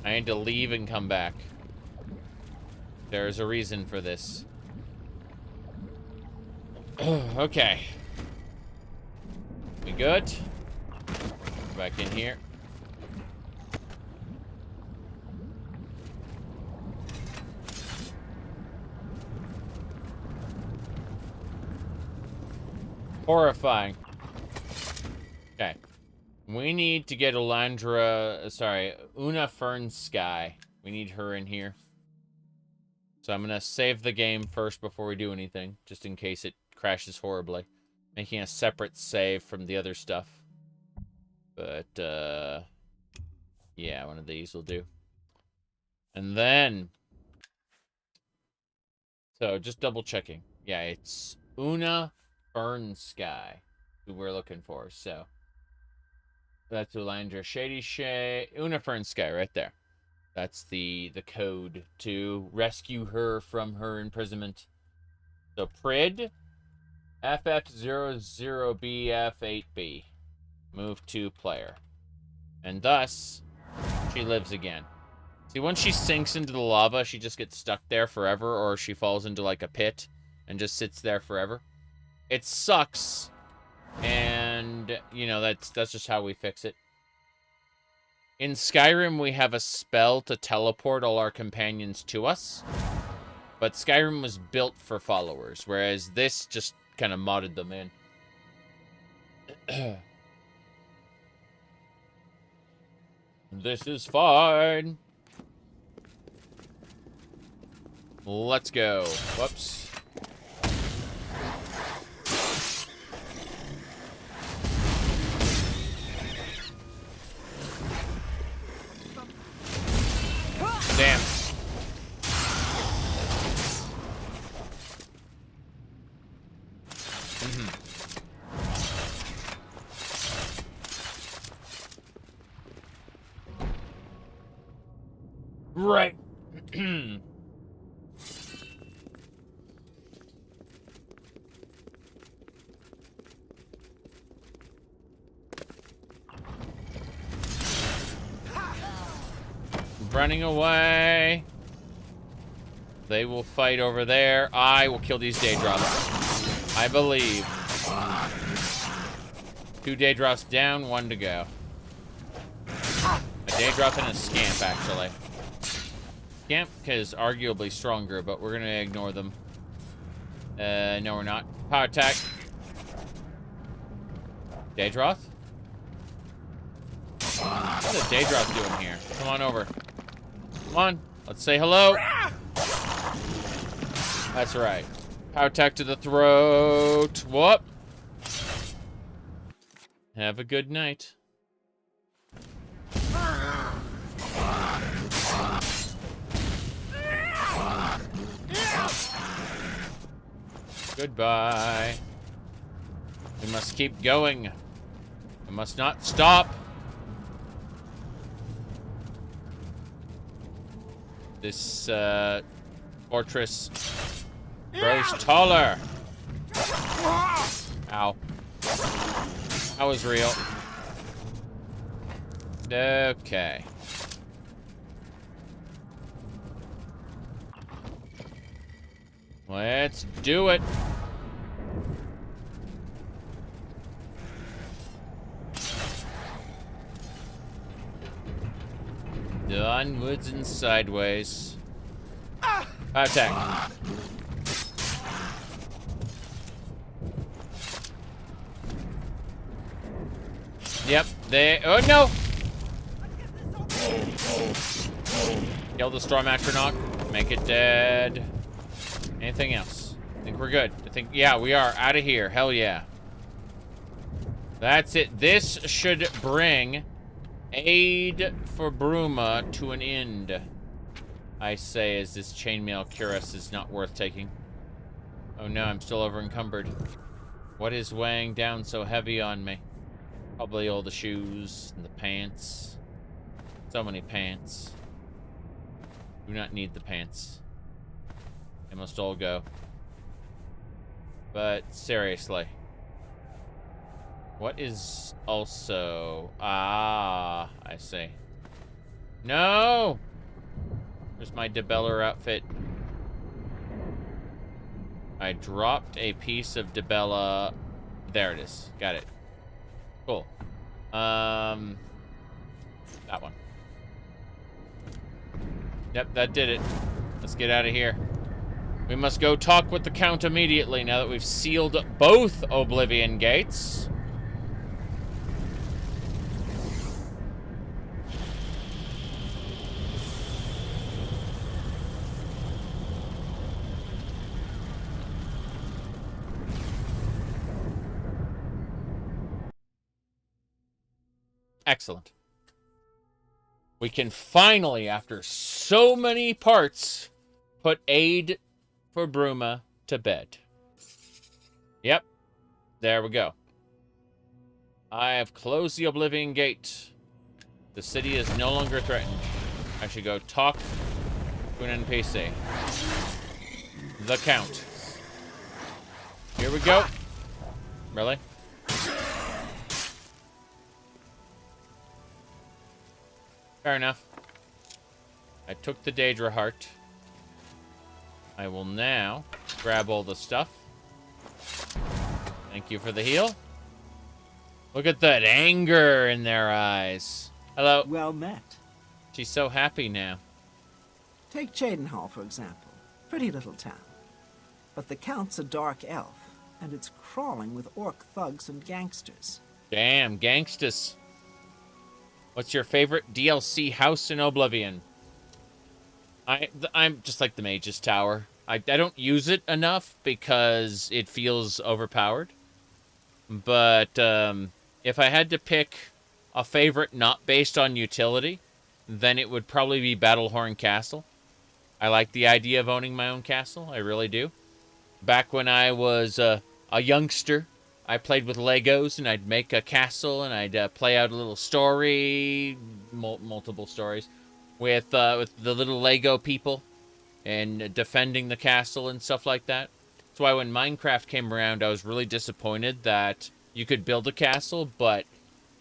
I need to leave and come back. There's a reason for this. Okay. We good? Back in here. Horrifying. Okay. We need to get Una Fernsky. We need her in here. So I'm gonna save the game first before we do anything, just in case it crashes horribly. Making a separate save from the other stuff. But, yeah, one of these will do. And then... So, just double checking. Yeah, it's Una Fernsky who we're looking for, so... That's Ulandra Shady Shay. Una Fernsky, right there. That's the code to rescue her from her imprisonment. So, Prid, FF00BF8B. Move to player. And thus, she lives again. See, once she sinks into the lava, she just gets stuck there forever, or she falls into, like, a pit and just sits there forever. It sucks, and, you know, that's just how we fix it. In Skyrim, we have a spell to teleport all our companions to us, but Skyrim was built for followers, whereas this just kind of modded them in. This is fine. Let's go. Whoops. Damn. Right. Running away. They will fight over there. I will kill these Daedroths. I believe. 2 Daedroths down, 1 to go. A Daedroth and a Scamp, actually. Scamp is arguably stronger, but we're gonna ignore them. No, we're not. Power attack. Daedroth? What's a Daedroth doing here? Come on over. Come on, let's say hello. That's right. Power attack to the throat. Whoop. Have a good night. Goodbye. We must keep going. We must not stop. This fortress grows taller. Ow. That was real. Okay. Let's do it. Onwards and sideways. Attack. Yep, they. Oh no! Kill the Storm Atronach. Make it dead. Anything else? I think we're good. I think, yeah, we are out of here. Hell yeah. That's it. This should bring aid for Bruma to an end. I say, as this chainmail cuirass is not worth taking. Oh no, I'm still over encumbered. What is weighing down so heavy on me? Probably all the shoes and the pants. So many pants. Do not need the pants. They must all go. But seriously. What is also... Ah, I see. No! Where's my Debeller outfit? I dropped a piece of Debella. There it is. Got it. Cool. That one. Yep, that did it. Let's get out of here. We must go talk with the Count immediately now that we've sealed both Oblivion gates. Excellent. We can finally, after so many parts, put Aid for Bruma to bed. Yep. There we go. I have closed the Oblivion Gate. The city is no longer threatened. I should go talk to an NPC. The Count. Here we go. Really? Fair enough. I took the Daedra heart. I will now grab all the stuff. Thank you for the heal. Look at that anger in their eyes. Hello. Well met. She's so happy now. Take Cheydinhal, for example. Pretty little town. But the Count's a dark elf, and it's crawling with orc thugs and gangsters. Damn, gangstas. What's your favorite DLC house in Oblivion? I'm just like the Mage's Tower. I don't use it enough because it feels overpowered. But if I had to pick a favorite not based on utility, then it would probably be Battlehorn Castle. I like the idea of owning my own castle. I really do. Back when I was a youngster, I played with Legos, and I'd make a castle, and I'd play out a little story, multiple stories, with the little Lego people, and defending the castle and stuff like that. That's why when Minecraft came around, I was really disappointed that you could build a castle, but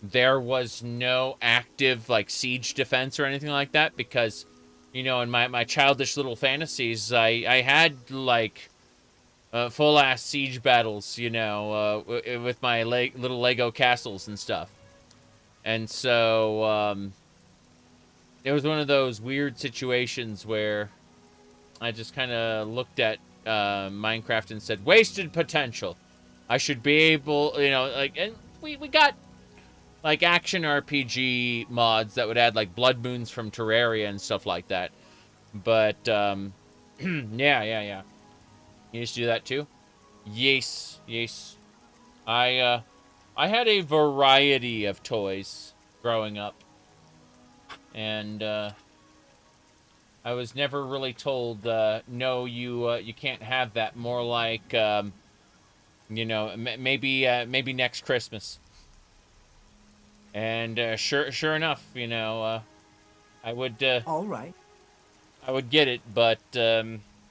there was no active, like, siege defense or anything like that, because, you know, in my childish little fantasies, I had, like, full-ass siege battles, you know, with my little Lego castles and stuff. And so, it was one of those weird situations where I just kind of looked at Minecraft and said, wasted potential. I should be able, you know, like, and we got, like, action RPG mods that would add, like, blood moons from Terraria and stuff like that. But, yeah. You used to do that too? Yes. I had a variety of toys growing up. And, I was never really told, no, you can't have that. More like, you know, maybe next Christmas. And, sure enough, you know, I would, All right. I would get it, but,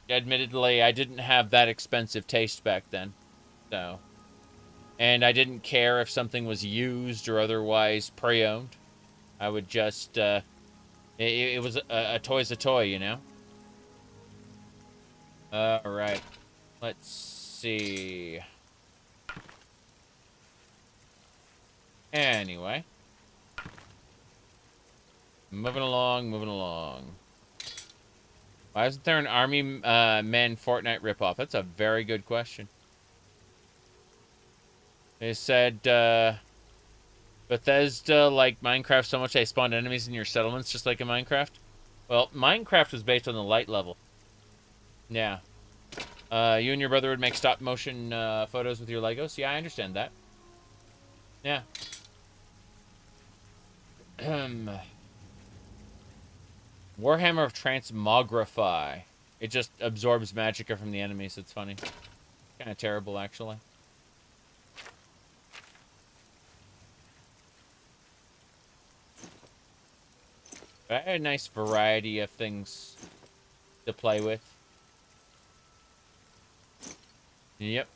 admittedly, I didn't have that expensive taste back then, so. And I didn't care if something was used or otherwise pre-owned. I would just, it was a toy's a toy, you know? Alright. Let's see. Anyway. Moving along. Why isn't there an Army Men Fortnite ripoff? That's a very good question. They said, Bethesda liked Minecraft so much they spawned enemies in your settlements just like in Minecraft. Well, Minecraft was based on the light level. Yeah. You and your brother would make stop-motion photos with your Legos? Yeah, I understand that. Yeah. Warhammer of Transmogrify. It just absorbs magicka from the enemies. It's funny. Kind of terrible, actually. But I had a nice variety of things to play with. Yep.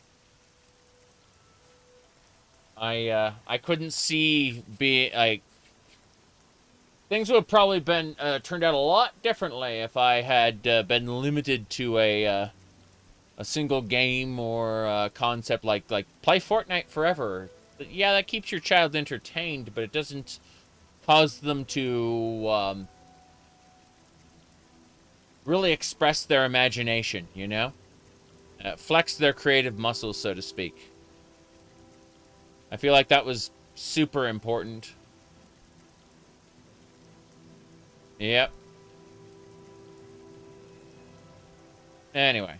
I couldn't see like things would have probably been turned out a lot differently if I had been limited to a a single game or a concept like play Fortnite forever. Yeah, that keeps your child entertained, but it doesn't cause them to really express their imagination, you know? Flex their creative muscles, so to speak. I feel like that was super important. Yep. Anyway.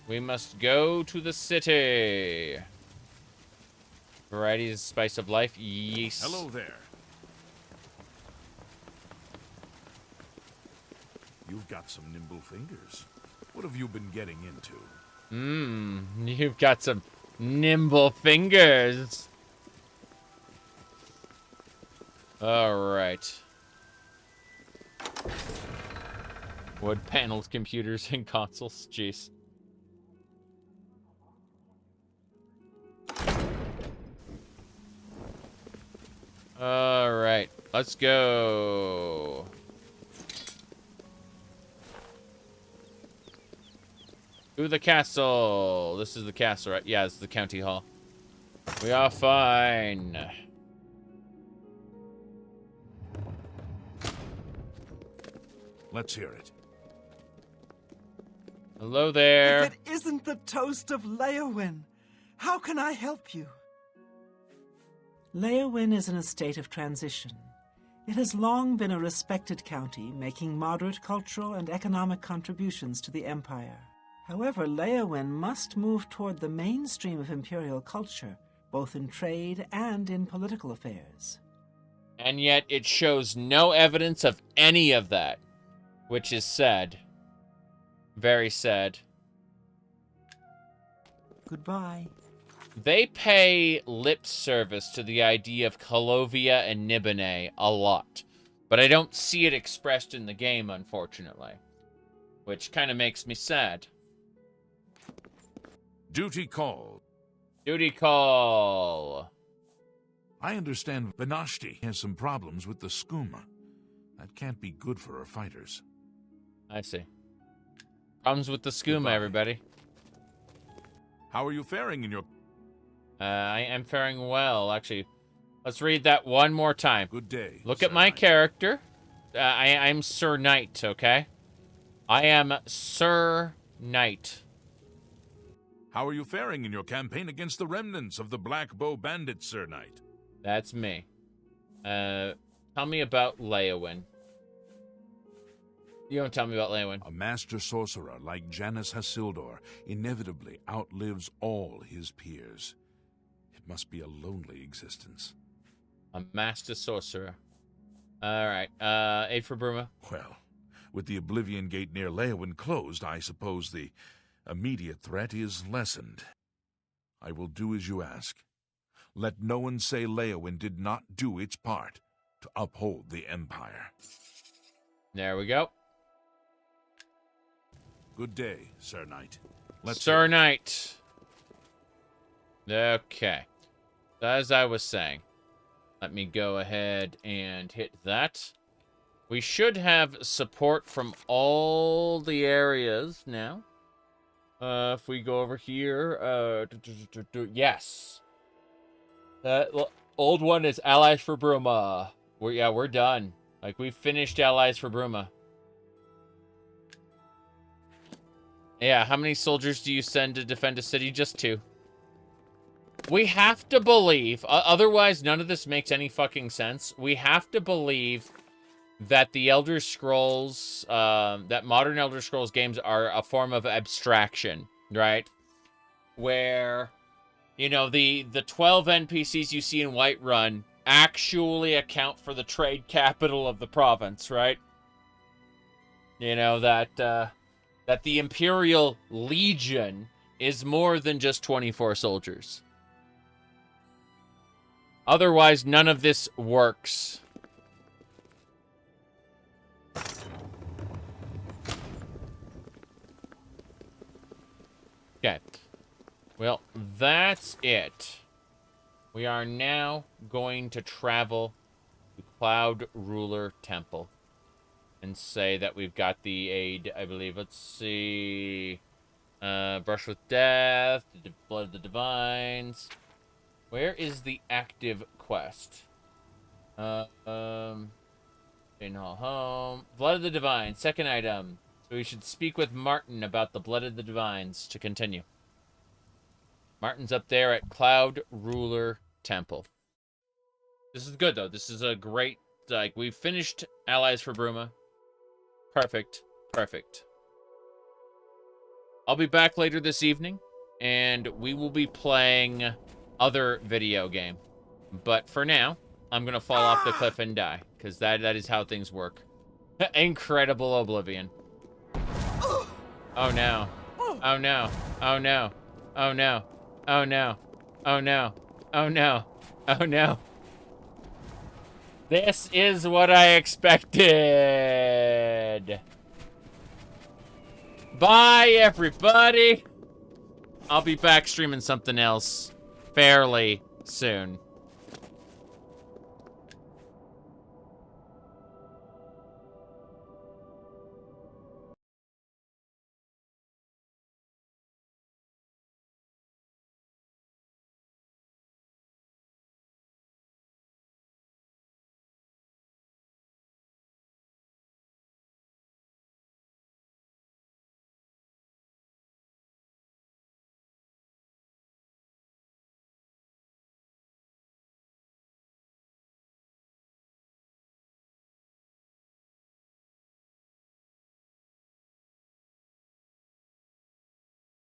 We must go to the city. Varieties, spice of life. Yes. Hello there. You've got some nimble fingers. What have you been getting into? You've got some nimble fingers. All right. Wood panels, computers, and consoles. Jeez. All right, let's go. To the castle. This is the castle, right? Yeah, this is the county hall. We are fine. Let's hear it. Hello there. If it isn't the toast of Leyawiin, how can I help you? Leyawiin is in a state of transition. It has long been a respected county, making moderate cultural and economic contributions to the Empire. However, Leyawiin must move toward the mainstream of imperial culture, both in trade and in political affairs. And yet it shows no evidence of any of that, which is sad. Very sad. Goodbye. They pay lip service to the idea of Calovia and Nibene a lot, but I don't see it expressed in the game, unfortunately, which kind of makes me sad. Duty call. Duty call. I understand Benashti has some problems with the skooma. That can't be good for her fighters. I see. Problems with the skooma, Goodbye. everybody. How are you faring in your... I am faring well, actually. Let's read that one more time. Good day. Look Sir at my Knight. character. I'm Sir Knight, okay? I am Sir Knight. How are you faring in your campaign against the remnants of the Black Bow Bandits, Sir Knight? That's me. Tell me about Leyawiin. You don't tell me about Leyawiin. A master sorcerer like Janus Hasildor inevitably outlives all his peers. It must be a lonely existence. A master sorcerer. Alright, aid for Bruma. Well, with the Oblivion Gate near Leyawiin closed, I suppose the immediate threat is lessened. I will do as you ask. Let no one say Leyawiin did not do its part to uphold the Empire. There we go. Good day, Sir Knight. Sir Knight. Okay. As I was saying, let me go ahead and hit that. We should have support from all the areas now. If we go over here, yes. That old one is allies for Bruma. We're done. Like, we finished allies for Bruma. Yeah, how many soldiers do you send to defend a city? Just 2. We have to believe, otherwise none of this makes any fucking sense. We have to believe that the Elder Scrolls, that modern Elder Scrolls games are a form of abstraction, right? Where, you know, the 12 NPCs you see in Whiterun actually account for the trade capital of the province, right? You know, that the Imperial Legion is more than just 24 soldiers. Otherwise, none of this works. Okay. Well, that's it. We are now going to travel to Cloud Ruler Temple. And say that we've got the aid, I believe. Let's see. Brush with Death, Blood of the Divines. Where is the active quest? In Hall Home. Blood of the Divines, second item. So we should speak with Martin about the Blood of the Divines to continue. Martin's up there at Cloud Ruler Temple. This is good, though. This is a great... Like, we've finished Allies for Bruma. Perfect. Perfect. I'll be back later this evening, and we will be playing other video game. But for now, I'm going to fall off the cliff and die, because that is how things work. Incredible Oblivion. Oh, no. Oh, no. Oh, no. Oh, no. Oh, no. Oh, no. Oh, no. Oh, no. This is what I expected. Bye, everybody. I'll be back streaming something else fairly soon.